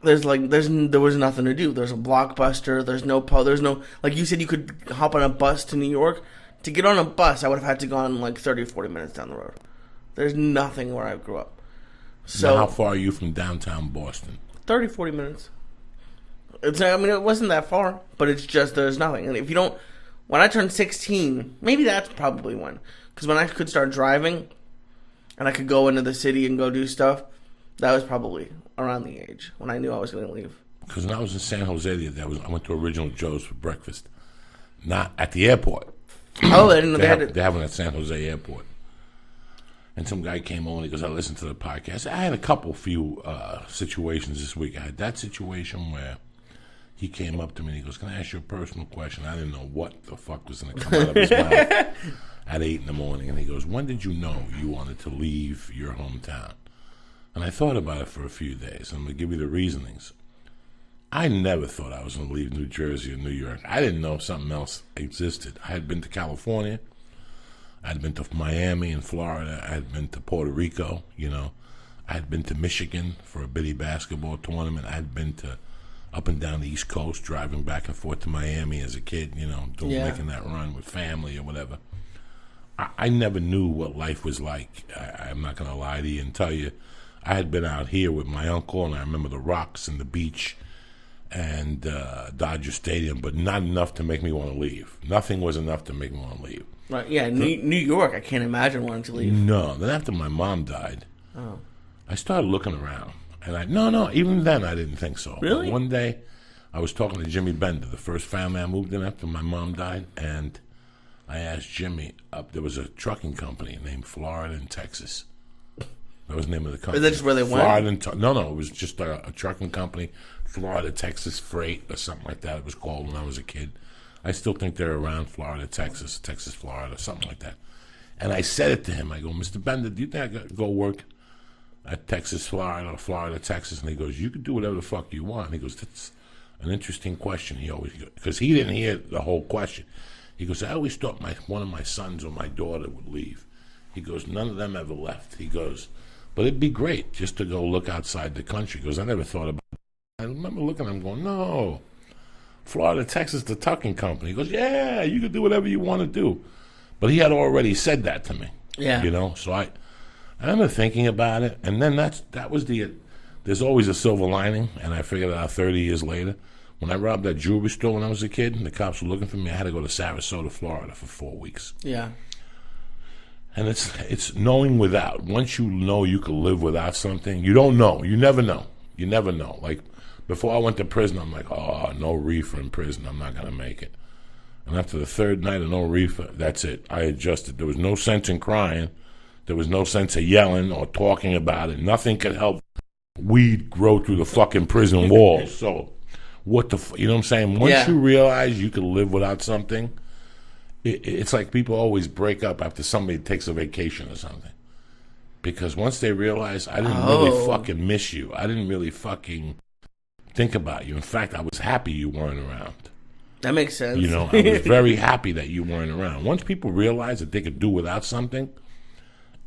[SPEAKER 2] there was nothing to do. There's a Blockbuster. There's no like you said, you could hop on a bus to New York. To get on a bus, I would have had to go on like 30 or 40 minutes down the road. There's nothing where I grew up. So
[SPEAKER 1] now, how far are you from downtown Boston?
[SPEAKER 2] 30, 40 minutes. It wasn't that far, but it's just there's nothing. And if you don't, when I turned 16, maybe that's probably when. Because when I could start driving, and I could go into the city and go do stuff, that was probably around the age when I knew I was going to leave.
[SPEAKER 1] Because when I was in San Jose the other day, I went to Original Joe's for breakfast. Not at the airport.
[SPEAKER 2] Oh, I didn't know they had it.
[SPEAKER 1] They have one at San Jose Airport. And some guy came over and he goes, I listened to the podcast. I had a few situations this week. I had that situation where he came up to me and he goes, can I ask you a personal question? I didn't know what the fuck was going to come out of his mouth at 8 in the morning. And he goes, when did you know you wanted to leave your hometown? And I thought about it for a few days. I'm going to give you the reasonings. I never thought I was going to leave New Jersey or New York. I didn't know something else existed. I had been to California. I had been to Miami and Florida. I had been to Puerto Rico, I had been to Michigan for a bitty basketball tournament. I had been to up and down the East Coast, driving back and forth to Miami as a kid, making that run with family or whatever. I never knew what life was like. I'm not going to lie to you and tell you. I had been out here with my uncle, and I remember the rocks and the beach and Dodger Stadium, but not enough to make me want to leave. Nothing was enough to make me want to leave.
[SPEAKER 2] Right? Yeah, New York. I can't imagine wanting to leave.
[SPEAKER 1] No. Then after my mom died, I started looking around, and no. Even then, I didn't think so.
[SPEAKER 2] Really?
[SPEAKER 1] But one day, I was talking to Jimmy Bender, the first family I moved in after my mom died, and I asked Jimmy. There was a trucking company named Florida and Texas. That was the name of the company.
[SPEAKER 2] Is that just where they went?
[SPEAKER 1] No, it was just a trucking company, Florida, Texas Freight, or something like that. It was called when I was a kid. I still think they're around Florida, Texas, Florida, something like that. And I said it to him. I go, Mr. Bender, do you think I could go work at Texas, Florida, or Florida, Texas? And he goes, you can do whatever the fuck you want. And he goes, that's an interesting question. Because he didn't hear the whole question. He goes, I always thought one of my sons or my daughter would leave. He goes, none of them ever left. He goes, but it'd be great just to go look outside the country. He goes, I never thought about it. I remember looking at him going, no, Florida, Texas, the trucking company. He goes, yeah, you can do whatever you want to do. But he had already said that to me.
[SPEAKER 2] Yeah.
[SPEAKER 1] So I remember thinking about it, and then that was there's always a silver lining, and I figured it out 30 years later. When I robbed that jewelry store when I was a kid, and the cops were looking for me, I had to go to Sarasota, Florida for 4 weeks.
[SPEAKER 2] Yeah.
[SPEAKER 1] And it's knowing without. Once you know you could live without something, you don't know. You never know. You never know. Like, before I went to prison, I'm like, oh, no reefer in prison. I'm not going to make it. And after the third night of no reefer, that's it. I adjusted. There was no sense in crying. There was no sense of yelling or talking about it. Nothing could help weed grow through the fucking prison walls. So, you know what I'm saying? Once you realize you can live without something, it's like people always break up after somebody takes a vacation or something. Because once they realize I didn't really fucking miss you. I didn't really fucking think about you. In fact, I was happy you weren't around.
[SPEAKER 2] That makes sense.
[SPEAKER 1] You know, I was very happy that you weren't around. Once people realize that they could do without something,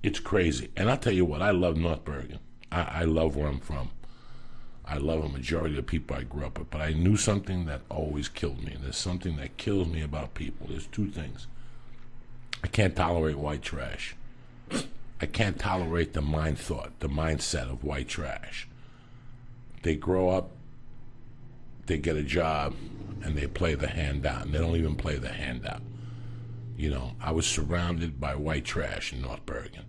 [SPEAKER 1] it's crazy. And I'll tell you what, I love North Bergen. I love where I'm from. I love a majority of the people I grew up with. But I knew something that always killed me. There's something that kills me about people. There's two things. I can't tolerate white trash. I can't tolerate the mindset of white trash. They grow up, they get a job, and they play the handout, and they don't even play the handout. You know, I was surrounded by white trash in North Bergen.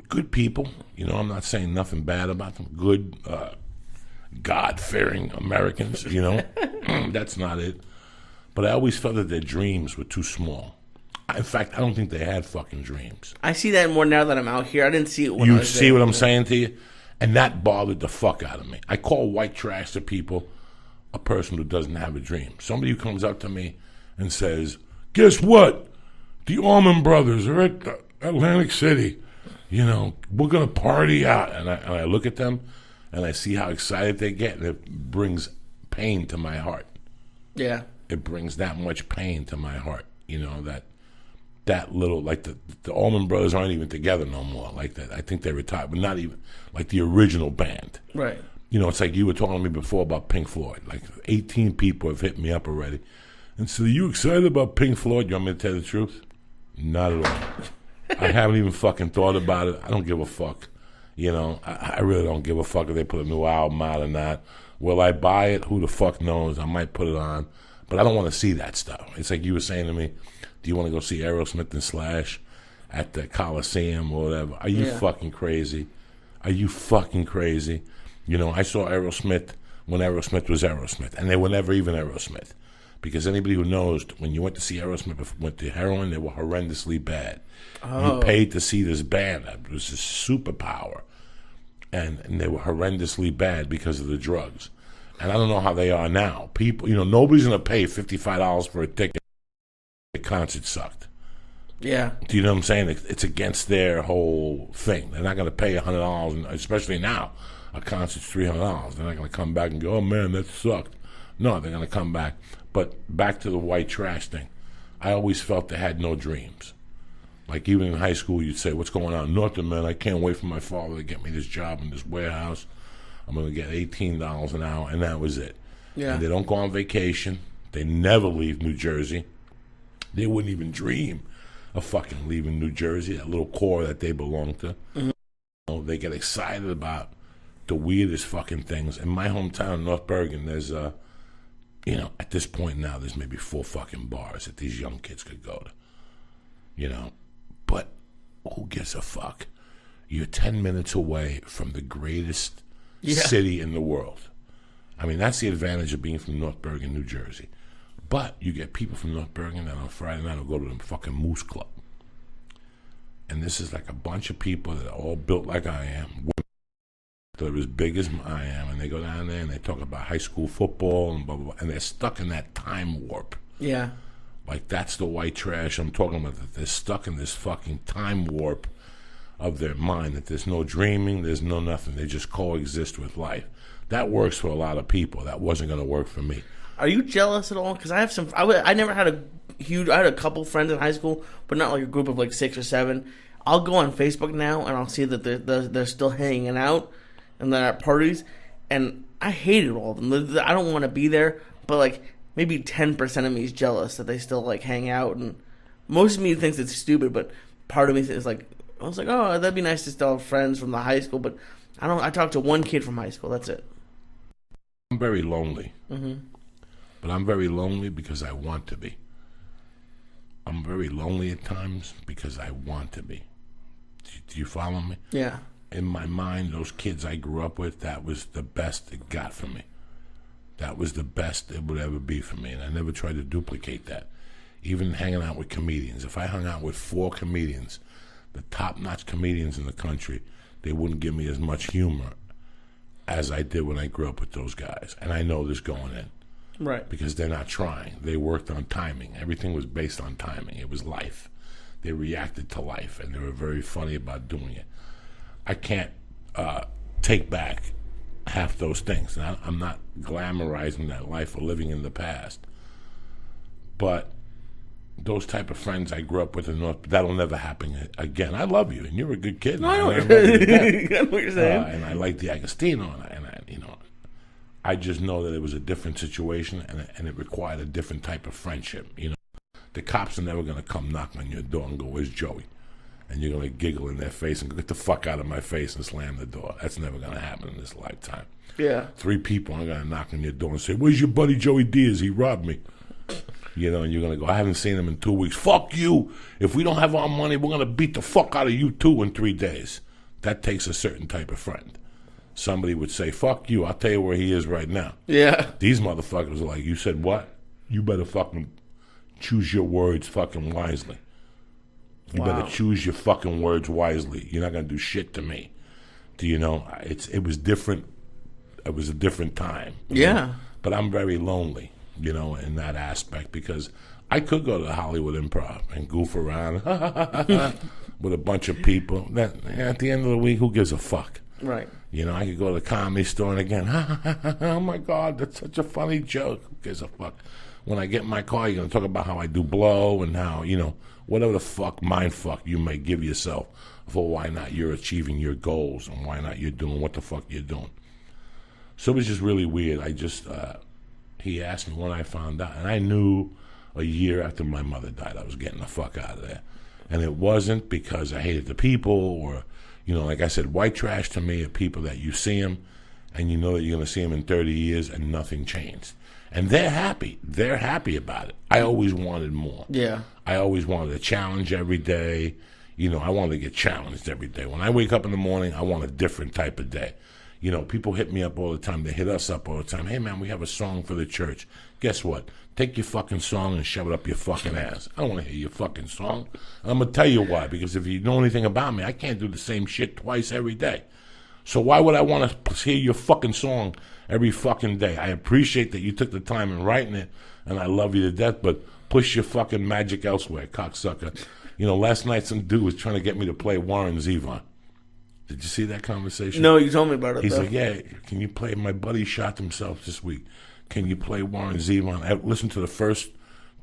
[SPEAKER 1] Good people, you know, I'm not saying nothing bad about them. Good, God-fearing Americans, you know. That's not it. But I always felt that their dreams were too small. In fact, I don't think they had fucking dreams.
[SPEAKER 2] I see that more now that I'm out here. I didn't see it when I
[SPEAKER 1] You
[SPEAKER 2] was
[SPEAKER 1] see
[SPEAKER 2] there.
[SPEAKER 1] what I'm saying to you? And that bothered the fuck out of me. I call white trash to people a person who doesn't have a dream. Somebody who comes up to me and says, guess what? The Allman Brothers are at Atlantic City. You know, we're going to party out. And I look at them and I see how excited they get, and it brings pain to my heart.
[SPEAKER 2] Yeah.
[SPEAKER 1] It brings that much pain to my heart. You know, that little, like the Allman Brothers aren't even together no more. Like that, I think they retired, but not even like the original band.
[SPEAKER 2] Right.
[SPEAKER 1] You know, it's like you were talking to me before about Pink Floyd. Like 18 people have hit me up already and said, "Are you excited about Pink Floyd?" You want me to tell you the truth? Not at all. I haven't even fucking thought about it. I don't give a fuck. You know, I really don't give a fuck if they put a new album out or not. Will I buy it? Who the fuck knows? I might put it on, but I don't want to see that stuff. It's like you were saying to me, do you want to go see Aerosmith and Slash at the Coliseum or whatever? Are you fucking crazy? Are you fucking crazy? You know, I saw Aerosmith when Aerosmith was Aerosmith, and they were never even Aerosmith. Because anybody who knows, when you went to see Aerosmith with the heroin, they were horrendously bad. Oh. You paid to see this band. It was a superpower. And they were horrendously bad because of the drugs. And I don't know how they are now. People, you know, nobody's going to pay $55 for a ticket. The concert sucked.
[SPEAKER 2] Yeah.
[SPEAKER 1] Do you know what I'm saying? It's against their whole thing. They're not going to pay $100, especially now. A concert's $300. They're not going to come back and go, oh, man, that sucked. No, they're going to come back. But back to the white trash thing. I always felt they had no dreams. Like even in high school, you'd say, what's going on? Nothing, man. I can't wait for my father to get me this job in this warehouse. I'm going to get $18 an hour, and that was it. Yeah. And they don't go on vacation. They never leave New Jersey. They wouldn't even dream of fucking leaving New Jersey, that little core that they belong to. Mm-hmm. You know, they get excited about the weirdest fucking things. In my hometown, North Bergen, there's you know, at this point now, there's maybe 4 fucking bars that these young kids could go to. You know, but who gives a fuck? You're 10 minutes away from the greatest city in the world. I mean, that's the advantage of being from North Bergen, New Jersey. But you get people from North Bergen that on Friday night will go to the fucking Moose Club. And this is like a bunch of people that are all built like I am. They're as big as I am. And they go down there and they talk about high school football and blah, blah, blah. And they're stuck in that time warp.
[SPEAKER 2] Yeah.
[SPEAKER 1] Like that's the white trash I'm talking about. That they're stuck in this fucking time warp of their mind. That there's no dreaming. There's no nothing. They just coexist with life. That works for a lot of people. That wasn't going to work for me.
[SPEAKER 2] Are you jealous at all? Because I have some. I never had I had a couple friends in high school, but not like a group of like 6 or 7. I'll go on Facebook now and I'll see that they're still hanging out and they're at parties, and I hated all of them. I don't want to be there, but like maybe 10% of me is jealous that they still like hang out, and most of me thinks it's stupid, but part of me is like, I was like, oh, that'd be nice to still have friends from the high school, but I talked to one kid from high school. That's it.
[SPEAKER 1] I'm very lonely. Mm-hmm. But I'm very lonely because I want to be. I'm very lonely at times because I want to be. Do you follow me?
[SPEAKER 2] Yeah.
[SPEAKER 1] In my mind, those kids I grew up with, that was the best it got for me. That was the best it would ever be for me, and I never tried to duplicate that. Even hanging out with comedians. If I hung out with 4 comedians, the top-notch comedians in the country, they wouldn't give me as much humor as I did when I grew up with those guys. And I know this going in.
[SPEAKER 2] Right.
[SPEAKER 1] Because they're not trying. They worked on timing. Everything was based on timing. It was life. They reacted to life, and they were very funny about doing it. I can't take back half those things. And I'm not glamorizing that life or living in the past. But those type of friends I grew up with in North, that'll never happen again. I love you, and you're a good kid.
[SPEAKER 2] No, I know
[SPEAKER 1] I love you to death.
[SPEAKER 2] I know what you're saying.
[SPEAKER 1] And I like the Agostino, and I just know that it was a different situation, and it required a different type of friendship. The cops are never going to come knock on your door and go, "Where's Joey?" And you're going to giggle in their face and go, "Get the fuck out of my face," and slam the door. That's never going to happen in this lifetime.
[SPEAKER 2] Yeah.
[SPEAKER 1] 3 people are going to knock on your door and say, "Where's your buddy Joey Diaz? He robbed me." And you're going to go, "I haven't seen him in 2 weeks." "Fuck you. If we don't have our money, we're going to beat the fuck out of you too in 3 days. That takes a certain type of friend. Somebody would say, "Fuck you. I'll tell you where he is right now."
[SPEAKER 2] Yeah.
[SPEAKER 1] These motherfuckers are like, "You said what? You better fucking choose your words fucking wisely. You better choose your fucking words wisely. You're not going to do shit to me." Do you know? It was different. It was a different time.
[SPEAKER 2] Yeah.
[SPEAKER 1] But I'm very lonely, in that aspect, because I could go to the Hollywood Improv and goof around with a bunch of people. At the end of the week, who gives a fuck?
[SPEAKER 2] Right.
[SPEAKER 1] I could go to the Comedy Store and again, "Oh my God, that's such a funny joke." Who gives a fuck? When I get in my car, you're going to talk about how I do blow and how, whatever the fuck mind fuck you may give yourself for why not you're achieving your goals and why not you're doing what the fuck you're doing. So it was just really weird. He asked me when I found out, and I knew a year after my mother died I was getting the fuck out of there. And it wasn't because I hated the people or, like I said, white trash to me are people that you see them and you know that you're going to see them in 30 years and nothing changed. And they're happy. They're happy about it. I always wanted more.
[SPEAKER 2] Yeah.
[SPEAKER 1] I always wanted a challenge every day. I wanted to get challenged every day. When I wake up in the morning, I want a different type of day. People hit me up all the time. They hit us up all the time. "Hey, man, we have a song for the church." Guess what? Take your fucking song and shove it up your fucking ass. I don't want to hear your fucking song. I'm going to tell you why. Because if you know anything about me, I can't do the same shit twice every day. So why would I want to hear your fucking song every fucking day? I appreciate that you took the time in writing it, and I love you to death, but push your fucking magic elsewhere, cocksucker. Last night some dude was trying to get me to play Warren Zevon. Did you see that conversation?
[SPEAKER 2] No, you told me about it.
[SPEAKER 1] He's
[SPEAKER 2] though.
[SPEAKER 1] like, "Yeah, can you play? My buddy shot himself this week. Can you play Warren Zevon?" I listened to the first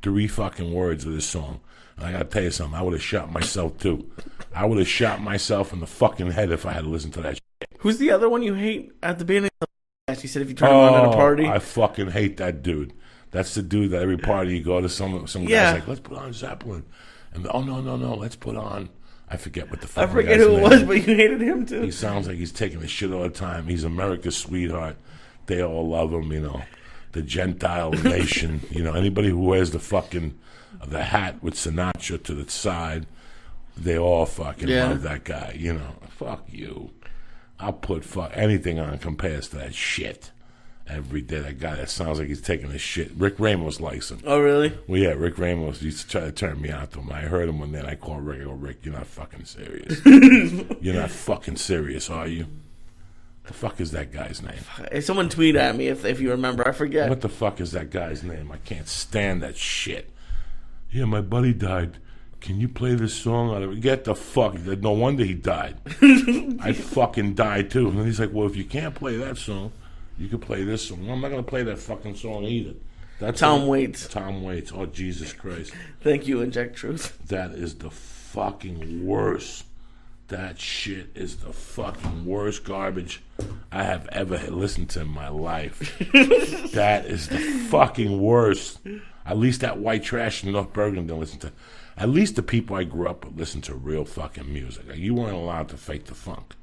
[SPEAKER 1] 3 fucking words of this song. And I got to tell you something. I would have shot myself too. I would have shot myself in the fucking head if I had to listen to that shit.
[SPEAKER 2] Who's the other one you hate at the beginning of the podcast? You said if you turn him on at a party.
[SPEAKER 1] I fucking hate that dude. That's the dude that every party you go to, some guy's like, "Let's put on Zeppelin." And no, let's put on, I forget what the fuck.
[SPEAKER 2] I forget who it was, but you hated him too.
[SPEAKER 1] He sounds like he's taking the shit all the time. He's America's sweetheart. They all love him, The Gentile nation, anybody who wears the hat with Sinatra to the side, they all fucking love that guy, Fuck you. I'll put anything on compares to that shit. Every day, that guy that sounds like he's taking his shit. Rick Ramos likes him.
[SPEAKER 2] Oh, really?
[SPEAKER 1] Well, yeah, Rick Ramos used to try to turn me on to him. I heard him one day, and I called Rick. I go, "Rick, you're not fucking serious. You're not fucking serious, are you?" The fuck is that guy's name?
[SPEAKER 2] Hey, someone tweet at me if you remember. I forget.
[SPEAKER 1] What the fuck is that guy's name? I can't stand that shit. "Yeah, my buddy died. Can you play this song out of it?" Get the fuck. No wonder he died. I fucking died too. And he's like, "Well, if you can't play that song, you can play this song." Well, I'm not going to play that fucking song either. That's
[SPEAKER 2] Tom Waits.
[SPEAKER 1] Tom Waits. Oh, Jesus Christ.
[SPEAKER 2] Thank you, Inject Truth.
[SPEAKER 1] That is the fucking worst. That shit is the fucking worst garbage I have ever listened to in my life. That is the fucking worst. At least that white trash in North Bergen didn't listen to. At least the people I grew up with listened to real fucking music. Like, you weren't allowed to fake the funk.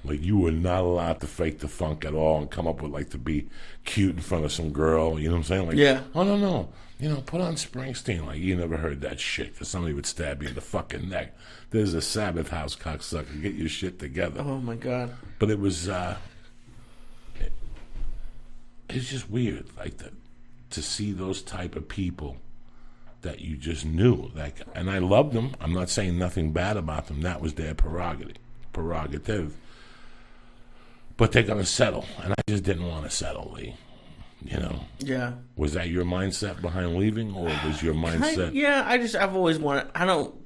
[SPEAKER 1] Like, you were not allowed to fake the funk at all and come up with, like, to be cute in front of some girl. You know what I'm saying? Like,
[SPEAKER 2] yeah.
[SPEAKER 1] "Oh, no. Put on Springsteen." Like, you never heard that shit because somebody would stab you in the fucking neck. There's a Sabbath house, cocksucker. Get your shit together.
[SPEAKER 2] Oh, my God.
[SPEAKER 1] But it was, it's just weird, like, to see those type of people that you just knew. Like, and I loved them. I'm not saying nothing bad about them. That was their prerogative. But they're going to settle. And I just didn't want to settle, Lee.
[SPEAKER 2] Yeah.
[SPEAKER 1] Was that your mindset behind leaving, or was your mindset?
[SPEAKER 2] I've always wanted.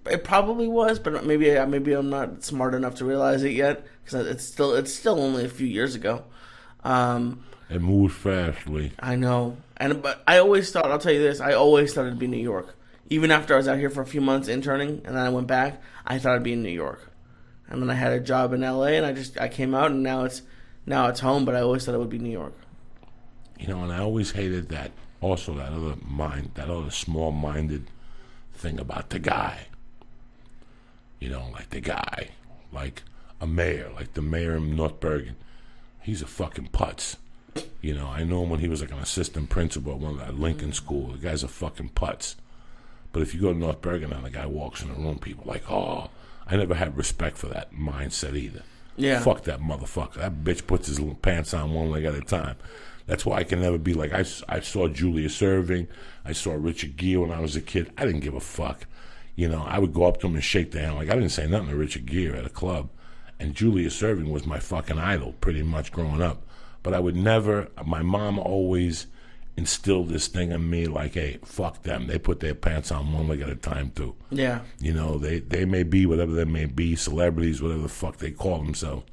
[SPEAKER 2] It probably was, but maybe I'm not smart enough to realize it yet because it's still only a few years ago.
[SPEAKER 1] It moves fastly.
[SPEAKER 2] I know. But I always thought, I'll tell you this, I always thought it'd be New York. Even after I was out here for a few months interning, and then I went back, I thought it'd be in New York. And then I had a job in LA, and I came out, and now it's home, but I always thought it would be New York.
[SPEAKER 1] You know, and I always hated that, also that other small-minded thing about the guy. You know, like the guy, like a mayor, like the mayor in North Bergen. He's a fucking putz. You know, I know him when he was like an assistant principal at one of that Lincoln school. The guy's a fucking putz. But if you go to North Bergen and the guy walks in the room, people are like, oh, I never had respect for that mindset either.
[SPEAKER 2] Yeah.
[SPEAKER 1] Fuck that motherfucker. That bitch puts his little pants on one leg at a time. That's why I can never be like, I saw Julius Erving. I saw Richard Gere when I was a kid. I didn't give a fuck. You know, I would go up to him and shake their hand. Like, I didn't say nothing to Richard Gere at a club. And Julius Erving was my fucking idol pretty much growing up. But I would never, my mom always instilled this thing in me like, hey, fuck them. They put their pants on one leg at a time, too.
[SPEAKER 2] Yeah.
[SPEAKER 1] You know, they may be whatever they may be, celebrities, whatever the fuck they call themselves.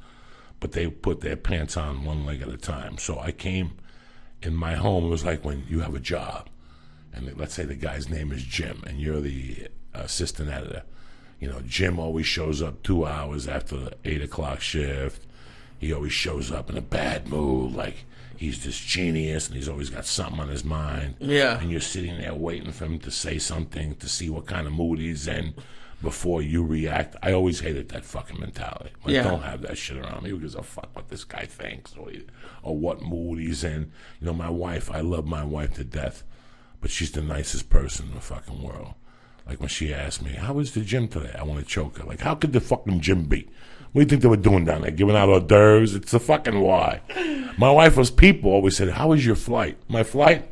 [SPEAKER 1] But they put their pants on one leg at a time. So I came in my home. It was like when you have a job. And let's say the guy's name is Jim, and you're the assistant editor. You know, Jim always shows up 2 hours after the 8 o'clock shift. He always shows up in a bad mood, like he's this genius, and he's always got something on his mind.
[SPEAKER 2] Yeah.
[SPEAKER 1] And you're sitting there waiting for him to say something to see what kind of mood he's in before you react. I always hated that fucking mentality. Like,
[SPEAKER 2] Yeah.
[SPEAKER 1] don't have that shit around me. Who gives a fuck what this guy thinks or what mood he's in? You know, my wife, I love my wife to death, but she's the nicest person in the fucking world. Like when she asked me, how was the gym today? I want to choke her. Like, how could the fucking gym be? What do you think they were doing down there? Giving out hors d'oeuvres? It's the fucking why. My wife was people always said, how was your flight? My flight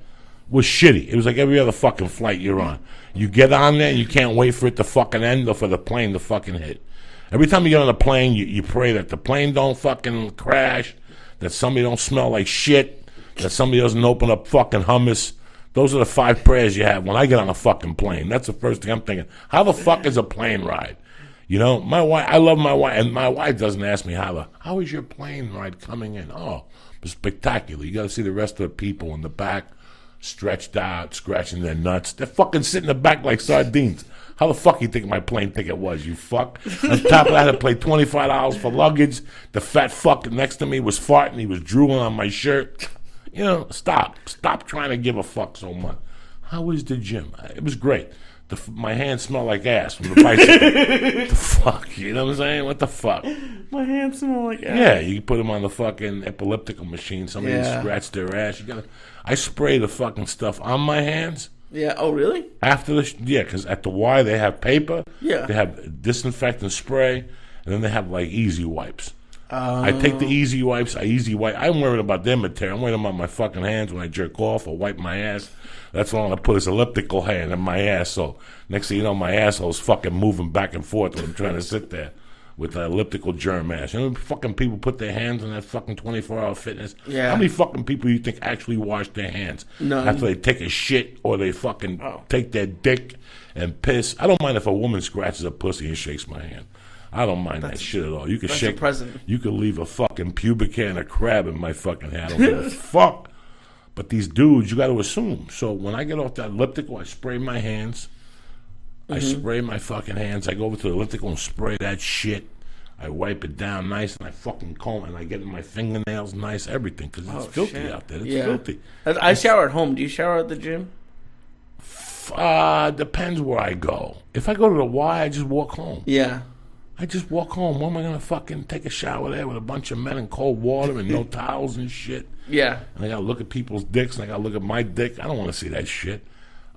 [SPEAKER 1] was shitty. It was like every other fucking flight you're on. You get on there and you can't wait for it to fucking end or for the plane to fucking hit. Every time you get on a plane, you pray that the plane don't fucking crash, that somebody don't smell like shit, that somebody doesn't open up fucking hummus. Those are the 5 prayers you have when I get on a fucking plane. That's the first thing I'm thinking. How the fuck is a plane ride? You know, my wife, I love my wife, and my wife doesn't ask me how is your plane ride coming in? Oh, it was spectacular. You got to see the rest of the people in the back, stretched out, scratching their nuts. They're fucking sitting in the back like sardines. How the fuck you think my plane ticket was, you fuck? On top of that, I had to pay $25 for luggage. The fat fuck next to me was farting. He was drooling on my shirt. You know, stop trying to give a fuck so much. How was the gym? It was great. My hands smell like ass from the bicycle. The fuck, you know what I'm saying? What the fuck?
[SPEAKER 2] My hands smell like ass.
[SPEAKER 1] Yeah, you put them on the fucking epileptical machine. Somebody scratched their ass. I spray the fucking stuff on my hands.
[SPEAKER 2] Yeah. Oh, really?
[SPEAKER 1] After because at the Y they have paper.
[SPEAKER 2] Yeah.
[SPEAKER 1] They have disinfectant spray, and then they have like easy wipes. I take the easy wipes. I'm worried about their material. I'm worried about my fucking hands when I jerk off or wipe my ass. That's when I put this elliptical hand in my ass. So next thing you know, my asshole's fucking moving back and forth when I'm trying to sit there with the elliptical germ ass. You know, fucking people put their hands on that fucking 24-hour fitness.
[SPEAKER 2] Yeah.
[SPEAKER 1] How many fucking people do you think actually wash their hands after they take a shit or they fucking take their dick and piss? I don't mind if a woman scratches a pussy and shakes my hand. I don't mind that shit at all. You could shake. You could leave a fucking pubic hair and a crab in my fucking hand. I don't give a fuck. But these dudes, you got to assume. So when I get off that elliptical, I spray my hands. I spray my fucking hands. I go over to the elliptical and spray that shit. I wipe it down nice, and I fucking comb, and I get my fingernails nice, everything, because it's filthy out there. It's filthy.
[SPEAKER 2] I shower at home. Do you shower at the gym?
[SPEAKER 1] Depends where I go. If I go to the Y, I just walk home.
[SPEAKER 2] Yeah.
[SPEAKER 1] I just walk home. When am I going to fucking take a shower there with a bunch of men in cold water and no towels and shit?
[SPEAKER 2] Yeah.
[SPEAKER 1] And I got to look at people's dicks and I got to look at my dick. I don't want to see that shit.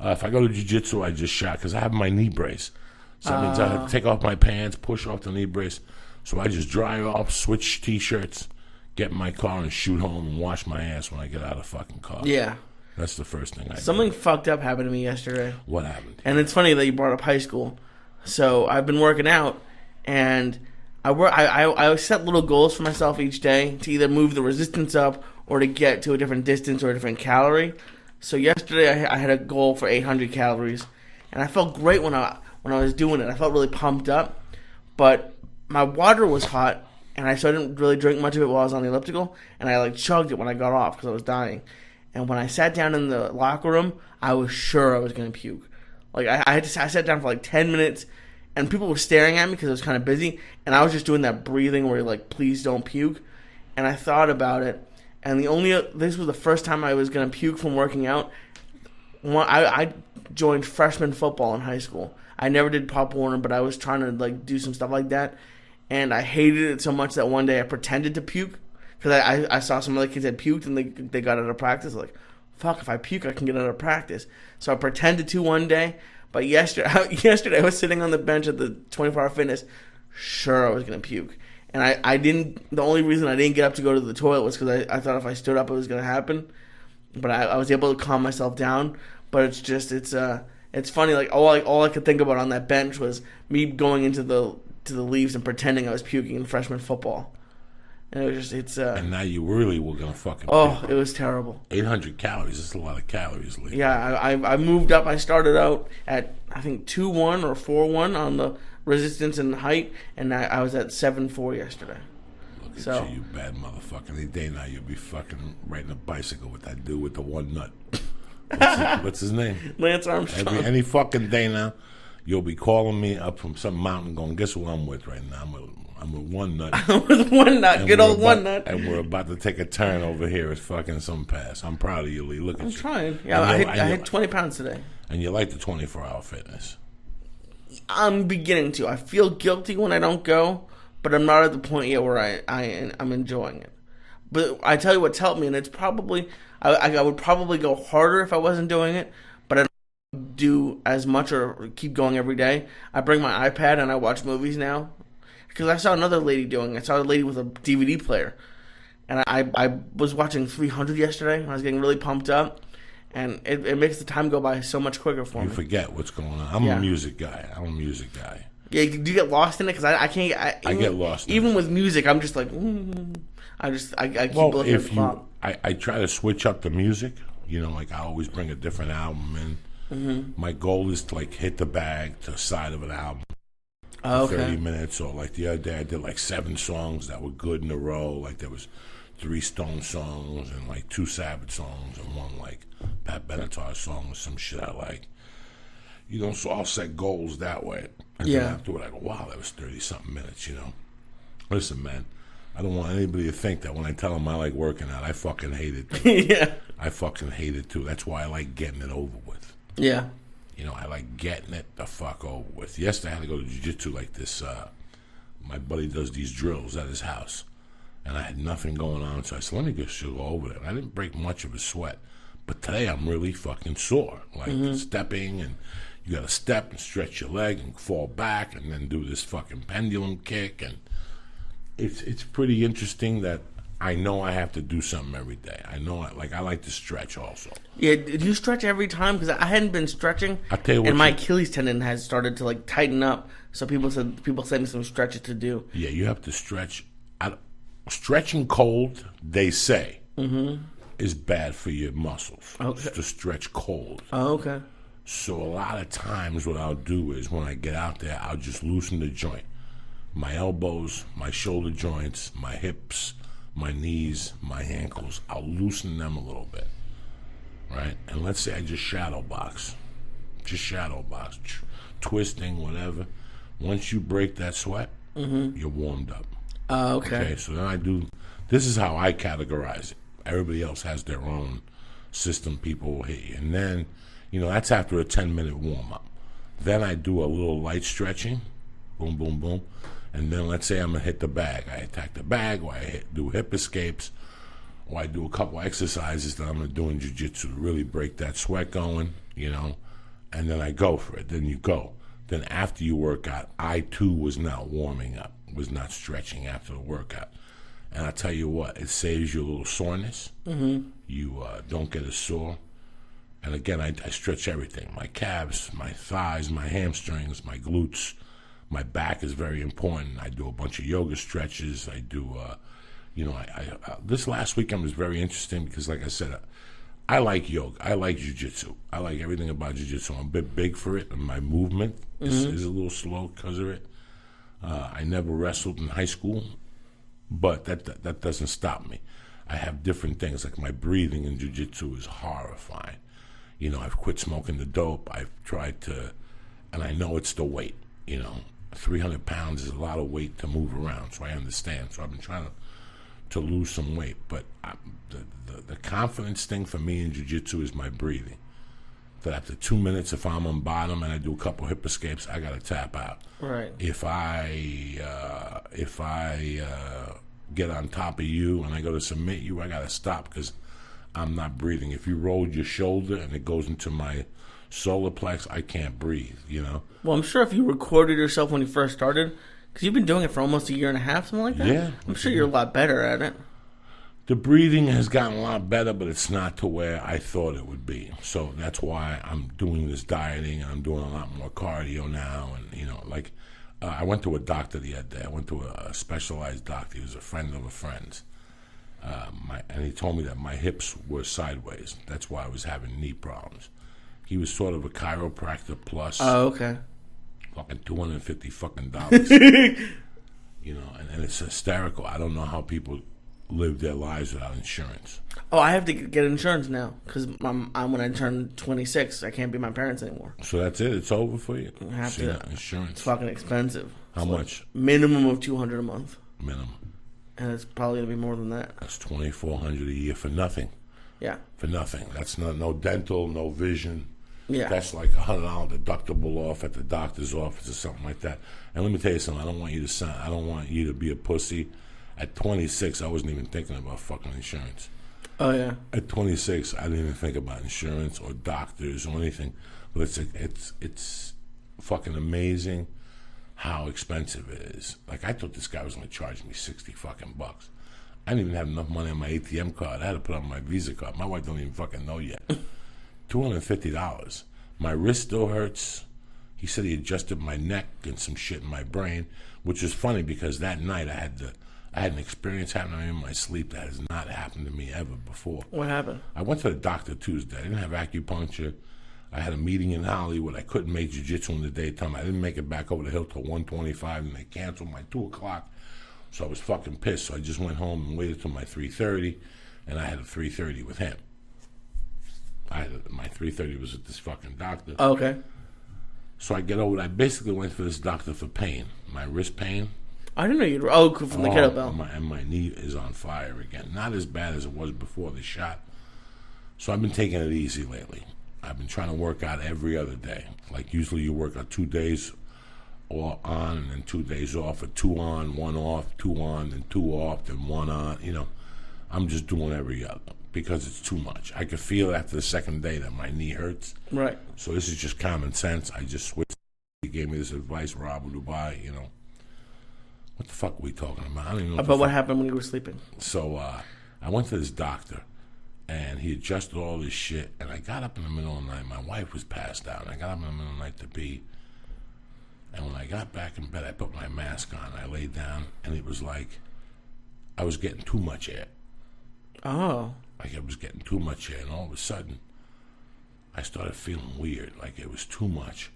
[SPEAKER 1] If I go to jiu-jitsu, I just shower because I have my knee brace. So that means I have to take off my pants, push off the knee brace. So I just dry off, switch T-shirts, get in my car and shoot home and wash my ass when I get out of the fucking car.
[SPEAKER 2] Yeah.
[SPEAKER 1] That's the first thing I do.
[SPEAKER 2] Something fucked up happened to me yesterday.
[SPEAKER 1] What happened?
[SPEAKER 2] And it's funny that you brought up high school. So I've been working out. And I set little goals for myself each day to either move the resistance up or to get to a different distance or a different calorie. So yesterday I had a goal for 800 calories, and I felt great when I was doing it. I felt really pumped up, but my water was hot, and so I didn't really drink much of it while I was on the elliptical, and I like chugged it when I got off because I was dying. And when I sat down in the locker room, I was sure I was going to puke. Like I sat down for like 10 minutes, and people were staring at me because I was kind of busy, and I was just doing that breathing where you're like, please don't puke. And I thought about it, and this was the first time I was going to puke from working out. I joined freshman football in high school. I never did Pop Warner, but I was trying to like do some stuff like that, and I hated it so much that one day I pretended to puke because I saw some other kids had puked and they got out of practice. Like, fuck, if I puke, I can get out of practice. So I pretended to one day, but yesterday I was sitting on the bench at the 24 Hour Fitness, sure I was gonna puke, and I didn't. The only reason I didn't get up to go to the toilet was because I thought if I stood up it was gonna happen, but I was able to calm myself down. But it's funny. Like all I could think about on that bench was me going into the leaves and pretending I was puking in freshman football. And it was just,
[SPEAKER 1] and now you really were going to fucking
[SPEAKER 2] puke. It was terrible.
[SPEAKER 1] 800 calories. That's a lot of calories, Lee.
[SPEAKER 2] Yeah, I moved up. I started out at, I think, 2-1 or 4-1 on the resistance and height, and I was at 7-4 yesterday.
[SPEAKER 1] Look at you bad motherfucker. Any day now you'll be fucking riding a bicycle with that dude with the one nut. What's his name?
[SPEAKER 2] Lance Armstrong.
[SPEAKER 1] Any fucking day now, you'll be calling me up from some mountain going, guess who I'm with right now? I'm with one nut.
[SPEAKER 2] I'm with one nut. Good old one nut.
[SPEAKER 1] And we're about to take a turn over here at fucking some pass. I'm proud of you, Lee. Look at you.
[SPEAKER 2] I'm trying. Yeah, I hit 20 pounds today.
[SPEAKER 1] And you like the 24-hour fitness.
[SPEAKER 2] I'm beginning to. I feel guilty when I don't go, but I'm not at the point yet where I'm enjoying it. But I tell you what's helped me, and it's probably... I would probably go harder if I wasn't doing it, but I don't do as much or keep going every day. I bring my iPad and I watch movies now. Because I saw another lady doing it. I saw a lady with a DVD player. And I was watching 300 yesterday. I was getting really pumped up. And it makes the time go by so much quicker for me.
[SPEAKER 1] You forget what's going on. I'm a music guy.
[SPEAKER 2] Yeah, do you get lost in it? Because I can't...
[SPEAKER 1] I get lost in it.
[SPEAKER 2] Even with music, I'm just like... I keep looking at the clock.
[SPEAKER 1] I try to switch up the music. You know, like I always bring a different album in. Mm-hmm. My goal is to like hit the bag to the side of an album.
[SPEAKER 2] Oh, okay.
[SPEAKER 1] 30 minutes. Or like the other day I did like 7 songs that were good in a row. Like there was 3 Stone songs and like 2 Sabbath songs and 1 like Pat Benatar song or some shit I like. You know, so I'll set goals that way. And then afterward I go, wow, that was 30-something minutes, you know. Listen, man. I don't want anybody to think that when I tell them I like working out, I fucking hate it too.
[SPEAKER 2] Yeah.
[SPEAKER 1] I fucking hate it too. That's why I like getting it over with.
[SPEAKER 2] Yeah.
[SPEAKER 1] You know, I like getting it the fuck over with. Yesterday I had to go to jiu-jitsu like this. My buddy does these drills at his house. And I had nothing going on, so I said, let me just go over there. And I didn't break much of a sweat. But today I'm really fucking sore. Like stepping, and you got to step and stretch your leg and fall back and then do this fucking pendulum kick. And it's pretty interesting that I know I have to do something every day. I know, I like to stretch also.
[SPEAKER 2] Yeah, do you stretch every time? Because I hadn't been stretching,
[SPEAKER 1] I'll tell you what,
[SPEAKER 2] and my Achilles tendon has started to like tighten up. So people sent me some stretches to do.
[SPEAKER 1] Yeah, you have to stretch. Stretching cold, they say, is bad for your muscles.
[SPEAKER 2] Okay.
[SPEAKER 1] To stretch cold.
[SPEAKER 2] Oh, okay.
[SPEAKER 1] So a lot of times what I'll do is when I get out there, I'll just loosen the joint. My elbows, my shoulder joints, my hips, my knees, my ankles, I'll loosen them a little bit, right? And let's say I just shadow box, twisting, whatever. Once you break that sweat, you're warmed up.
[SPEAKER 2] Okay.
[SPEAKER 1] So then this is how I categorize it. Everybody else has their own system. People will hit you. And then, that's after a 10-minute warm-up. Then I do a little light stretching, boom, boom, boom. And then let's say I'm going to hit the bag. I attack the bag, or I do hip escapes, or I do a couple exercises that I'm going to do in jiu-jitsu to really break that sweat going, and then I go for it. Then you go. Then after you work out, I too was not warming up, was not stretching after the workout. And I tell you what, it saves you a little soreness. You don't get as sore. And again, I stretch everything. My calves, my thighs, my hamstrings, my glutes. My back is very important. I do a bunch of yoga stretches. I do, this last weekend was very interesting because, like I said, I like yoga. I like jiu-jitsu. I like everything about jiu-jitsu. I'm a bit big for it, and my movement is a little slow because of it. I never wrestled in high school, But that doesn't stop me. I have different things, like my breathing in jiu-jitsu is horrifying. You know, I've quit smoking the dope. I've tried to, and I know it's the weight. You know, 300 pounds is a lot of weight to move around, so I understand. So I've been trying to lose some weight. But the confidence thing for me in jiu-jitsu is my breathing. That after 2 minutes, if I'm on bottom and I do a couple hip escapes, I got to tap out.
[SPEAKER 2] Right.
[SPEAKER 1] If I get on top of you and I go to submit you, I got to stop because I'm not breathing. If you rolled your shoulder and it goes into my solar plex, I can't breathe, you know?
[SPEAKER 2] Well, I'm sure if you recorded yourself when you first started, because you've been doing it for almost a year and a half, something like that?
[SPEAKER 1] Yeah.
[SPEAKER 2] I'm sure you're a lot better at it.
[SPEAKER 1] The breathing has gotten a lot better, but it's not to where I thought it would be. So that's why I'm doing this dieting. I'm doing a lot more cardio now. And, you know, like I went to a doctor the other day. I went to a specialized doctor. He was a friend of a friend's. And he told me that my hips were sideways. That's why I was having knee problems. He was sort of a chiropractor plus.
[SPEAKER 2] Oh, okay.
[SPEAKER 1] Fucking $250 fucking dollars. You know, and it's hysterical. I don't know how people live their lives without insurance.
[SPEAKER 2] Oh, I have to get insurance now because when I turn 26, I can't be my parents anymore.
[SPEAKER 1] So that's it. It's over for you.
[SPEAKER 2] I have
[SPEAKER 1] See,
[SPEAKER 2] to.
[SPEAKER 1] insurance.
[SPEAKER 2] It's fucking expensive.
[SPEAKER 1] How much?
[SPEAKER 2] Minimum of $200 a month,
[SPEAKER 1] Minimum.
[SPEAKER 2] and it's probably gonna be more than that.
[SPEAKER 1] That's $2,400 a year for nothing.
[SPEAKER 2] Yeah.
[SPEAKER 1] For nothing. That's no dental, no vision.
[SPEAKER 2] Yeah.
[SPEAKER 1] That's like $100 deductible off at the doctor's office or something like that. And let me tell you something. I don't want you to be a pussy. At 26, I wasn't even thinking about fucking insurance.
[SPEAKER 2] Oh yeah.
[SPEAKER 1] At 26, I didn't even think about insurance or doctors or anything. But it's fucking amazing how expensive it is. Like, I thought this guy was going to charge me 60 fucking bucks. I didn't even have enough money on my ATM card. I had to put on my Visa card. My wife don't even fucking know yet. $250. My wrist still hurts. He said he adjusted my neck and some shit in my brain, which was funny because that night I had an experience happening to me in my sleep that has not happened to me ever before.
[SPEAKER 2] What happened?
[SPEAKER 1] I went to the doctor Tuesday. I didn't have acupuncture. I had a meeting in Hollywood. I couldn't make jiu-jitsu in the daytime. I didn't make it back over the hill till 1:25, and they canceled my 2 o'clock. So I was fucking pissed. So I just went home and waited till my 3:30, and I had a 3:30 with him. My 3:30 was at this fucking doctor.
[SPEAKER 2] Oh, okay.
[SPEAKER 1] So I get over. I basically went for this doctor for pain. My wrist pain.
[SPEAKER 2] I didn't know you'd. Oh, from the kettlebell.
[SPEAKER 1] And my knee is on fire again. Not as bad as it was before the shot. So I've been taking it easy lately. I've been trying to work out every other day. Like usually you work out 2 days or on and then 2 days off, or 2 on, 1 off, 2 on, then 2 off, then 1 on. You know, I'm just doing every other because it's too much. I could feel after the second day that my knee hurts.
[SPEAKER 2] Right.
[SPEAKER 1] So this is just common sense. I just switched. He gave me this advice, Rob Dubai, you know. What the fuck are we talking about? I don't even know.
[SPEAKER 2] About what happened when you were sleeping.
[SPEAKER 1] So I went to this doctor, and he adjusted all this shit, and I got up in the middle of the night. My wife was passed out, and I got up in the middle of the night to pee. And when I got back in bed, I put my mask on. I laid down, and it was like I was getting too much air.
[SPEAKER 2] Oh.
[SPEAKER 1] Like I was getting too much air, and all of a sudden, I started feeling weird, like it was too much.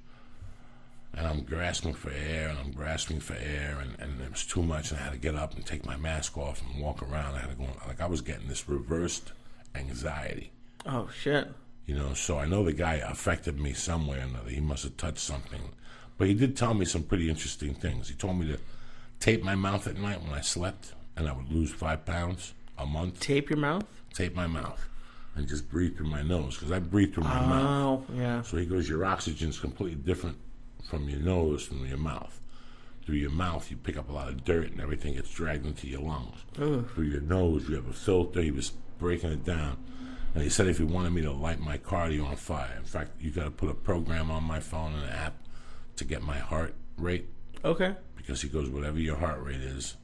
[SPEAKER 1] And I'm grasping for air, and it was too much, and I had to get up and take my mask off and walk around. I had to go, like I was getting this reversed anxiety.
[SPEAKER 2] Oh, shit.
[SPEAKER 1] You know, so I know the guy affected me some way or another. He must have touched something. But he did tell me some pretty interesting things. He told me to tape my mouth at night when I slept, and I would lose 5 pounds a month.
[SPEAKER 2] Tape your mouth?
[SPEAKER 1] Tape my mouth. And just breathe through my nose, because I breathe through my mouth.
[SPEAKER 2] Oh, yeah.
[SPEAKER 1] So he goes, your oxygen's completely different from your nose, from your mouth. Through your mouth, you pick up a lot of dirt, and everything gets dragged into your lungs.
[SPEAKER 2] Ugh.
[SPEAKER 1] Through your nose, you have a filter. He was breaking it down. And he said if he wanted me to light my cardio on fire. In fact, you got to put a program on my phone and an app to get my heart rate.
[SPEAKER 2] Okay.
[SPEAKER 1] Because he goes, whatever your heart rate is,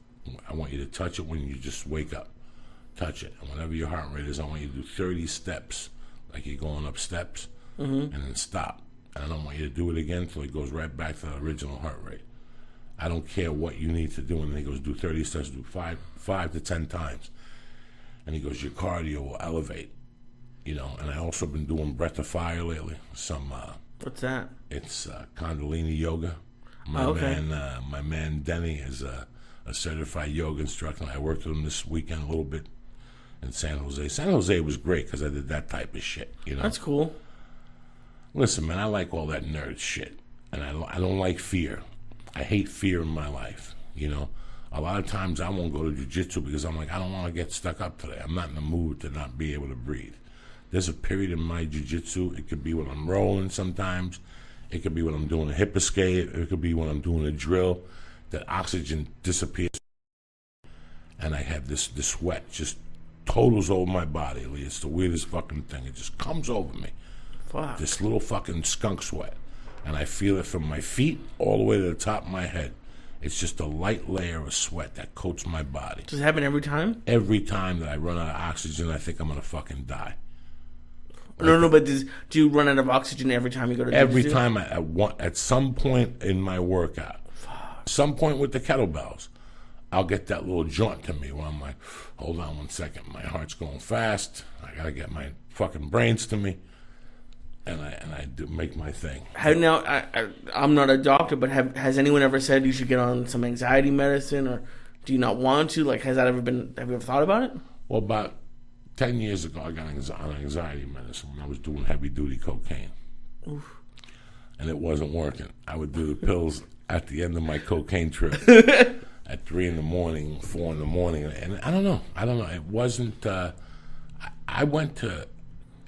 [SPEAKER 1] I want you to touch it when you just wake up. Touch it. And whatever your heart rate is, I want you to do 30 steps, like you're going up steps, and then stop. And I don't want you to do it again until it goes right back to the original heart rate. I don't care what you need to do. And then he goes, do 30 steps, do 5 to 10 times. And he goes, your cardio will elevate. You know, and I also been doing breath of fire lately.
[SPEAKER 2] What's that?
[SPEAKER 1] It's Kundalini yoga. My man Denny is a a certified yoga instructor. I worked with him this weekend a little bit in San Jose. San Jose was great because I did that type of shit, you know?
[SPEAKER 2] That's cool.
[SPEAKER 1] Listen, man, I like all that nerd shit. And I don't like fear. I hate fear in my life, you know? A lot of times I won't go to jiu-jitsu because I'm like, I don't want to get stuck up today. I'm not in the mood to not be able to breathe. There's a period in my jiu-jitsu. It could be when I'm rolling sometimes. It could be when I'm doing a hip escape. It could be when I'm doing a drill. That oxygen disappears. And I have this sweat just totals over my body. It's the weirdest fucking thing. It just comes over me.
[SPEAKER 2] Fuck.
[SPEAKER 1] This little fucking skunk sweat. And I feel it from my feet all the way to the top of my head. It's just a light layer of sweat that coats my body.
[SPEAKER 2] Does it happen every time?
[SPEAKER 1] Every time that I run out of oxygen, I think I'm going to fucking die.
[SPEAKER 2] No, but do you run out of oxygen every time you go to
[SPEAKER 1] Every
[SPEAKER 2] jiu-jitsu?
[SPEAKER 1] time, at some point in my workout, some point with the kettlebells, I'll get that little jaunt to me where I'm like, hold on 1 second, my heart's going fast. I got to get my fucking brains to me. And I do make my thing.
[SPEAKER 2] I'm not a doctor, but has anyone ever said you should get on some anxiety medicine, or do you not want to? Like, have you ever thought about it?
[SPEAKER 1] Well, about 10 years ago, I got on anxiety medicine when I was doing heavy-duty cocaine. Oof. And it wasn't working. I would do the pills at the end of my cocaine trip at 3 in the morning, 4 in the morning. And I don't know. It wasn't... I went to...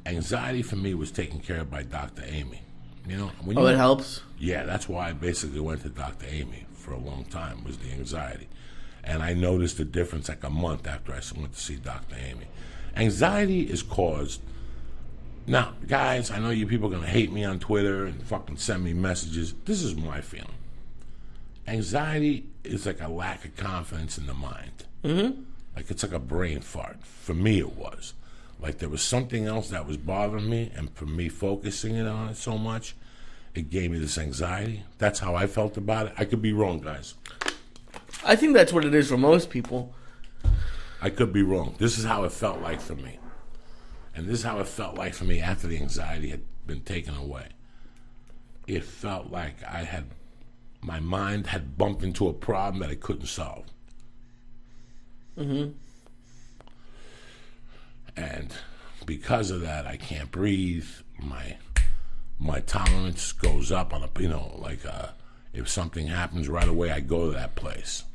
[SPEAKER 1] Anxiety for me was taken care of by Dr. Amy. You know,
[SPEAKER 2] it helps?
[SPEAKER 1] Yeah, that's why I basically went to Dr. Amy for a long time, was the anxiety. And I noticed the difference like a month after I went to see Dr. Amy. Anxiety is caused... Now, guys, I know you people are going to hate me on Twitter and fucking send me messages. This is my feeling. Anxiety is like a lack of confidence in the mind. Mm-hmm. Like it's like a brain fart. For me, it was. Like there was something else that was bothering me, and for me focusing it on it so much, it gave me this anxiety. That's how I felt about it. I could be wrong, guys.
[SPEAKER 2] I think that's what it is for most people.
[SPEAKER 1] I could be wrong. This is how it felt like for me. And this is how it felt like for me after the anxiety had been taken away. It felt like my mind had bumped into a problem that I couldn't solve. Mm-hmm. And because of that, I can't breathe. My tolerance goes up on if something happens right away, I go to that place.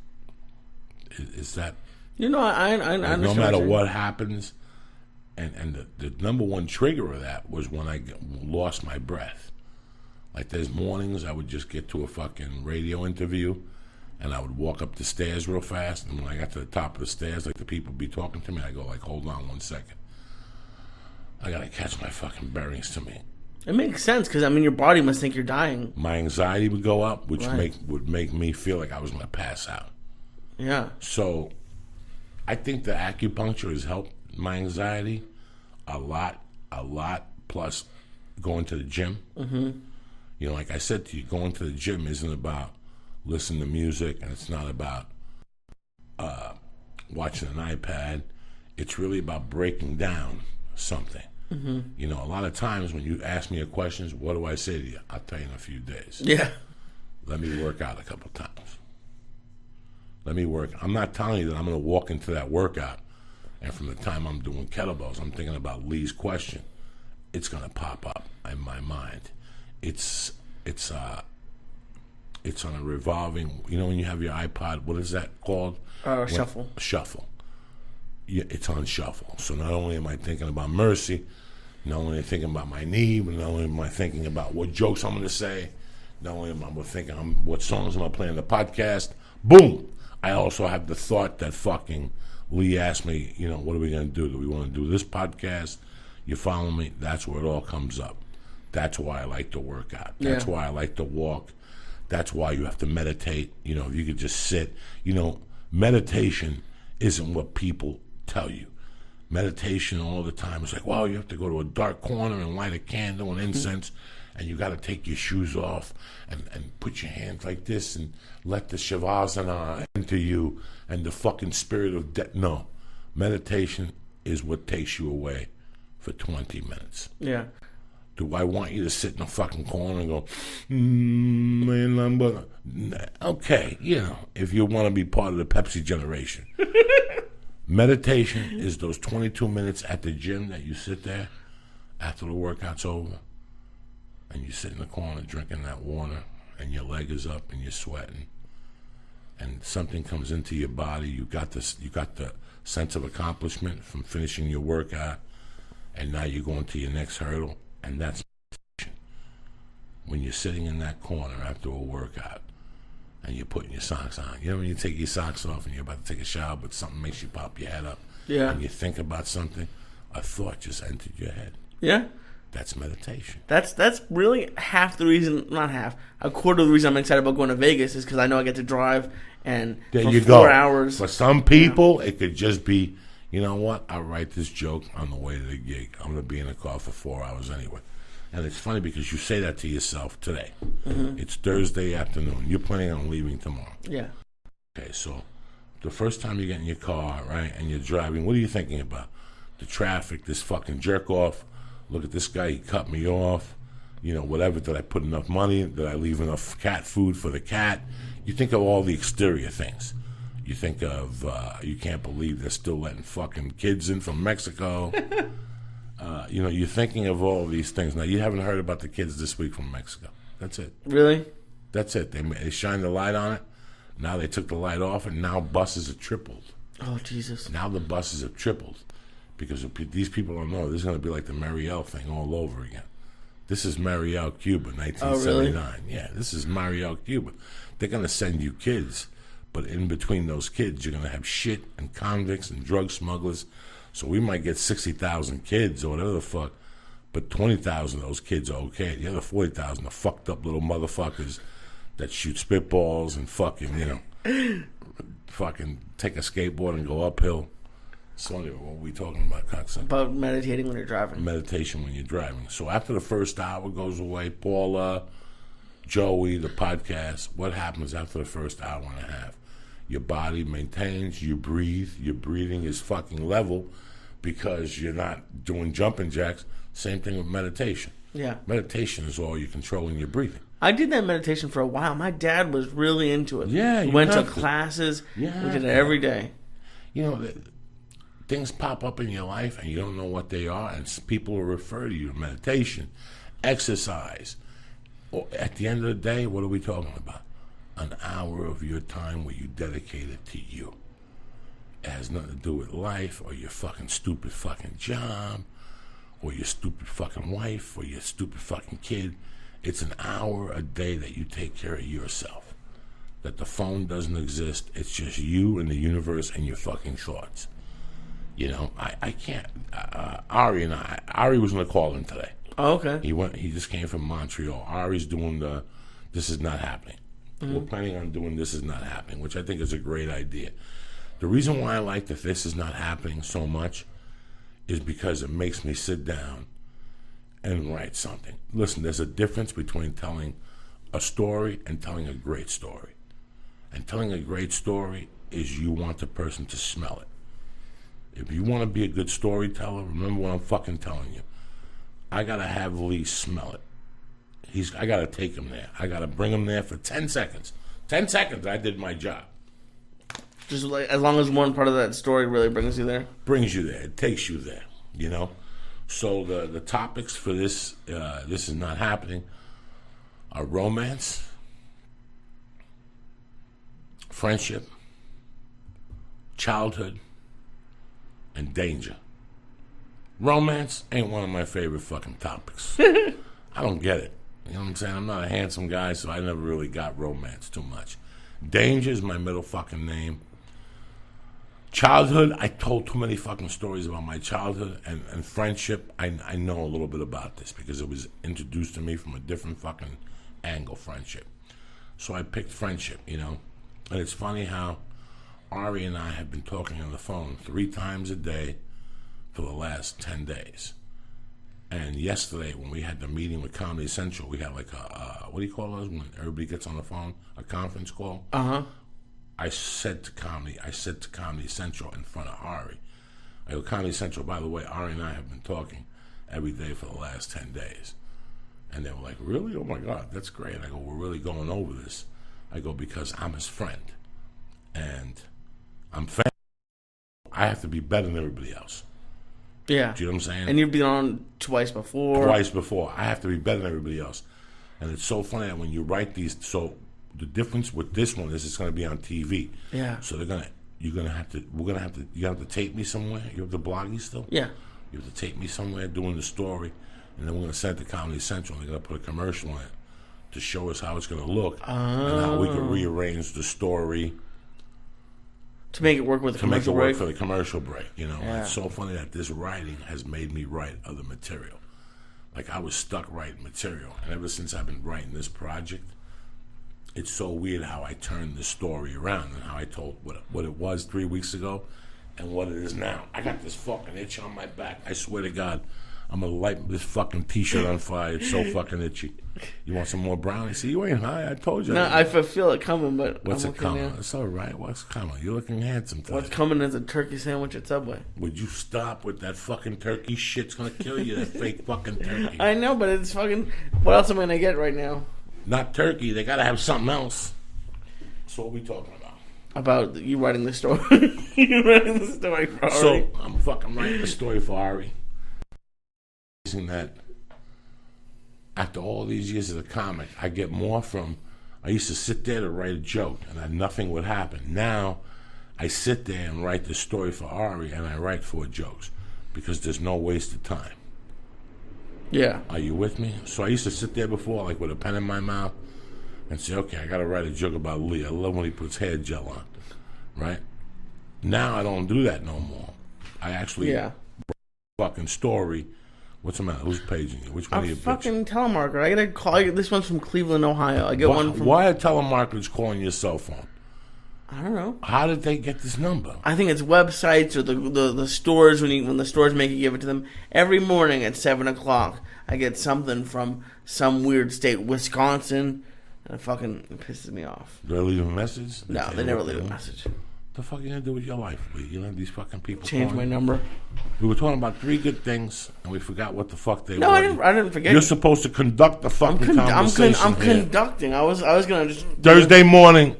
[SPEAKER 1] Is that?
[SPEAKER 2] You know, I understand.
[SPEAKER 1] No matter what happens, and the number one trigger of that was when I lost my breath. Like there's mornings I would just get to a fucking radio interview, and I would walk up the stairs real fast, and when I got to the top of the stairs, like the people would be talking to me, I go like, hold on 1 second. I gotta catch my fucking bearings to me.
[SPEAKER 2] It makes sense, because, I mean, your body must think you're dying.
[SPEAKER 1] My anxiety would go up, which
[SPEAKER 2] Right.
[SPEAKER 1] would make me feel like I was gonna pass out.
[SPEAKER 2] Yeah.
[SPEAKER 1] So, I think the acupuncture has helped my anxiety a lot, plus going to the gym. Mm-hmm. You know, like I said to you, going to the gym isn't about listening to music, and it's not about watching an iPad. It's really about breaking down something. Mm-hmm. You know, a lot of times when you ask me a question, what do I say to you? I'll tell you in a few days.
[SPEAKER 2] Yeah.
[SPEAKER 1] Let me work out a couple times. I'm not telling you that I'm going to walk into that workout, and from the time I'm doing kettlebells, I'm thinking about Lee's question. It's going to pop up in my mind. It's on a revolving. You know when you have your iPod, what is that called?
[SPEAKER 2] Shuffle.
[SPEAKER 1] Shuffle. Yeah, it's on shuffle. So not only am I thinking about Mercy, not only am I thinking about my knee, but not only am I thinking about what jokes I'm going to say, not only am I thinking what songs am I playing in the podcast. Boom! I also have the thought that fucking Lee asked me, you know, what are we going to do? Do we want to do this podcast? You follow me? That's where it all comes up. That's why I like to work out. That's why I like to walk. That's why you have to meditate. You know, if you could just sit. You know, meditation isn't what people tell you. Meditation all the time is like, wow, you have to go to a dark corner and light a candle and incense, and you got to take your shoes off and put your hands like this and let the shavasana enter you and the fucking spirit of death. No. Meditation is what takes you away for 20 minutes.
[SPEAKER 2] Yeah.
[SPEAKER 1] Do I want you to sit in a fucking corner and go, man, I'm gonna... Okay, if you want to be part of the Pepsi generation. Meditation is those 22 minutes at the gym that you sit there after the workout's over, and you sit in the corner drinking that water, and your leg is up, and you're sweating, and something comes into your body. You got the sense of accomplishment from finishing your workout, and now you're going to your next hurdle, and that's when you're sitting in that corner after a workout, and you're putting your socks on. When you take your socks off and you're about to take a shower, but something makes you pop your head up, and you think about something, a thought just entered your head.
[SPEAKER 2] Yeah.
[SPEAKER 1] That's meditation.
[SPEAKER 2] That's really half the reason, not half, a quarter of the reason I'm excited about going to Vegas is because I know I get to drive and
[SPEAKER 1] there
[SPEAKER 2] for
[SPEAKER 1] you
[SPEAKER 2] 4
[SPEAKER 1] go.
[SPEAKER 2] hours.
[SPEAKER 1] For some people, it could just be, you know what, I'll write this joke on the way to the gig. I'm going to be in the car for 4 hours anyway. And it's funny because you say that to yourself today. Mm-hmm. It's Thursday afternoon. You're planning on leaving tomorrow.
[SPEAKER 2] Yeah.
[SPEAKER 1] Okay, so the first time you get in your car, right, and you're driving, what are you thinking about? The traffic, this fucking jerk off. Look at this guy, he cut me off. Whatever, did I put enough money? Did I leave enough cat food for the cat? You think of all the exterior things. You think of, you can't believe they're still letting fucking kids in from Mexico. You're thinking of all these things. Now, you haven't heard about the kids this week from Mexico. That's it.
[SPEAKER 2] Really?
[SPEAKER 1] That's it. They shined the light on it. Now they took the light off, and now buses have tripled.
[SPEAKER 2] Oh, Jesus.
[SPEAKER 1] Now the buses have tripled. Because these people don't know, this is going to be like the Marielle thing all over again. This is Marielle, Cuba, 1979.
[SPEAKER 2] Oh, really?
[SPEAKER 1] Yeah, this is Marielle, Cuba. They're going to send you kids, but in between those kids, you're going to have shit and convicts and drug smugglers. So we might get 60,000 kids or whatever the fuck, but 20,000 of those kids are okay. The other 40,000 are fucked up little motherfuckers that shoot spitballs and fucking, fucking take a skateboard and go uphill. So anyway, what are we talking about, cocksucker?
[SPEAKER 2] About meditating when you're driving.
[SPEAKER 1] Meditation when you're driving. So after the first hour goes away, Paula, Joey, the podcast, what happens after the first hour and a half? Your body maintains, you breathe, your breathing is fucking level because you're not doing jumping jacks. Same thing with meditation.
[SPEAKER 2] Yeah.
[SPEAKER 1] Meditation is all you're controlling your breathing.
[SPEAKER 2] I did that meditation for a while. My dad was really into it.
[SPEAKER 1] Yeah,
[SPEAKER 2] we went to classes. Yeah. We did it every day.
[SPEAKER 1] Things pop up in your life and you don't know what they are, and people will refer to you to meditation, exercise. At the end of the day, what are we talking about? An hour of your time where you dedicate it to you. It has nothing to do with life or your fucking stupid fucking job or your stupid fucking wife or your stupid fucking kid. It's an hour a day that you take care of yourself. That the phone doesn't exist. It's just you and the universe and your fucking thoughts. I can't. Ari was going to call in today.
[SPEAKER 2] Oh, okay.
[SPEAKER 1] He just came from Montreal. Ari's doing This Is Not Happening. Mm-hmm. We're planning on doing This Is Not Happening, which I think is a great idea. The reason why I like that This Is Not Happening so much is because it makes me sit down and write something. Listen, there's a difference between telling a story and telling a great story. And telling a great story is you want the person to smell it. If you want to be a good storyteller, remember what I'm fucking telling you. I got to have Lee smell it. I got to take him there. I got to bring him there for 10 seconds. 10 seconds, I did my job.
[SPEAKER 2] Just like, as long as one part of that story really brings you there?
[SPEAKER 1] Brings you there. It takes you there, So the topics for this Is Not Happening are romance, friendship, childhood, and danger. Romance ain't one of my favorite fucking topics. I don't get it. You know what I'm saying? I'm not a handsome guy, so I never really got romance too much. Danger is my middle fucking name. Childhood, I told too many fucking stories about my childhood. And friendship, I know a little bit about this because it was introduced to me from a different fucking angle, friendship. So I picked friendship, And it's funny how Ari and I have been talking on the phone 3 times a day for the last 10 days. And yesterday, when we had the meeting with Comedy Central, we had like a, what do you call those when everybody gets on the phone? A conference call?
[SPEAKER 2] Uh-huh.
[SPEAKER 1] I said to Comedy Central in front of Ari, I go, Comedy Central, by the way, Ari and I have been talking every day for the last 10 days. And they were like, really? Oh, my God, that's great. I go, we're really going over this. I go, because I'm his friend. And I'm fan. I have to be better than everybody else.
[SPEAKER 2] Yeah.
[SPEAKER 1] Do you know what I'm saying?
[SPEAKER 2] And you've been on twice before.
[SPEAKER 1] I have to be better than everybody else. And it's so funny that when you write these, so the difference with this one is it's going to be on TV.
[SPEAKER 2] Yeah.
[SPEAKER 1] So we're going to have to tape me somewhere. You have the bloggy still?
[SPEAKER 2] Yeah.
[SPEAKER 1] You have to take me somewhere doing the story, and then we're going to send it to Comedy Central, and they're going to put a commercial in it to show us how it's going to look and how we can rearrange the story
[SPEAKER 2] to make it work with the commercial break.
[SPEAKER 1] For the commercial break. You know, It's so funny that this writing has made me write other material. Like, I was stuck writing material, and ever since I've been writing this project, it's so weird how I turned the story around and how I told what it was 3 weeks ago and what it is now. I got this fucking itch on my back. I swear to God, I'm going to light this fucking T-shirt on fire. It's so fucking itchy. You want some more brownie? See, you ain't high. I told you.
[SPEAKER 2] No, I feel it coming, but
[SPEAKER 1] what's
[SPEAKER 2] I'm
[SPEAKER 1] it coming?
[SPEAKER 2] now.
[SPEAKER 1] It's all right. What's coming? You're looking handsome today.
[SPEAKER 2] What's coming is a turkey sandwich at Subway.
[SPEAKER 1] Would you stop with that fucking turkey shit? It's going to kill you, that fake fucking turkey.
[SPEAKER 2] I know, but it's fucking... What else am I going to get right now?
[SPEAKER 1] Not turkey. They got to have something else. So what we talking about?
[SPEAKER 2] About you writing the story. You writing the story for Ari.
[SPEAKER 1] So I'm fucking writing the story for Ari. That after all these years as a comic, I get more from... I used to sit there to write a joke, and then nothing would happen. Now, I sit there and write the story for Ari, and I write 4 jokes because there's no waste of time.
[SPEAKER 2] Yeah.
[SPEAKER 1] Are you with me? So I used to sit there before, like with a pen in my mouth, and say, okay, I got to write a joke about Lee. I love when he puts hair gel on, right? Now I don't do that no more. I actually write a fucking story. What's the matter? Who's paging you? Which one of you?
[SPEAKER 2] Fucking telemarketer. I get a call. This one's from Cleveland, Ohio. I get one from...
[SPEAKER 1] Why are telemarketers calling your cell phone?
[SPEAKER 2] I don't know.
[SPEAKER 1] How did they get this number?
[SPEAKER 2] I think it's websites or the stores when the stores make you give it to them. Every morning at 7 o'clock, I get something from some weird state, Wisconsin, and it fucking pisses me off.
[SPEAKER 1] Do they leave a message?
[SPEAKER 2] No, they never leave a message.
[SPEAKER 1] What the fuck are you gonna do with your life, Lee? You know these fucking people.
[SPEAKER 2] Change my number.
[SPEAKER 1] We were talking about 3 good things, and we forgot what the fuck they were.
[SPEAKER 2] No, I didn't forget.
[SPEAKER 1] You're supposed to conduct the fucking conversation.
[SPEAKER 2] I'm conducting. I was gonna just
[SPEAKER 1] Thursday morning,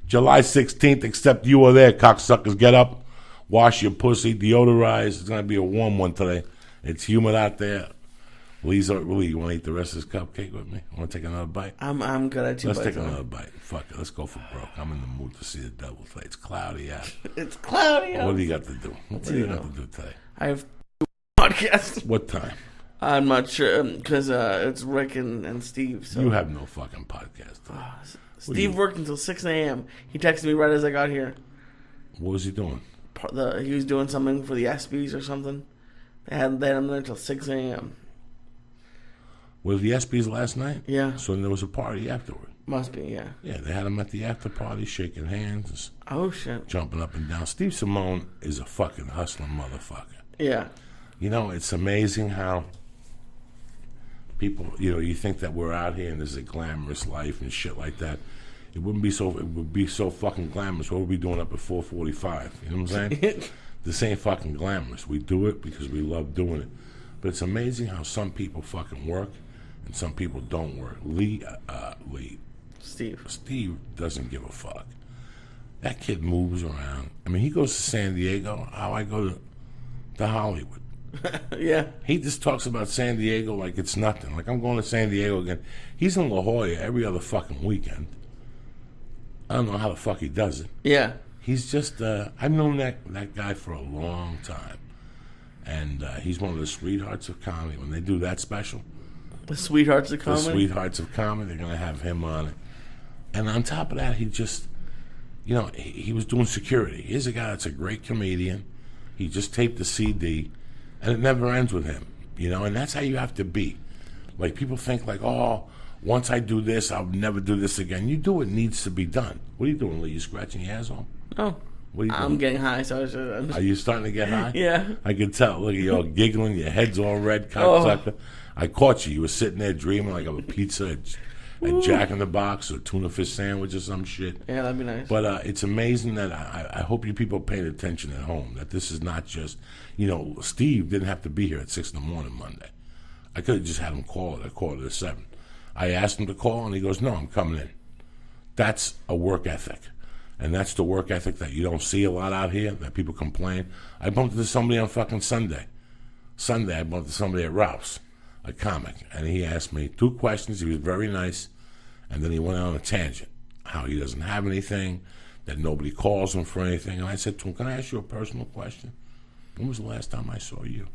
[SPEAKER 1] July 16th. Except you were there, cocksuckers. Get up, wash your pussy, deodorize. It's gonna be a warm one today. It's humid out there. Lee, you want to eat the rest of this cupcake with me? Want to take another bite?
[SPEAKER 2] I'm good at 2 bites.
[SPEAKER 1] Let's take another bite. Fuck it. Let's go for broke. I'm in the mood to see the devil today. It's cloudy out.
[SPEAKER 2] It's cloudy out.
[SPEAKER 1] What do you got to do? What do you got to do today?
[SPEAKER 2] I have 2 podcasts.
[SPEAKER 1] What time?
[SPEAKER 2] I'm not sure because it's Rick and Steve. So.
[SPEAKER 1] You have no fucking podcast.
[SPEAKER 2] Steve worked until 6 a.m. He texted me right as I got here.
[SPEAKER 1] What was he doing?
[SPEAKER 2] He was doing something for the ESPYs or something. They had him there until 6 a.m.
[SPEAKER 1] Was the ESPYs last night?
[SPEAKER 2] Yeah.
[SPEAKER 1] So there was a party afterward.
[SPEAKER 2] Must be, yeah.
[SPEAKER 1] Yeah, they had him at the after party, shaking hands.
[SPEAKER 2] Oh, shit.
[SPEAKER 1] Jumping up and down. Steve Simone is a fucking hustling motherfucker.
[SPEAKER 2] Yeah.
[SPEAKER 1] You know, it's amazing how people, you think that we're out here and there's a glamorous life and shit like that. It would be so fucking glamorous. What would we be doing up at 4:45? You know what I'm saying? This ain't fucking glamorous. We do it because we love doing it. But it's amazing how some people fucking work and some people don't work. Steve doesn't give a fuck. That kid moves around. I mean, he goes to San Diego. How I go to Hollywood.
[SPEAKER 2] Yeah.
[SPEAKER 1] He just talks about San Diego like it's nothing. Like, I'm going to San Diego again. He's in La Jolla every other fucking weekend. I don't know how the fuck he does it.
[SPEAKER 2] Yeah.
[SPEAKER 1] He's just, I've known that guy for a long time. And he's one of the sweethearts of comedy. When they do that special,
[SPEAKER 2] the Sweethearts of Comedy?
[SPEAKER 1] The Sweethearts of Comedy, they're going to have him on it. And on top of that, he just, he was doing security. Here's a guy that's a great comedian. He just taped the CD, and it never ends with him, and that's how you have to be. Like, people think like, oh, once I do this, I'll never do this again. You do what needs to be done. What are you doing, Lee? You scratching your ass off?
[SPEAKER 2] No.
[SPEAKER 1] What are you doing?
[SPEAKER 2] I'm getting high, so
[SPEAKER 1] Are you starting to get high?
[SPEAKER 2] Yeah.
[SPEAKER 1] I can tell. Look at you all giggling. Your head's all red, cocksucker. I caught you. You were sitting there dreaming like of a pizza at Jack in the Box or tuna fish sandwich or some shit.
[SPEAKER 2] Yeah, that'd be nice.
[SPEAKER 1] But it's amazing that I hope you people paying attention at home, that this is not just, Steve didn't have to be here at 6 in the morning Monday. I could have just had him call at 7:15. I asked him to call, and he goes, "No, I'm coming in." That's a work ethic. And that's the work ethic that you don't see a lot out here, that people complain. I bumped into somebody on fucking Sunday. I bumped into somebody at Ralph's, a comic, and he asked me 2 questions. He was very nice, and then he went on a tangent, how he doesn't have anything, that nobody calls him for anything. And I said to him, "Can I ask you a personal question? When was the last time I saw you?"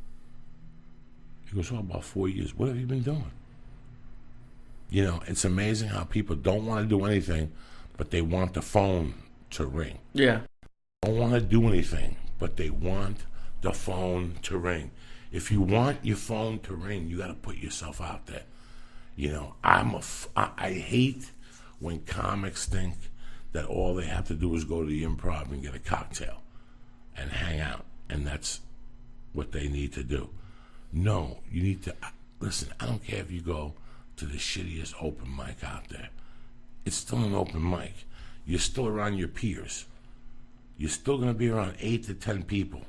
[SPEAKER 1] He goes, "Oh, about 4 years. What have you been doing?" You know, it's amazing how people don't want to do anything, but they want the phone to ring.
[SPEAKER 2] Yeah.
[SPEAKER 1] Don't want to do anything, but they want the phone to ring. If you want your phone to ring, you got to put yourself out there. You know, I hate when comics think that all they have to do is go to the Improv and get a cocktail and hang out, and that's what they need to do. No, you need to listen. I don't care if you go to the shittiest open mic out there. It's still an open mic. You're still around your peers. You're still going to be around 8 to 10 people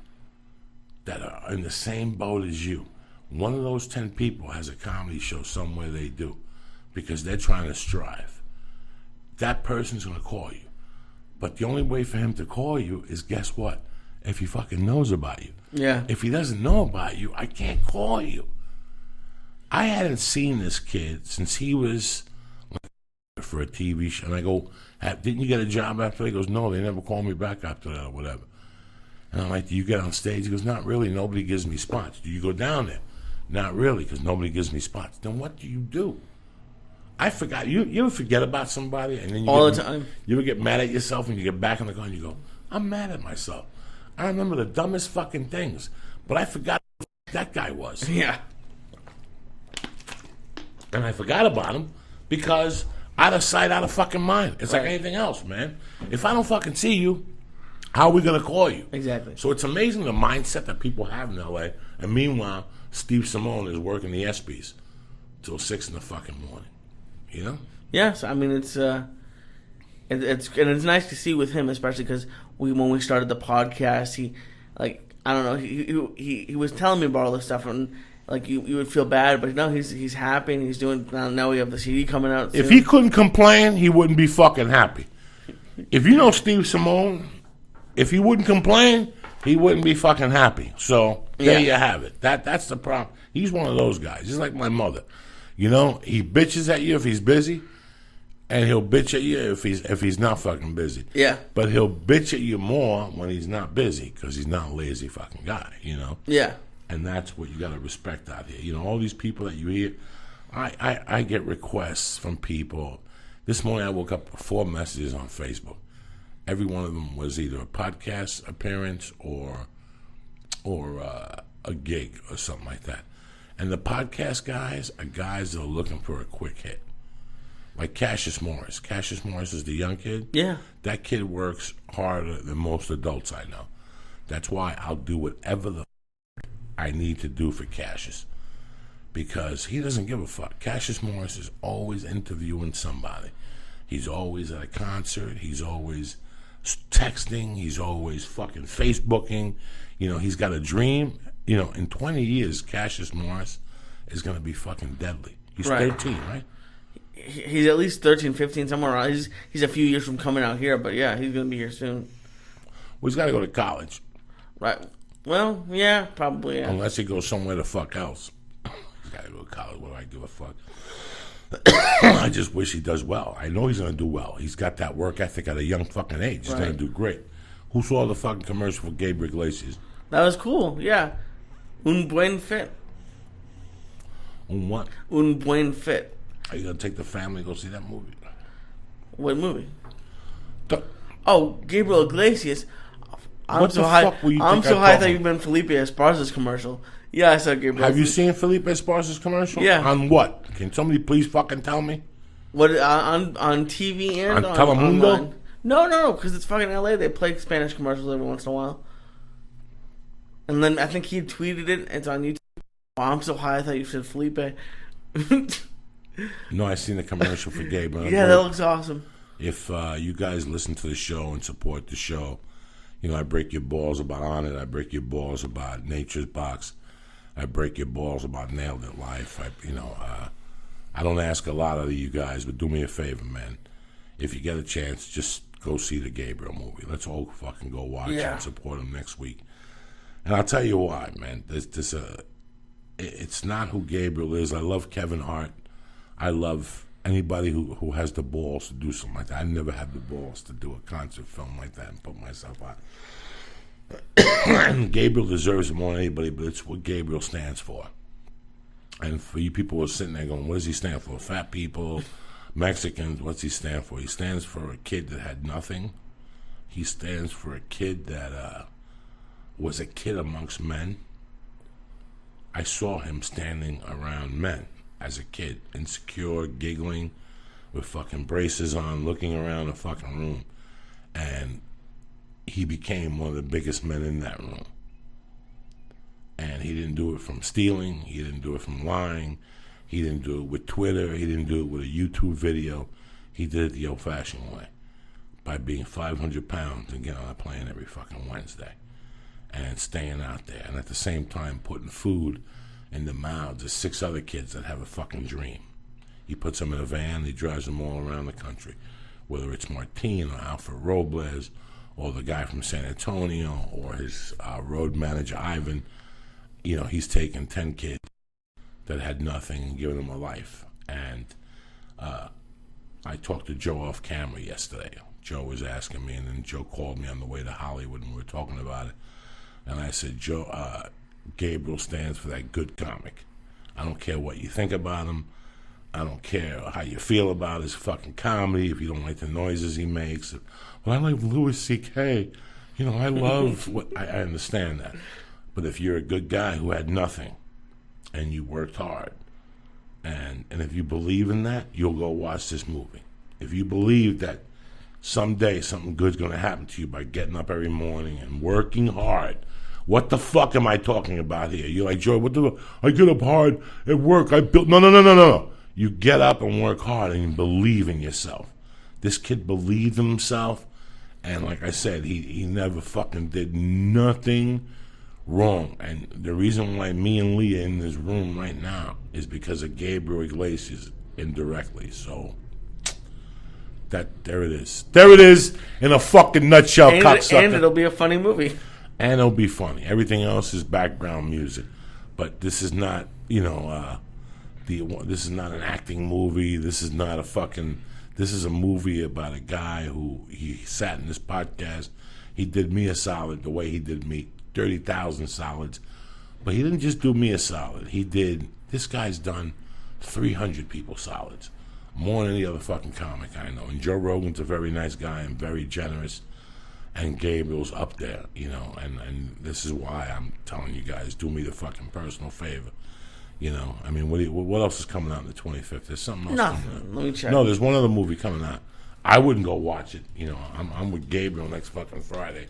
[SPEAKER 1] that are in the same boat as you. One of those 10 people has a comedy show somewhere they do because they're trying to strive. That person's going to call you. But the only way for him to call you is, guess what? If he fucking knows about you.
[SPEAKER 2] Yeah.
[SPEAKER 1] If he doesn't know about you, I can't call you. I hadn't seen this kid since he was for a TV show. And I go, "Didn't you get a job after that?" He goes, "No, they never called me back after that or whatever." And I'm like, "Do you get on stage?" He goes, "Not really. Nobody gives me spots." "Do you go down there?" "Not really, because nobody gives me spots." "Then what do you do?" I forgot. You ever forget about somebody? And then you
[SPEAKER 2] All the time.
[SPEAKER 1] You ever get mad at yourself and you get back in the car and you go, "I'm mad at myself. I remember the dumbest fucking things, but I forgot who that guy was."
[SPEAKER 2] Yeah.
[SPEAKER 1] And I forgot about him because out of sight, out of fucking mind. It's like
[SPEAKER 2] Right.
[SPEAKER 1] anything else, man. If I don't fucking see you, how are we going to call you?
[SPEAKER 2] Exactly.
[SPEAKER 1] So it's amazing the mindset that people have in L.A. And meanwhile, Steve Simone is working the ESPYs till 6 in the fucking morning. You know?
[SPEAKER 2] Yes, I mean it's nice to see with him, especially because when we started the podcast, he I don't know, he was telling me about all this stuff, and like you would feel bad, but no, he's happy and he's doing. Now we have the CD coming out soon.
[SPEAKER 1] If he couldn't complain, he wouldn't be fucking happy. If you know Steve Simone, if he wouldn't complain, he wouldn't be fucking happy. So there you have it. That's the problem. He's one of those guys. He's like my mother. You know, he bitches at you if he's busy, and he'll bitch at you if he's not fucking busy.
[SPEAKER 2] Yeah.
[SPEAKER 1] But he'll bitch at you more when he's not busy because he's not a lazy fucking guy. You know.
[SPEAKER 2] Yeah.
[SPEAKER 1] And that's what you got to respect out here. You know, all these people that you hear, I get requests from people. This morning I woke up with 4 messages on Facebook. Every one of them was either a podcast appearance or a gig or something like that. And the podcast guys are guys that are looking for a quick hit. Like Cassius Morris. Cassius Morris is the young kid.
[SPEAKER 2] Yeah.
[SPEAKER 1] That kid works harder than most adults I know. That's why I'll do whatever the I need to do for Cassius, because he doesn't give a fuck. Cassius Morris is always interviewing somebody. He's always at a concert. He's always texting. He's always fucking Facebooking. You know, he's got a dream. You know, in 20 years, Cassius Morris is going to be fucking deadly. He's
[SPEAKER 2] Right.
[SPEAKER 1] 13, right?
[SPEAKER 2] He's at least 13, 15, somewhere around. He's a few years from coming out here, but yeah, he's going to be here soon.
[SPEAKER 1] Well, he's got to go to college.
[SPEAKER 2] Right. Well, yeah, probably, yeah.
[SPEAKER 1] Unless he goes somewhere the fuck else. He's got to go to college. What do I give a fuck? I just wish he does well. I know he's going to do well. He's got that work ethic at a young fucking age. He's going to do great. Who saw the fucking commercial for Gabriel Iglesias?
[SPEAKER 2] That was cool, yeah. Un buen fit.
[SPEAKER 1] What?
[SPEAKER 2] Un buen fit.
[SPEAKER 1] Are you going to take the family to go see that movie?
[SPEAKER 2] What movie?
[SPEAKER 1] The-
[SPEAKER 2] Oh, Gabriel Iglesias. I'm
[SPEAKER 1] What
[SPEAKER 2] so
[SPEAKER 1] the
[SPEAKER 2] high.
[SPEAKER 1] fuck were you
[SPEAKER 2] I'm
[SPEAKER 1] think
[SPEAKER 2] so
[SPEAKER 1] I
[SPEAKER 2] high
[SPEAKER 1] thought
[SPEAKER 2] that
[SPEAKER 1] of?
[SPEAKER 2] you've been Felipe Esparza's commercial. Yeah, I saw Gabriel.
[SPEAKER 1] Have you seen Felipe Esparza's commercial?
[SPEAKER 2] Yeah.
[SPEAKER 1] On what? Can somebody please fucking tell me?
[SPEAKER 2] What on TV and
[SPEAKER 1] On Telemundo?
[SPEAKER 2] online? No, because it's fucking LA. They play Spanish commercials every once in a while. And then I think he tweeted it. It's on YouTube. Oh, I'm so high. I thought you said Felipe.
[SPEAKER 1] No, I seen the commercial for Gabriel.
[SPEAKER 2] Yeah, that looks awesome.
[SPEAKER 1] If you guys listen to the show and support the show, you know, I break your balls about On It. I break your balls about Nature's Box. I break your balls about Nailed It Life. I don't ask a lot of you guys, but do me a favor, man. If you get a chance, just go see the Gabriel movie. Let's all fucking go watch it and support him next week. And I'll tell you why, man. It's not who Gabriel is. I love Kevin Hart. I love anybody who has the balls to do something like that. I never had the balls to do a concert film like that and put myself out. Gabriel deserves it more than anybody, but it's what Gabriel stands for. And for you people who are sitting there going, what does he stand for? Fat people, Mexicans, what's he stand for? He stands for a kid that had nothing. He stands for a kid that was a kid amongst men. I saw him standing around men as a kid, insecure, giggling, with fucking braces on, looking around the fucking room. And he became one of the biggest men in that room. And he didn't do it from stealing. He didn't do it from lying. He didn't do it with Twitter. He didn't do it with a YouTube video. He did it the old-fashioned way, by being 500 pounds and getting on a plane every fucking Wednesday and staying out there. And at the same time, putting food in the mouths of 6 other kids that have a fucking dream. He puts them in a van. He drives them all around the country, whether it's Martin or Alfred Robles or the guy from San Antonio or his road manager, Ivan. You know, he's taken 10 kids that had nothing and given them a life. And I talked to Joe off camera yesterday. Joe was asking me, and then Joe called me on the way to Hollywood, and we were talking about it. And I said, Joe, Gabriel stands for that good comic. I don't care what you think about him. I don't care how you feel about his fucking comedy, if you don't like the noises he makes. Well, I like Louis C.K. You know, I love what... I understand that. But if you're a good guy who had nothing and you worked hard, and if you believe in that, you'll go watch this movie. If you believe that someday something good's going to happen to you by getting up every morning and working hard, what the fuck am I talking about here? You're like, Joy, I get up hard at work. No. You get up and work hard and you believe in yourself. This kid believed in himself, and like I said, he never fucking did nothing wrong. And the reason why me and Leah in this room right now is because of Gabriel Iglesias indirectly. So there it is. There it is in a fucking nutshell, cocksucker.
[SPEAKER 2] And it'll be a funny movie.
[SPEAKER 1] And it'll be funny. Everything else is background music. But this is not, this is not an acting movie. This is not a fucking... This is a movie about a guy who he sat in this podcast. He did me a solid the way he did me 30,000 solids. But he didn't just do me a solid. This guy's done 300 people solids. More than any other fucking comic I know. And Joe Rogan's a very nice guy and very generous. And Gabriel's up there, and this is why I'm telling you guys, do me the fucking personal favor. I mean, what else is coming out on the 25th? There's something else coming out.
[SPEAKER 2] Let me check.
[SPEAKER 1] No, there's one other movie coming out. I wouldn't go watch it. I'm with Gabriel next fucking Friday.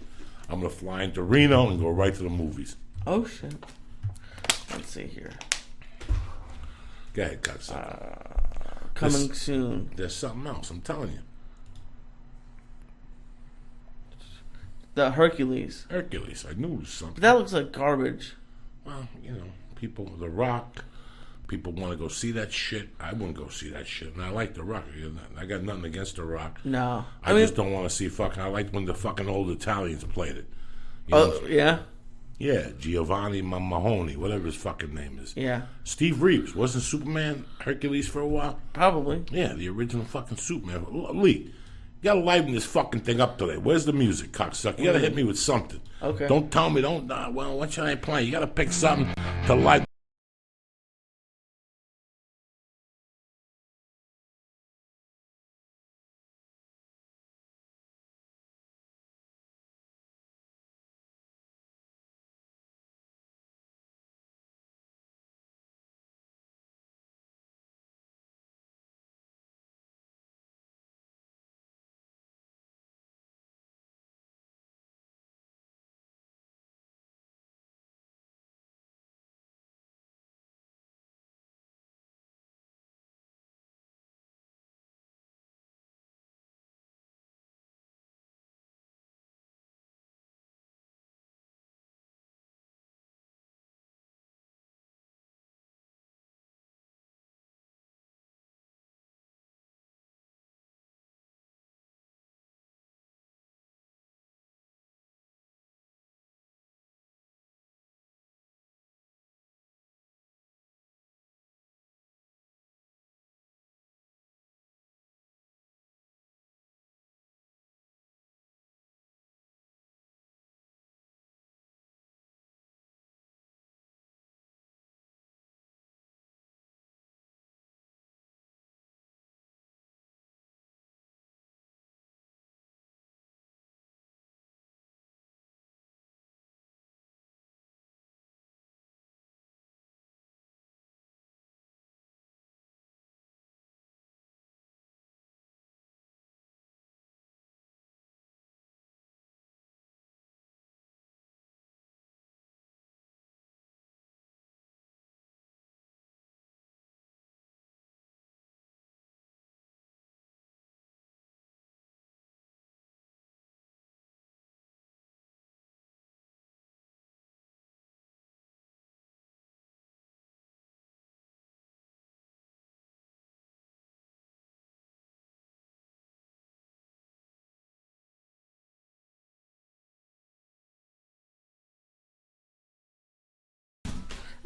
[SPEAKER 1] I'm going to fly into Reno and go right to the movies.
[SPEAKER 2] Oh, shit. Let's see here.
[SPEAKER 1] Go ahead, got
[SPEAKER 2] Coming soon.
[SPEAKER 1] There's something else, I'm telling you.
[SPEAKER 2] The Hercules.
[SPEAKER 1] I knew it was something.
[SPEAKER 2] But that looks like garbage.
[SPEAKER 1] Well, people, The Rock, people want to go see that shit. I wouldn't go see that shit. And I like The Rock. I got nothing against The Rock.
[SPEAKER 2] No.
[SPEAKER 1] I just don't want to see I liked when the fucking old Italians played it.
[SPEAKER 2] Yeah?
[SPEAKER 1] Yeah, Giovanni Mahoney, whatever his fucking name is.
[SPEAKER 2] Yeah.
[SPEAKER 1] Steve Reeves. Wasn't Superman Hercules for a while?
[SPEAKER 2] Probably.
[SPEAKER 1] Yeah, the original fucking Superman. Lee, you gotta liven this fucking thing up today. Where's the music, cocksucker? You gotta hit me with something.
[SPEAKER 2] Okay.
[SPEAKER 1] Don't tell me, what should I play? You gotta pick something to liven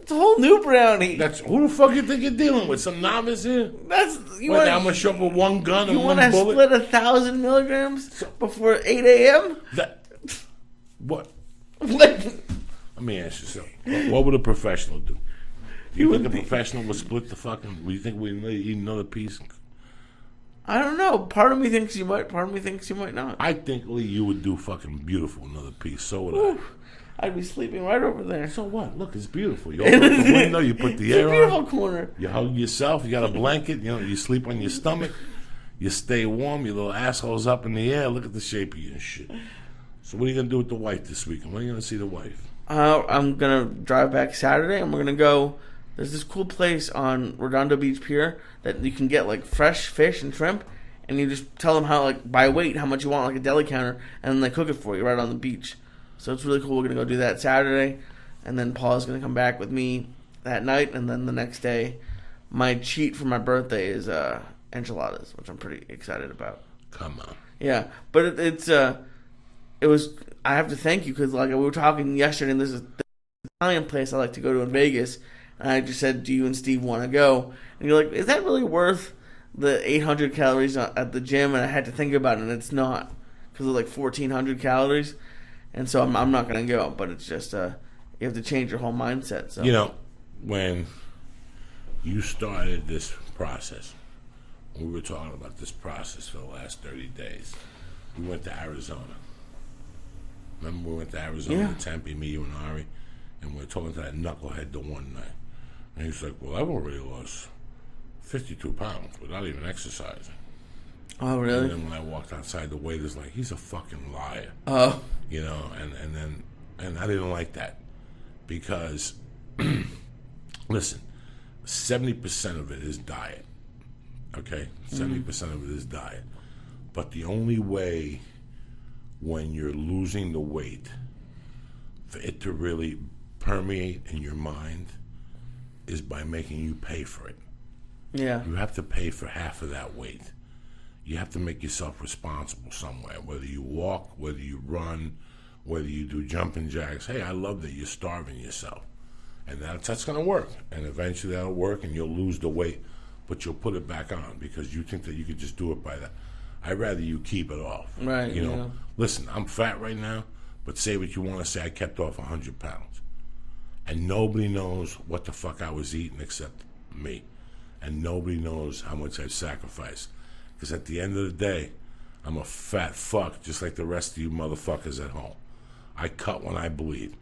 [SPEAKER 2] That's a whole new brownie.
[SPEAKER 1] That's who the fuck you think you're dealing with? Some novice here?
[SPEAKER 2] That's you
[SPEAKER 1] Wait,
[SPEAKER 2] want.
[SPEAKER 1] I'm gonna show up with one gun
[SPEAKER 2] You
[SPEAKER 1] and
[SPEAKER 2] want
[SPEAKER 1] one
[SPEAKER 2] to
[SPEAKER 1] bullet.
[SPEAKER 2] split 1,000 milligrams before 8 a.m.?
[SPEAKER 1] What?
[SPEAKER 2] What?
[SPEAKER 1] Let me ask you something. What would a professional do? Do you think a professional would split the fucking? Would you think we'd eat another piece?
[SPEAKER 2] I don't know. Part of me thinks you might. Part of me thinks you might not.
[SPEAKER 1] I think, Lee, you would do fucking beautiful another piece. So would
[SPEAKER 2] Ooh, I'd be sleeping right over there.
[SPEAKER 1] I. So what? Look, it's beautiful. You open up the window, you put the
[SPEAKER 2] It's
[SPEAKER 1] air
[SPEAKER 2] a beautiful
[SPEAKER 1] on.
[SPEAKER 2] corner.
[SPEAKER 1] You hug yourself. You got a blanket. You know, you sleep on your stomach. You stay warm. Your little asshole's up in the air. Look at the shape of you and shit. So what are you gonna do with the wife this weekend? When are you gonna see the wife?
[SPEAKER 2] I'm gonna drive back Saturday, and we're gonna go. There's this cool place on Redondo Beach Pier that you can get like fresh fish and shrimp, and you just tell them how like by weight how much you want, like a deli counter, and then they cook it for you right on the beach. So it's really cool. We're gonna go do that Saturday, and then Paula's gonna come back with me that night, and then the next day, my cheat for my birthday is enchiladas, which I'm pretty excited about.
[SPEAKER 1] Come on.
[SPEAKER 2] Yeah, but it was. I have to thank you because like we were talking yesterday, and this is the Italian place I like to go to in Vegas, and I just said, "Do you and Steve want to go?" And you're like, "Is that really worth the 800 calories at the gym?" And I had to think about it, and it's not because of like 1,400 calories, and so I'm not gonna go. But it's just you have to change your whole mindset. So
[SPEAKER 1] You know, when you started this process, we were talking about this process for the last 30 days. We went to Arizona. Remember we went to Arizona, to Tempe, me, you, and Ari, and we were talking to that knucklehead the one night. And he's like, well, I've already lost 52 pounds without even exercising.
[SPEAKER 2] Oh,
[SPEAKER 1] And
[SPEAKER 2] really?
[SPEAKER 1] then when I walked outside, the waiter's like, he's a fucking liar.
[SPEAKER 2] Oh.
[SPEAKER 1] You know, and I didn't like that because, listen, 70% of it is diet, okay? 70% of it is diet. But the only way when you're losing the weight for it to really permeate in your mind is by making you pay for it.
[SPEAKER 2] Yeah.
[SPEAKER 1] You have to pay for half of that weight. You have to make yourself responsible somewhere, whether you walk, whether you run, whether you do jumping jacks. Hey, I love that you're starving yourself. And that's going to work. And eventually that'll work and you'll lose the weight, but you'll put it back on because you think that you could just do it by that. I'd rather you keep it off.
[SPEAKER 2] Right,
[SPEAKER 1] You know,
[SPEAKER 2] yeah.
[SPEAKER 1] listen, I'm fat right now, but say what you want to say, I kept off 100 pounds. And nobody knows what the fuck I was eating except me. And nobody knows how much I've sacrificed. Because at the end of the day, I'm a fat fuck just like the rest of you motherfuckers at home. I cut when I bleed.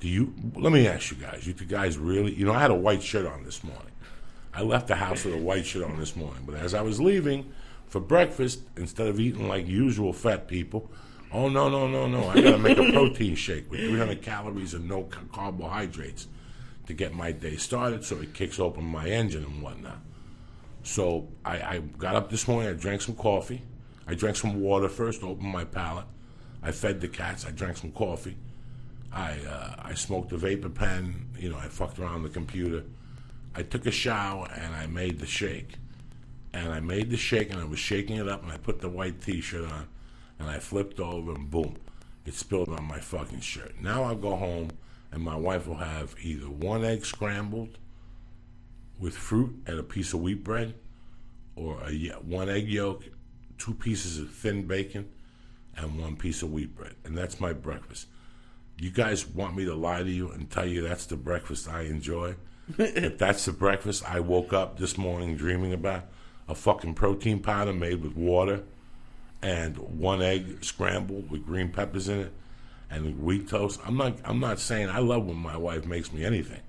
[SPEAKER 1] Let me ask you guys, you guys really, I had a white shirt on this morning. I left the house with a white shirt on this morning. But as I was leaving for breakfast, instead of eating like usual fat people, oh, no, I got to make a protein shake with 300 calories and no carbohydrates to get my day started so it kicks open my engine and whatnot. So I got up this morning, I drank some coffee. I drank some water first, opened my palate. I fed the cats, I drank some coffee. I smoked a vapor pen, I fucked around on the computer. I took a shower and I made the shake. And I made the shake and I was shaking it up and I put the white t-shirt on and I flipped over and boom, it spilled on my fucking shirt. Now I'll go home and my wife will have either one egg scrambled with fruit and a piece of wheat bread, or one egg yolk, 2 pieces of thin bacon, and 1 piece of wheat bread. And that's my breakfast. You guys want me to lie to you and tell you that's the breakfast I enjoy? If that's the breakfast I woke up this morning dreaming about, a fucking protein powder made with water and 1 egg scrambled with green peppers in it and wheat toast. I'm not saying I love when my wife makes me anything.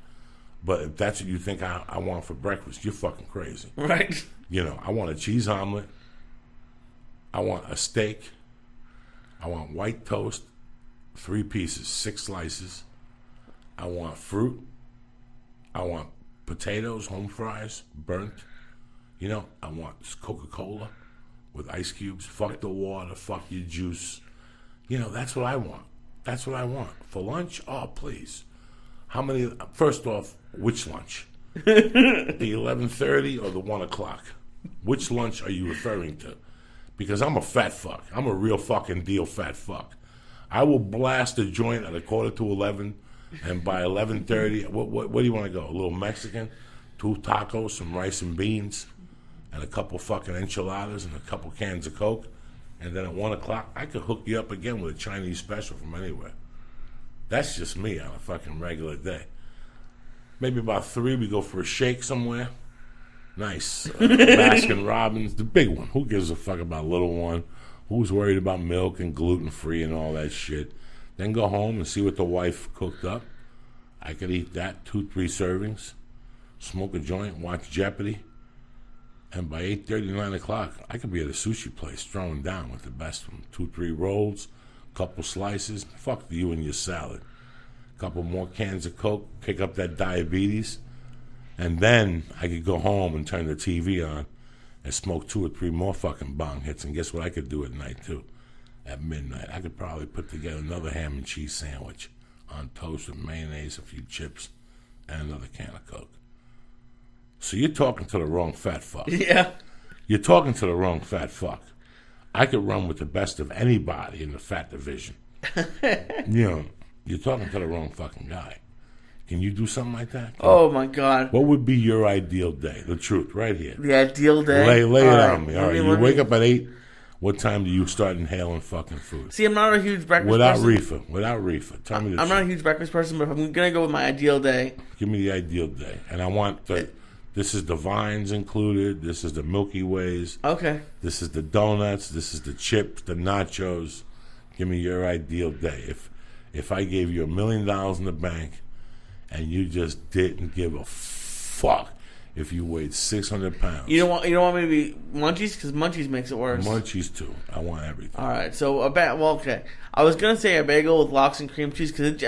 [SPEAKER 1] But if that's what you think I want for breakfast, you're fucking crazy.
[SPEAKER 2] Right.
[SPEAKER 1] I want a cheese omelet. I want a steak. I want white toast, 3 pieces, 6 slices. I want fruit. I want potatoes, home fries, burnt. I want Coca-Cola with ice cubes. Fuck the water. Fuck your juice. That's what I want. That's what I want. For lunch, oh, please. How many? First off, which lunch? The 11:30 or the 1 o'clock? Which lunch are you referring to? Because I'm a fat fuck. I'm a real fucking deal fat fuck. I will blast a joint at 11:15 And by 11:30, what do you want to go? A little Mexican, 2 tacos, some rice and beans, and a couple fucking enchiladas and a couple cans of Coke. And then at 1 o'clock, I could hook you up again with a Chinese special from anywhere. That's just me on a fucking regular day. Maybe about 3, we go for a shake somewhere. Nice. Baskin Robbins, the big one. Who gives a fuck about a little one? Who's worried about milk and gluten-free and all that shit? Then go home and see what the wife cooked up. I could eat that, 2-3 servings, smoke a joint, watch Jeopardy. And by 8:30, 9 o'clock, I could be at a sushi place throwing down with the best of them. 2-3 rolls, couple slices. Fuck you and your salad. Couple more cans of Coke, pick up that diabetes. And then I could go home and turn the TV on and smoke 2 or 3 more fucking bong hits. And guess what I could do at night, too? At midnight, I could probably put together another ham and cheese sandwich on toast with mayonnaise, a few chips, and another can of Coke. So you're talking to the wrong fat fuck.
[SPEAKER 2] Yeah.
[SPEAKER 1] You're talking to the wrong fat fuck. I could run with the best of anybody in the fat division. You're talking to the wrong fucking guy. Can you do something like that?
[SPEAKER 2] Oh, my God.
[SPEAKER 1] What would be your ideal day? The truth, right here.
[SPEAKER 2] The ideal day?
[SPEAKER 1] Lay it on me. All right, you wake up at 8. What time do you start inhaling fucking food?
[SPEAKER 2] See, I'm not a huge breakfast
[SPEAKER 1] Without
[SPEAKER 2] person.
[SPEAKER 1] Without reefer. Tell me the truth.
[SPEAKER 2] I'm not a huge breakfast person, but if I'm going to go with my ideal day.
[SPEAKER 1] Give me the ideal day. And I want this is the vines included. This is the Milky Ways.
[SPEAKER 2] Okay.
[SPEAKER 1] This is the donuts. This is the chips, the nachos. Give me your ideal day. If I gave you $1 million in the bank and you just didn't give a fuck if you weighed 600 pounds.
[SPEAKER 2] You don't want me to be Munchies? Because Munchies makes it worse.
[SPEAKER 1] Munchies, too. I want everything.
[SPEAKER 2] All right. So, okay. I was going to say a bagel with lox and cream cheese because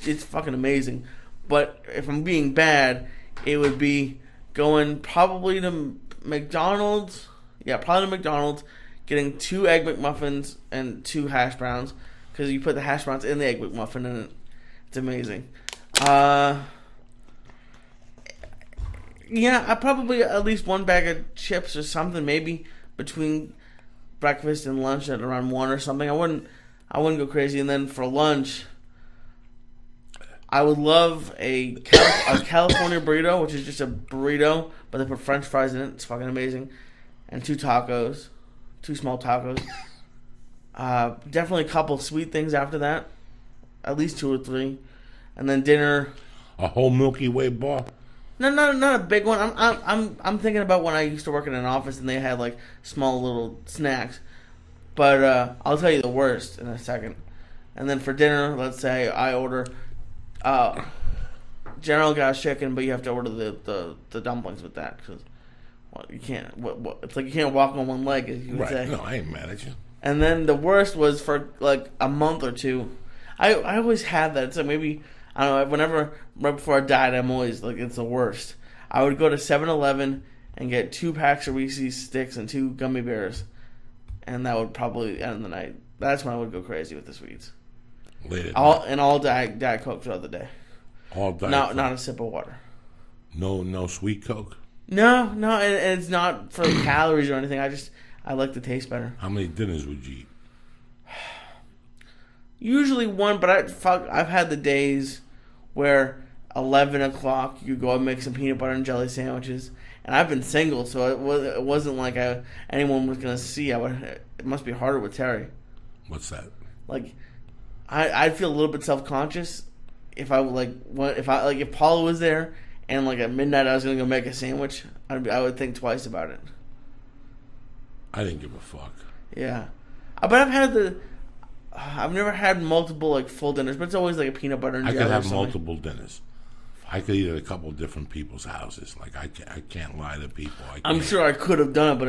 [SPEAKER 2] it's fucking amazing. But if I'm being bad, it would be going probably to McDonald's. Yeah, probably to McDonald's. Getting 2 Egg McMuffins and 2 hash browns. Because you put the hash browns in the Egg McMuffin and it's amazing. Yeah, I probably at least 1 bag of chips or something, maybe between breakfast and lunch at around 1 or something. I wouldn't go crazy. And then for lunch, I would love a California burrito, which is just a burrito, but they put French fries in it. It's fucking amazing. And 2 tacos, 2 small tacos. Definitely a couple sweet things after that, at least 2 or 3, and then dinner.
[SPEAKER 1] A whole Milky Way bar.
[SPEAKER 2] No, not a big one. I'm thinking about when I used to work in an office and they had like small little snacks. But I'll tell you the worst in a second. And then for dinner, let's say I order General Gas chicken, but you have to order the dumplings with that because you can't. It's like you can't walk on one leg, as you would say.
[SPEAKER 1] No, I ain't mad at you.
[SPEAKER 2] And then the worst was for like a month or 2. I always had that. So maybe, I don't know, whenever, right before I died, I'm always like, it's the worst. I would go to 7-Eleven and get 2 packs of Reese's Sticks and 2 gummy bears. And that would probably end the night. That's when I would go crazy with the sweets. All Diet Coke throughout the day.
[SPEAKER 1] All Diet Coke?
[SPEAKER 2] Not a sip of water.
[SPEAKER 1] No sweet Coke?
[SPEAKER 2] No, and it's not for calories or anything. I like the taste better.
[SPEAKER 1] How many dinners would you eat?
[SPEAKER 2] Usually 1, but I've had the days where 11 o'clock you go and make some peanut butter and jelly sandwiches, and I've been single, so it wasn't like anyone was gonna see. It must be harder with Terry.
[SPEAKER 1] What's that?
[SPEAKER 2] Like, I'd feel a little bit self-conscious if if Paula was there and like at midnight I was gonna go make a sandwich. I would think twice about it.
[SPEAKER 1] I didn't give a fuck.
[SPEAKER 2] Yeah, but I've never had multiple like full dinners, but it's always like a peanut butter and jelly.
[SPEAKER 1] I could have multiple dinners. I could eat at a couple different people's houses. Like I can't lie to people.
[SPEAKER 2] I'm sure I could have done it, but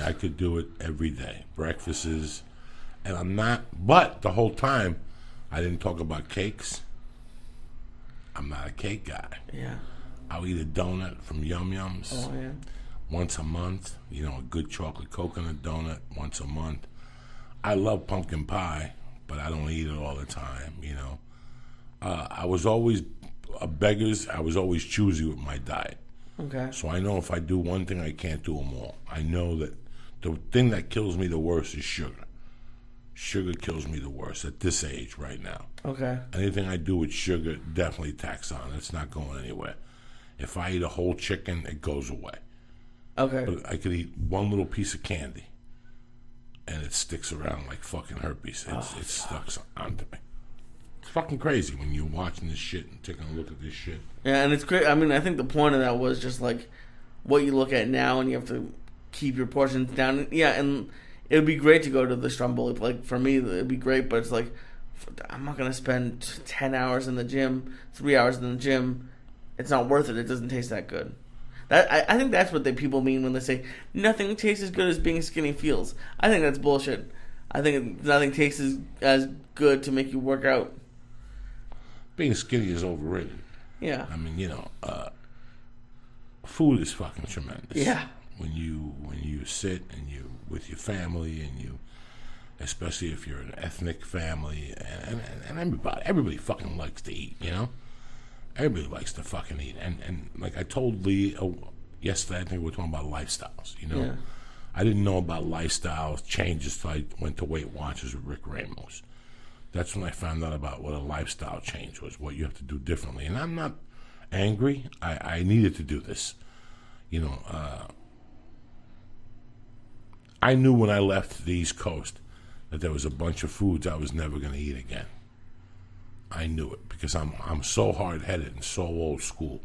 [SPEAKER 1] I could do it every day. Breakfasts, and I'm not. But the whole time, I didn't talk about cakes. I'm not a cake guy.
[SPEAKER 2] Yeah.
[SPEAKER 1] I'll eat a donut from Yum Yums.
[SPEAKER 2] Oh yeah.
[SPEAKER 1] Once a month, a good chocolate coconut donut once a month. I love pumpkin pie, but I don't eat it all the time, I was always I was always choosy with my diet.
[SPEAKER 2] Okay.
[SPEAKER 1] So I know if I do one thing, I can't do them all. I know that the thing that kills me the worst is sugar. Sugar kills me the worst at this age right now.
[SPEAKER 2] Okay.
[SPEAKER 1] Anything I do with sugar, definitely tax on. It's not going anywhere. If I eat a whole chicken, it goes away.
[SPEAKER 2] Okay.
[SPEAKER 1] But I could eat one little piece of candy, and it sticks around like fucking herpes. It stuck onto me. It's fucking crazy when you're watching this shit and taking a look at this shit.
[SPEAKER 2] Yeah, and it's great. I mean, I think the point of that was just like what you look at now, and you have to keep your portions down. Yeah, and it would be great to go to the Stromboli. Like for me, it'd be great, but it's like I'm not gonna spend 10 hours in the gym, 3 hours in the gym. It's not worth it. It doesn't taste that good. I think that's what people mean when they say nothing tastes as good as being skinny feels. I think that's bullshit. I think nothing tastes as good to make you work out.
[SPEAKER 1] Being skinny is overrated.
[SPEAKER 2] Yeah.
[SPEAKER 1] I mean, food is fucking tremendous.
[SPEAKER 2] Yeah.
[SPEAKER 1] When you sit and you with your family and you, especially if you're an ethnic family and everybody fucking likes to eat, Everybody likes to fucking eat. And like I told Lee yesterday, I think we were talking about lifestyles,
[SPEAKER 2] Yeah.
[SPEAKER 1] I didn't know about lifestyles changes till I went to Weight Watchers with Rick Ramos. That's when I found out about what a lifestyle change was, what you have to do differently. And I'm not angry. I needed to do this. I knew when I left the East Coast that there was a bunch of foods I was never going to eat again. I knew it because I'm so hard-headed and so old school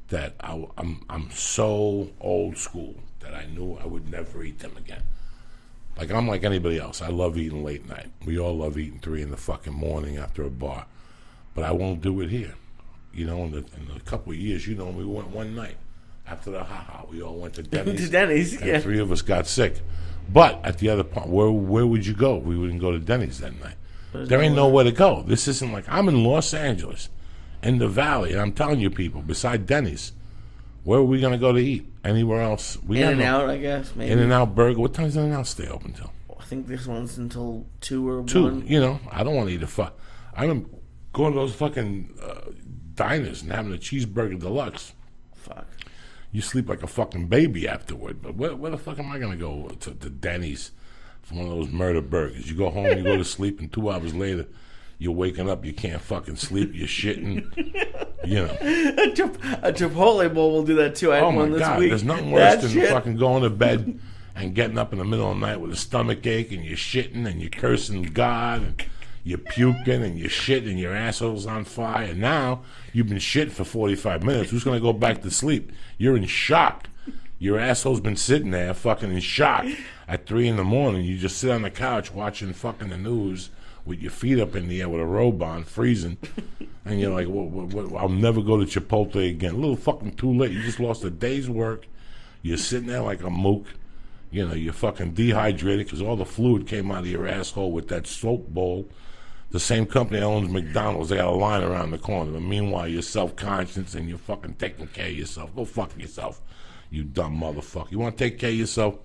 [SPEAKER 1] that I'm so old school that I knew I would never eat them again. Like I'm like anybody else. I love eating late night. We all love eating 3 in the fucking morning after a bar, but I won't do it here. In a couple of years, we went one night after the ha-ha. We all went to Denny's. And 3 of us got sick. But at the other part, where would you go? We wouldn't go to Denny's that night. There ain't nowhere to go. This isn't like I'm in Los Angeles, in the Valley, and I'm telling you people, beside Denny's, where are we going to go to eat? Anywhere else?
[SPEAKER 2] In-N-Out, I guess, maybe.
[SPEAKER 1] In-N-Out Burger. What time does In-N-Out stay open till?
[SPEAKER 2] I think this one's until 2 or 1.
[SPEAKER 1] 2, I don't want to eat I'm going to those fucking diners and having a cheeseburger deluxe.
[SPEAKER 2] Fuck.
[SPEAKER 1] You sleep like a fucking baby afterward. But where the fuck am I going to go to Denny's for one of those murder burgers? You go home, you go to sleep, and 2 hours later, you're waking up, you can't fucking sleep, you're shitting,
[SPEAKER 2] A Chipotle bowl will do that too. I had one this
[SPEAKER 1] God,
[SPEAKER 2] week.
[SPEAKER 1] There's nothing worse than fucking going to bed and getting up in the middle of the night with a stomach ache and you're shitting and you're cursing God and you're puking and you're shitting and your asshole's on fire. And now you've been shit for 45 minutes. Who's going to go back to sleep? You're in shock. Your asshole's been sitting there fucking in shock at 3 in the morning. You just sit on the couch watching fucking the news with your feet up in the air with a robe on, freezing. And you're like, what, I'll never go to Chipotle again. A little fucking too late. You just lost a day's work. You're sitting there like a mook. You're fucking dehydrated because all the fluid came out of your asshole with that soap bowl. The same company that owns McDonald's, they got a line around the corner. But meanwhile, you're self-conscious and you're fucking taking care of yourself. Go fuck yourself, you dumb motherfucker. You want to take care of yourself?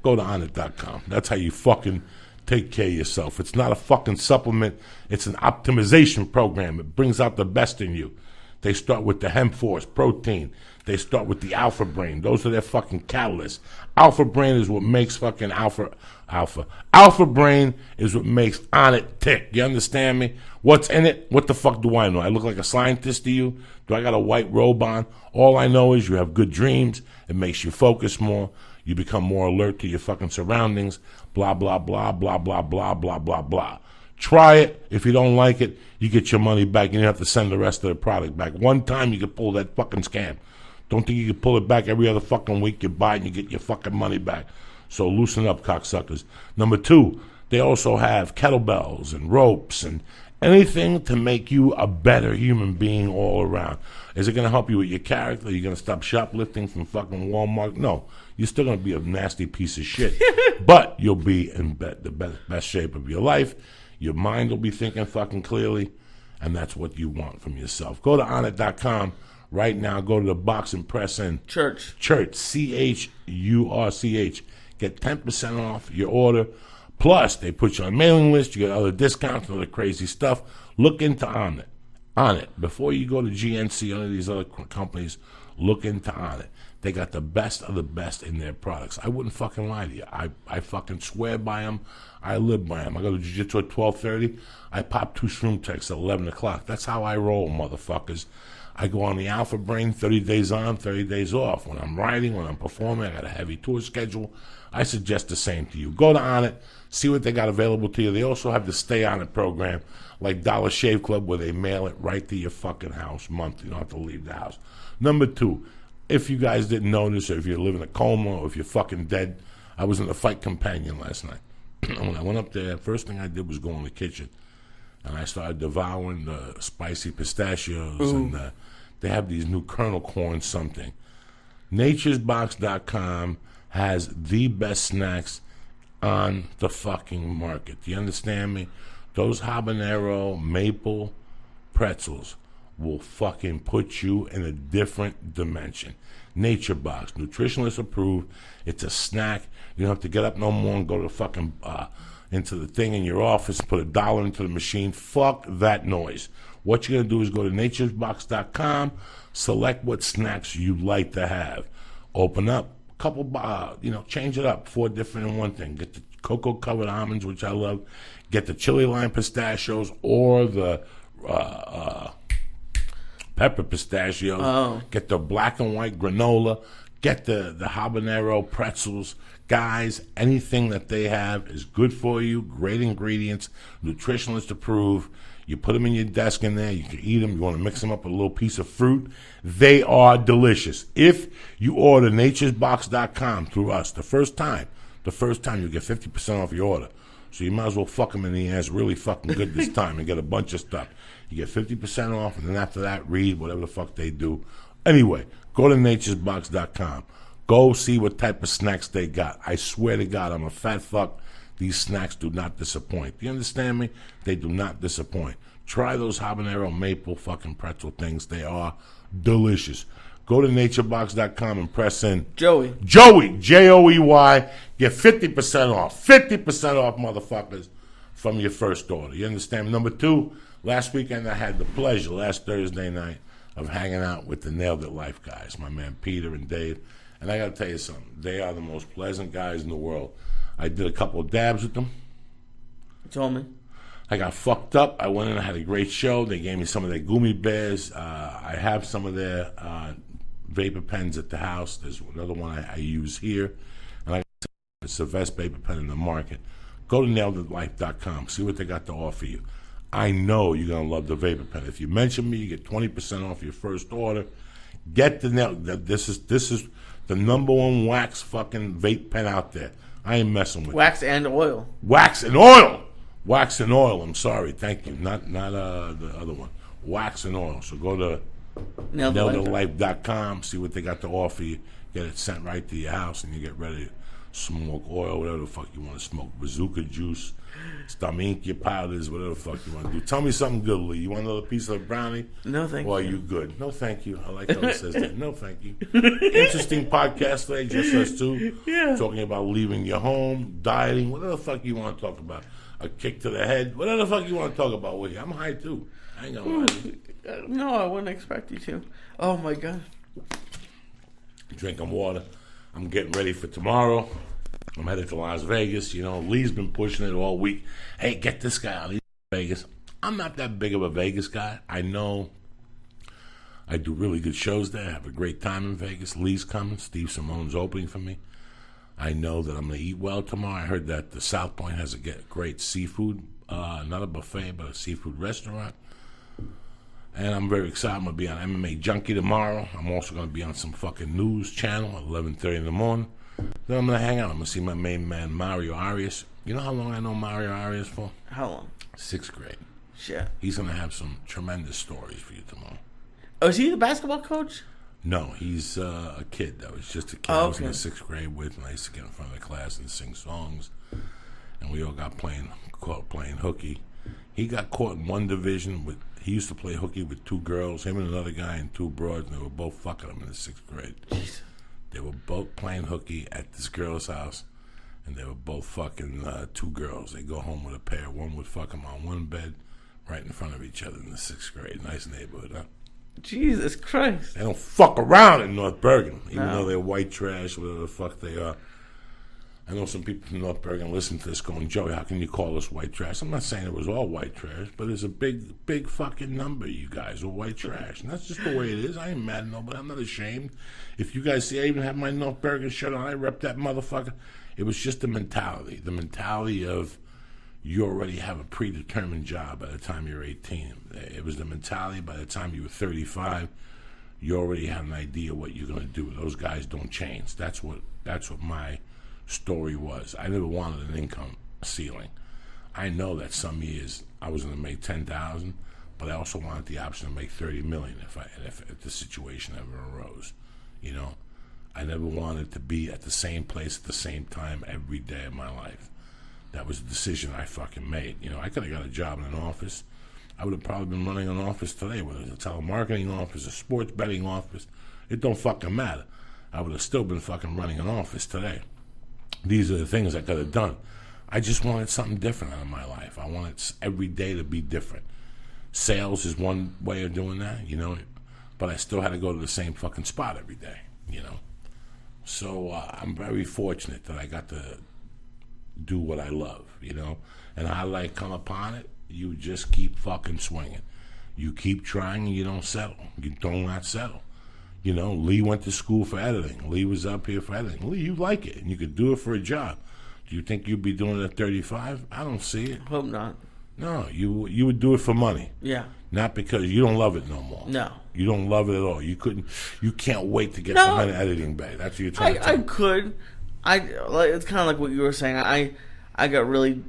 [SPEAKER 1] Go to Onnit.com. That's how you fucking take care of yourself. It's not a fucking supplement. It's an optimization program. It brings out the best in you. They start with the Hemp Force protein. They start with the Alpha Brain. Those are their fucking catalysts. Alpha Brain is what makes fucking Alpha Brain is what makes Onnit tick. You understand me? What's in it? What the fuck do I know? I look like a scientist to you? Do I got a white robe on? All I know is you have good dreams. It makes you focus more. You become more alert to your fucking surroundings. Blah, blah, blah, blah, blah, blah, blah, blah, blah. Try it. If you don't like it, you get your money back. You don't have to send the rest of the product back. One time you can pull that fucking scam. Don't think you can pull it back every other fucking week. You buy it and you get your fucking money back. So loosen up, cocksuckers. Number 2, they also have kettlebells and ropes and anything to make you a better human being all around. Is it going to help you with your character? Are you going to stop shoplifting from fucking Walmart? No. You're still going to be a nasty piece of shit. But you'll be in the best shape of your life. Your mind will be thinking fucking clearly. And that's what you want from yourself. Go to Onnit.com right now. Go to the box and press in.
[SPEAKER 2] Church.
[SPEAKER 1] Church. Get 10% off your order. Plus, they put you on mailing list. You get other discounts and other crazy stuff. Look into Onnit. Before you go to GNC or any of these other companies, look into Onnit. They got the best of the best in their products. I wouldn't fucking lie to you. I fucking swear by them. I live by them. I go to jiu-jitsu at 12:30. I pop 2 shroom techs at 11 o'clock. That's how I roll, motherfuckers. I go on the Alpha Brain, 30 days on, 30 days off. When I'm writing, when I'm performing, I got a heavy tour schedule. I suggest the same to you. Go to On It, see what they got available to you. They also have the Stay On It program, like Dollar Shave Club, where they mail it right to your fucking house monthly. You don't have to leave the house. Number 2, if you guys didn't notice, or if you're living a coma, or if you're fucking dead, I was in the Fight Companion last night. When I went up there, first thing I did was go in the kitchen, and I started devouring the spicy pistachios, and they have these new kernel corn something. Naturesbox.com has the best snacks on the fucking market. Do you understand me? Those habanero maple pretzels will fucking put you in a different dimension. Nature Box, nutritionist approved. It's a snack. You don't have to get up no more and go to fucking into the thing in your office, put $1 into the machine. Fuck that noise. What you're going to do is go to naturesbox.com, select what snacks you'd like to have. Open up a couple, change it up. 4 different in one thing. Get the cocoa-covered almonds, which I love. Get the chili lime pistachios or the pepper pistachios.
[SPEAKER 2] Oh.
[SPEAKER 1] Get the black and white granola. Get the habanero pretzels. Guys, anything that they have is good for you. Great ingredients. Nutritionist approved. You put them in your desk in there. You can eat them. You want to mix them up with a little piece of fruit. They are delicious. If you order naturesbox.com through us the first time you get 50% off your order. So you might as well fuck them in the ass really fucking good this time and get a bunch of stuff. You get 50% off, and then after that, read whatever the fuck they do. Anyway, go to naturesbox.com. Go see what type of snacks they got. I swear to God, I'm a fat fuck. These snacks do not disappoint. Do you understand me? They do not disappoint. Try those habanero maple fucking pretzel things. They are delicious. Go to naturebox.com and press in
[SPEAKER 2] Joey,
[SPEAKER 1] Joey, get 50% off. 50% off, motherfuckers, from your first order. You understand? Number 2, last weekend I had the pleasure, last Thursday night, of hanging out with the Nailed It Life guys, my man Peter and Dave. And I got to tell you something. They are the most pleasant guys in the world. I did a couple of dabs with them.
[SPEAKER 2] you told me.
[SPEAKER 1] I got fucked up. I went in and had a great show. They gave me some of their gummy bears. I have some of their vapor pens at the house. There's another one I use here. And it's the best vapor pen in the market. Go to naileditlife.com. See what they got to offer you. I know you're going to love the vapor pen. If you mention me, you get 20% off your first order. Get the nail. This is the number 1 wax fucking vape pen out there. I ain't messing with
[SPEAKER 2] Wax and oil.
[SPEAKER 1] Wax and oil. Wax and oil. I'm sorry. Thank you. Not the other one. Wax and oil. So go to naileditlife.com. See what they got to offer you. Get it sent right to your house, and you get ready to smoke oil, whatever the fuck you want to smoke. Bazooka juice, Staminka powders, whatever the fuck you want to do. Tell me something good, Lee. You want another piece of brownie?
[SPEAKER 2] No, thank you.
[SPEAKER 1] Or are you good? No, thank you. I like how it says that. No, thank you. Interesting podcast today, just us two.
[SPEAKER 2] Yeah.
[SPEAKER 1] Talking about leaving your home, dieting, whatever the fuck you want to talk about. A kick to the head, whatever the fuck you want to talk about with you. I'm high too. I ain't gonna lie to you.
[SPEAKER 2] No, I wouldn't expect you to. Oh my God.
[SPEAKER 1] Drinking water. I'm getting ready for tomorrow. I'm headed to Las Vegas. You know, Lee's been pushing it all week. Hey, get this guy out of Vegas. I'm not that big of a Vegas guy. I know I do really good shows there. I have a great time in Vegas. Lee's coming. Steve Simone's opening for me. I know that I'm going to eat well tomorrow. I heard that the South Point has a great seafood, not a buffet, but a seafood restaurant. And I'm very excited. I'm going to be on MMA Junkie tomorrow. I'm also going to be on some fucking news channel at 11:30 in the morning. Then I'm going to hang out. I'm going to see my main man, Mario Arias. You know how long I know Mario Arias for?
[SPEAKER 2] How long?
[SPEAKER 1] 6th grade.
[SPEAKER 2] Shit.
[SPEAKER 1] He's going to have some tremendous stories for you tomorrow.
[SPEAKER 2] Oh, is he the basketball coach?
[SPEAKER 1] No, he's a kid, though. He's just a kid I was in the 6th grade with, and I used to get in front of the class and sing songs. And we all got caught playing hooky. He got caught in one division with. He used to play hooky with 2 girls, him and another guy and 2 broads, and they were both fucking him in the 6th grade.
[SPEAKER 2] Jeez.
[SPEAKER 1] They were both playing hooky at this girl's house, and they were both fucking 2 girls. They go home with a pair. One would fuck them on one bed right in front of each other in the 6th grade. Nice neighborhood, huh?
[SPEAKER 2] Jesus Christ.
[SPEAKER 1] They don't fuck around in North Bergen, even
[SPEAKER 2] No.
[SPEAKER 1] though they're white trash, whatever the fuck they are. I know some people from North Bergen listen to this going, Joey, how can you call us white trash? I'm not saying it was all white trash, but there's a big fucking number of you guys are white trash. And that's just the way it is. I ain't mad at nobody. I'm not ashamed. If you guys see, I even have my North Bergen shirt on. I rep that motherfucker. It was just the mentality. The mentality of you already have a predetermined job by the time you're 18. It was the mentality by the time you were 35. You already had an idea what you're going to do. Those guys don't change. That's what my story was. I never wanted an income ceiling. I know that some years I was going to make $10,000, but I also wanted the option to make $30 million if the situation ever arose. You know, I never wanted to be at the same place at the same time every day of my life. That was a decision I fucking made. You know, I could have got a job in an office. I would have probably been running an office today, whether it's a telemarketing office, a sports betting office. It don't fucking matter. I would have still been fucking running an office today. These are the things I could have done. I just wanted something different out of my life. I wanted every day to be different. Sales is one way of doing that, you know, but I still had to go to the same fucking spot every day, you know. So I'm very fortunate that I got to do what I love, you know. And how I come upon it, you just keep fucking swinging. You keep trying and you don't settle. You do not settle. You know, Lee went to school for editing. Lee was up here for editing. Lee, you like it, and you could do it for a job. Do you think you'd be doing it at 35? I don't see it.
[SPEAKER 2] Hope not.
[SPEAKER 1] No, you would do it for money.
[SPEAKER 2] Yeah.
[SPEAKER 1] Not because you don't love it no more.
[SPEAKER 2] No.
[SPEAKER 1] You don't love it at all. You can't wait to get behind an editing bay. That's what you're trying to tell me.
[SPEAKER 2] I could. It's kind of like what you were saying. I really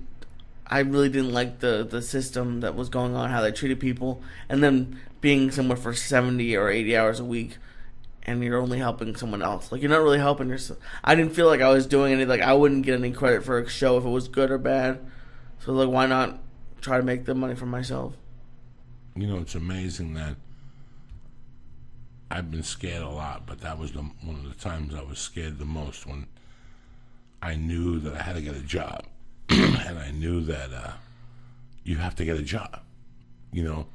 [SPEAKER 2] didn't like the system that was going on, how they treated people, and then being somewhere for 70 or 80 hours a week, and you're only helping someone else. Like, you're not really helping yourself. I didn't feel like I was doing anything. Like, I wouldn't get any credit for a show if it was good or bad. So, like, why not try to make the money for myself?
[SPEAKER 1] You know, it's amazing that I've been scared a lot, but that was one of the times I was scared the most, when I knew that I had to get a job. And I knew that you have to get a job, you know.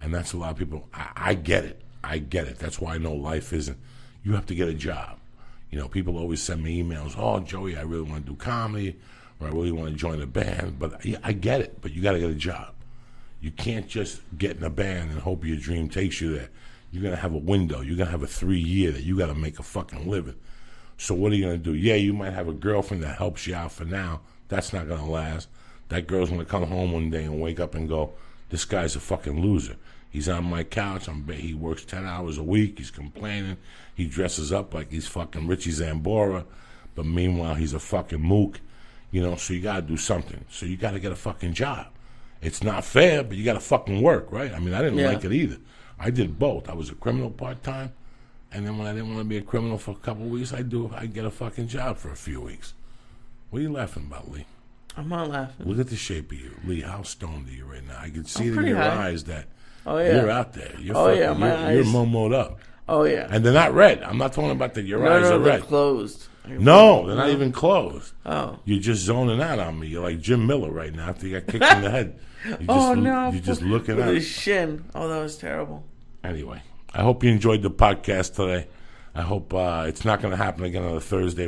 [SPEAKER 1] And that's a lot of people. I get it. I get it. That's why I know life isn't. You have to get a job. You know, people always send me emails. Oh, Joey, I really want to do comedy, or I really want to join a band. But I get it. But you got to get a job. You can't just get in a band and hope your dream takes you there. You're gonna have a window. You're gonna have a 3-year that you got to make a fucking living. So what are you gonna do? Yeah, you might have a girlfriend that helps you out for now. That's not gonna last. That girl's gonna come home one day and wake up and go, "This guy's a fucking loser. He's on my couch. He works 10 hours a week. He's complaining. He dresses up like he's fucking Richie Zambora, but meanwhile he's a fucking mook." You know, so you gotta do something. So you gotta get a fucking job. It's not fair, but you gotta fucking work, right? I mean, I didn't like it either. I did both. I was a criminal part-time, and then when I didn't want to be a criminal for a couple of weeks, I'd get a fucking job for a few weeks. What are you laughing about, Lee?
[SPEAKER 2] I'm not laughing.
[SPEAKER 1] Look at the shape of you. Lee, how stoned are you right now? I can see
[SPEAKER 2] I'm
[SPEAKER 1] it in
[SPEAKER 2] pretty
[SPEAKER 1] your
[SPEAKER 2] high.
[SPEAKER 1] eyes that
[SPEAKER 2] You're
[SPEAKER 1] out there. You're
[SPEAKER 2] my eyes.
[SPEAKER 1] You're momoed up.
[SPEAKER 2] Oh, yeah.
[SPEAKER 1] And they're not red. I'm not talking about that your eyes are
[SPEAKER 2] they're
[SPEAKER 1] red.
[SPEAKER 2] closed.
[SPEAKER 1] No, they're not even closed.
[SPEAKER 2] Oh.
[SPEAKER 1] You're just zoning out on me. You're like Jim Miller right now after you got kicked in the head. You're just looking
[SPEAKER 2] with
[SPEAKER 1] at
[SPEAKER 2] his shin. Oh, that was terrible.
[SPEAKER 1] Anyway, I hope you enjoyed the podcast today. I hope it's not going to happen again on a Thursday.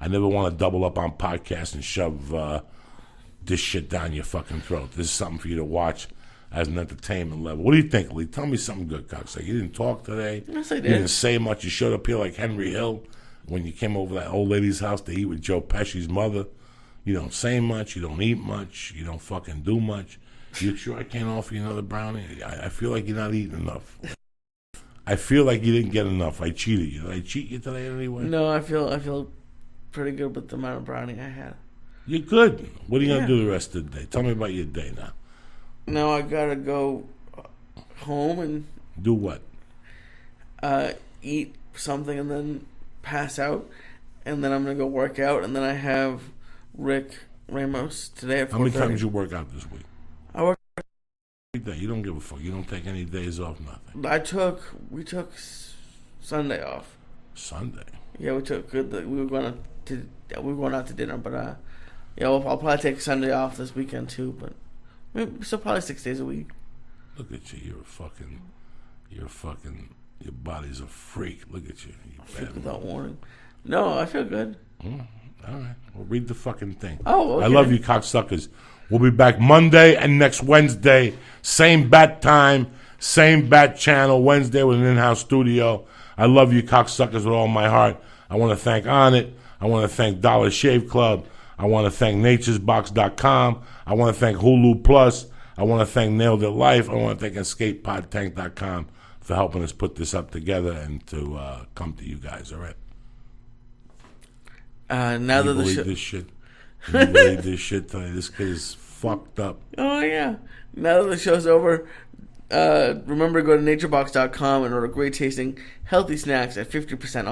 [SPEAKER 1] I never want to double up on podcasts and shove this shit down your fucking throat. This is something for you to watch as an entertainment level. What do you think, Lee? Tell me something good, cocksucker. You didn't talk today.
[SPEAKER 2] Yes, I did.
[SPEAKER 1] You didn't say much. You showed up here like Henry Hill when you came over to that old lady's house to eat with Joe Pesci's mother. You don't say much. You don't eat much. You don't fucking do much. You sure I can't offer you another brownie? I feel like you're not eating enough. I feel like you didn't get enough. I cheated you. Did I cheat you today in any way?
[SPEAKER 2] No, I feel pretty good with the amount of brownie I had.
[SPEAKER 1] You're good. What are you going to do the rest of the day? Tell me about your day now.
[SPEAKER 2] Now I got to go home and...
[SPEAKER 1] Do what?
[SPEAKER 2] Eat something and then pass out. And then I'm going to go work out. And then I have Rick Ramos today at 4:30.
[SPEAKER 1] How many times you work out this week?
[SPEAKER 2] I work
[SPEAKER 1] Every day. You don't give a fuck. You don't take any days off, nothing.
[SPEAKER 2] We took Sunday off.
[SPEAKER 1] Sunday?
[SPEAKER 2] Yeah, we were going out to dinner, but yeah, I'll probably take Sunday off this weekend too, but still probably 6 days a week.
[SPEAKER 1] Look at you. Your body's a freak. Look at you.
[SPEAKER 2] Freak without warning. No, I feel good.
[SPEAKER 1] All right. Well, read the fucking thing.
[SPEAKER 2] Oh, okay.
[SPEAKER 1] I love you, cocksuckers. We'll be back Monday and next Wednesday. Same bat time, same bat channel. Wednesday with an in-house studio. I love you, cocksuckers, with all my heart. I want to thank Onnit. I want to thank Dollar Shave Club. I want to thank naturesbox.com. I want to thank Hulu Plus. I want to thank Nailed It Life. I want to thank EscapePodTank.com for helping us put this up together and to come to you guys. All right.
[SPEAKER 2] Now that the
[SPEAKER 1] this shit. Can you believe this shit? This kid is fucked up.
[SPEAKER 2] Oh yeah. Now that the show's over, remember to go to naturebox.com and order great tasting, healthy snacks at 50% off.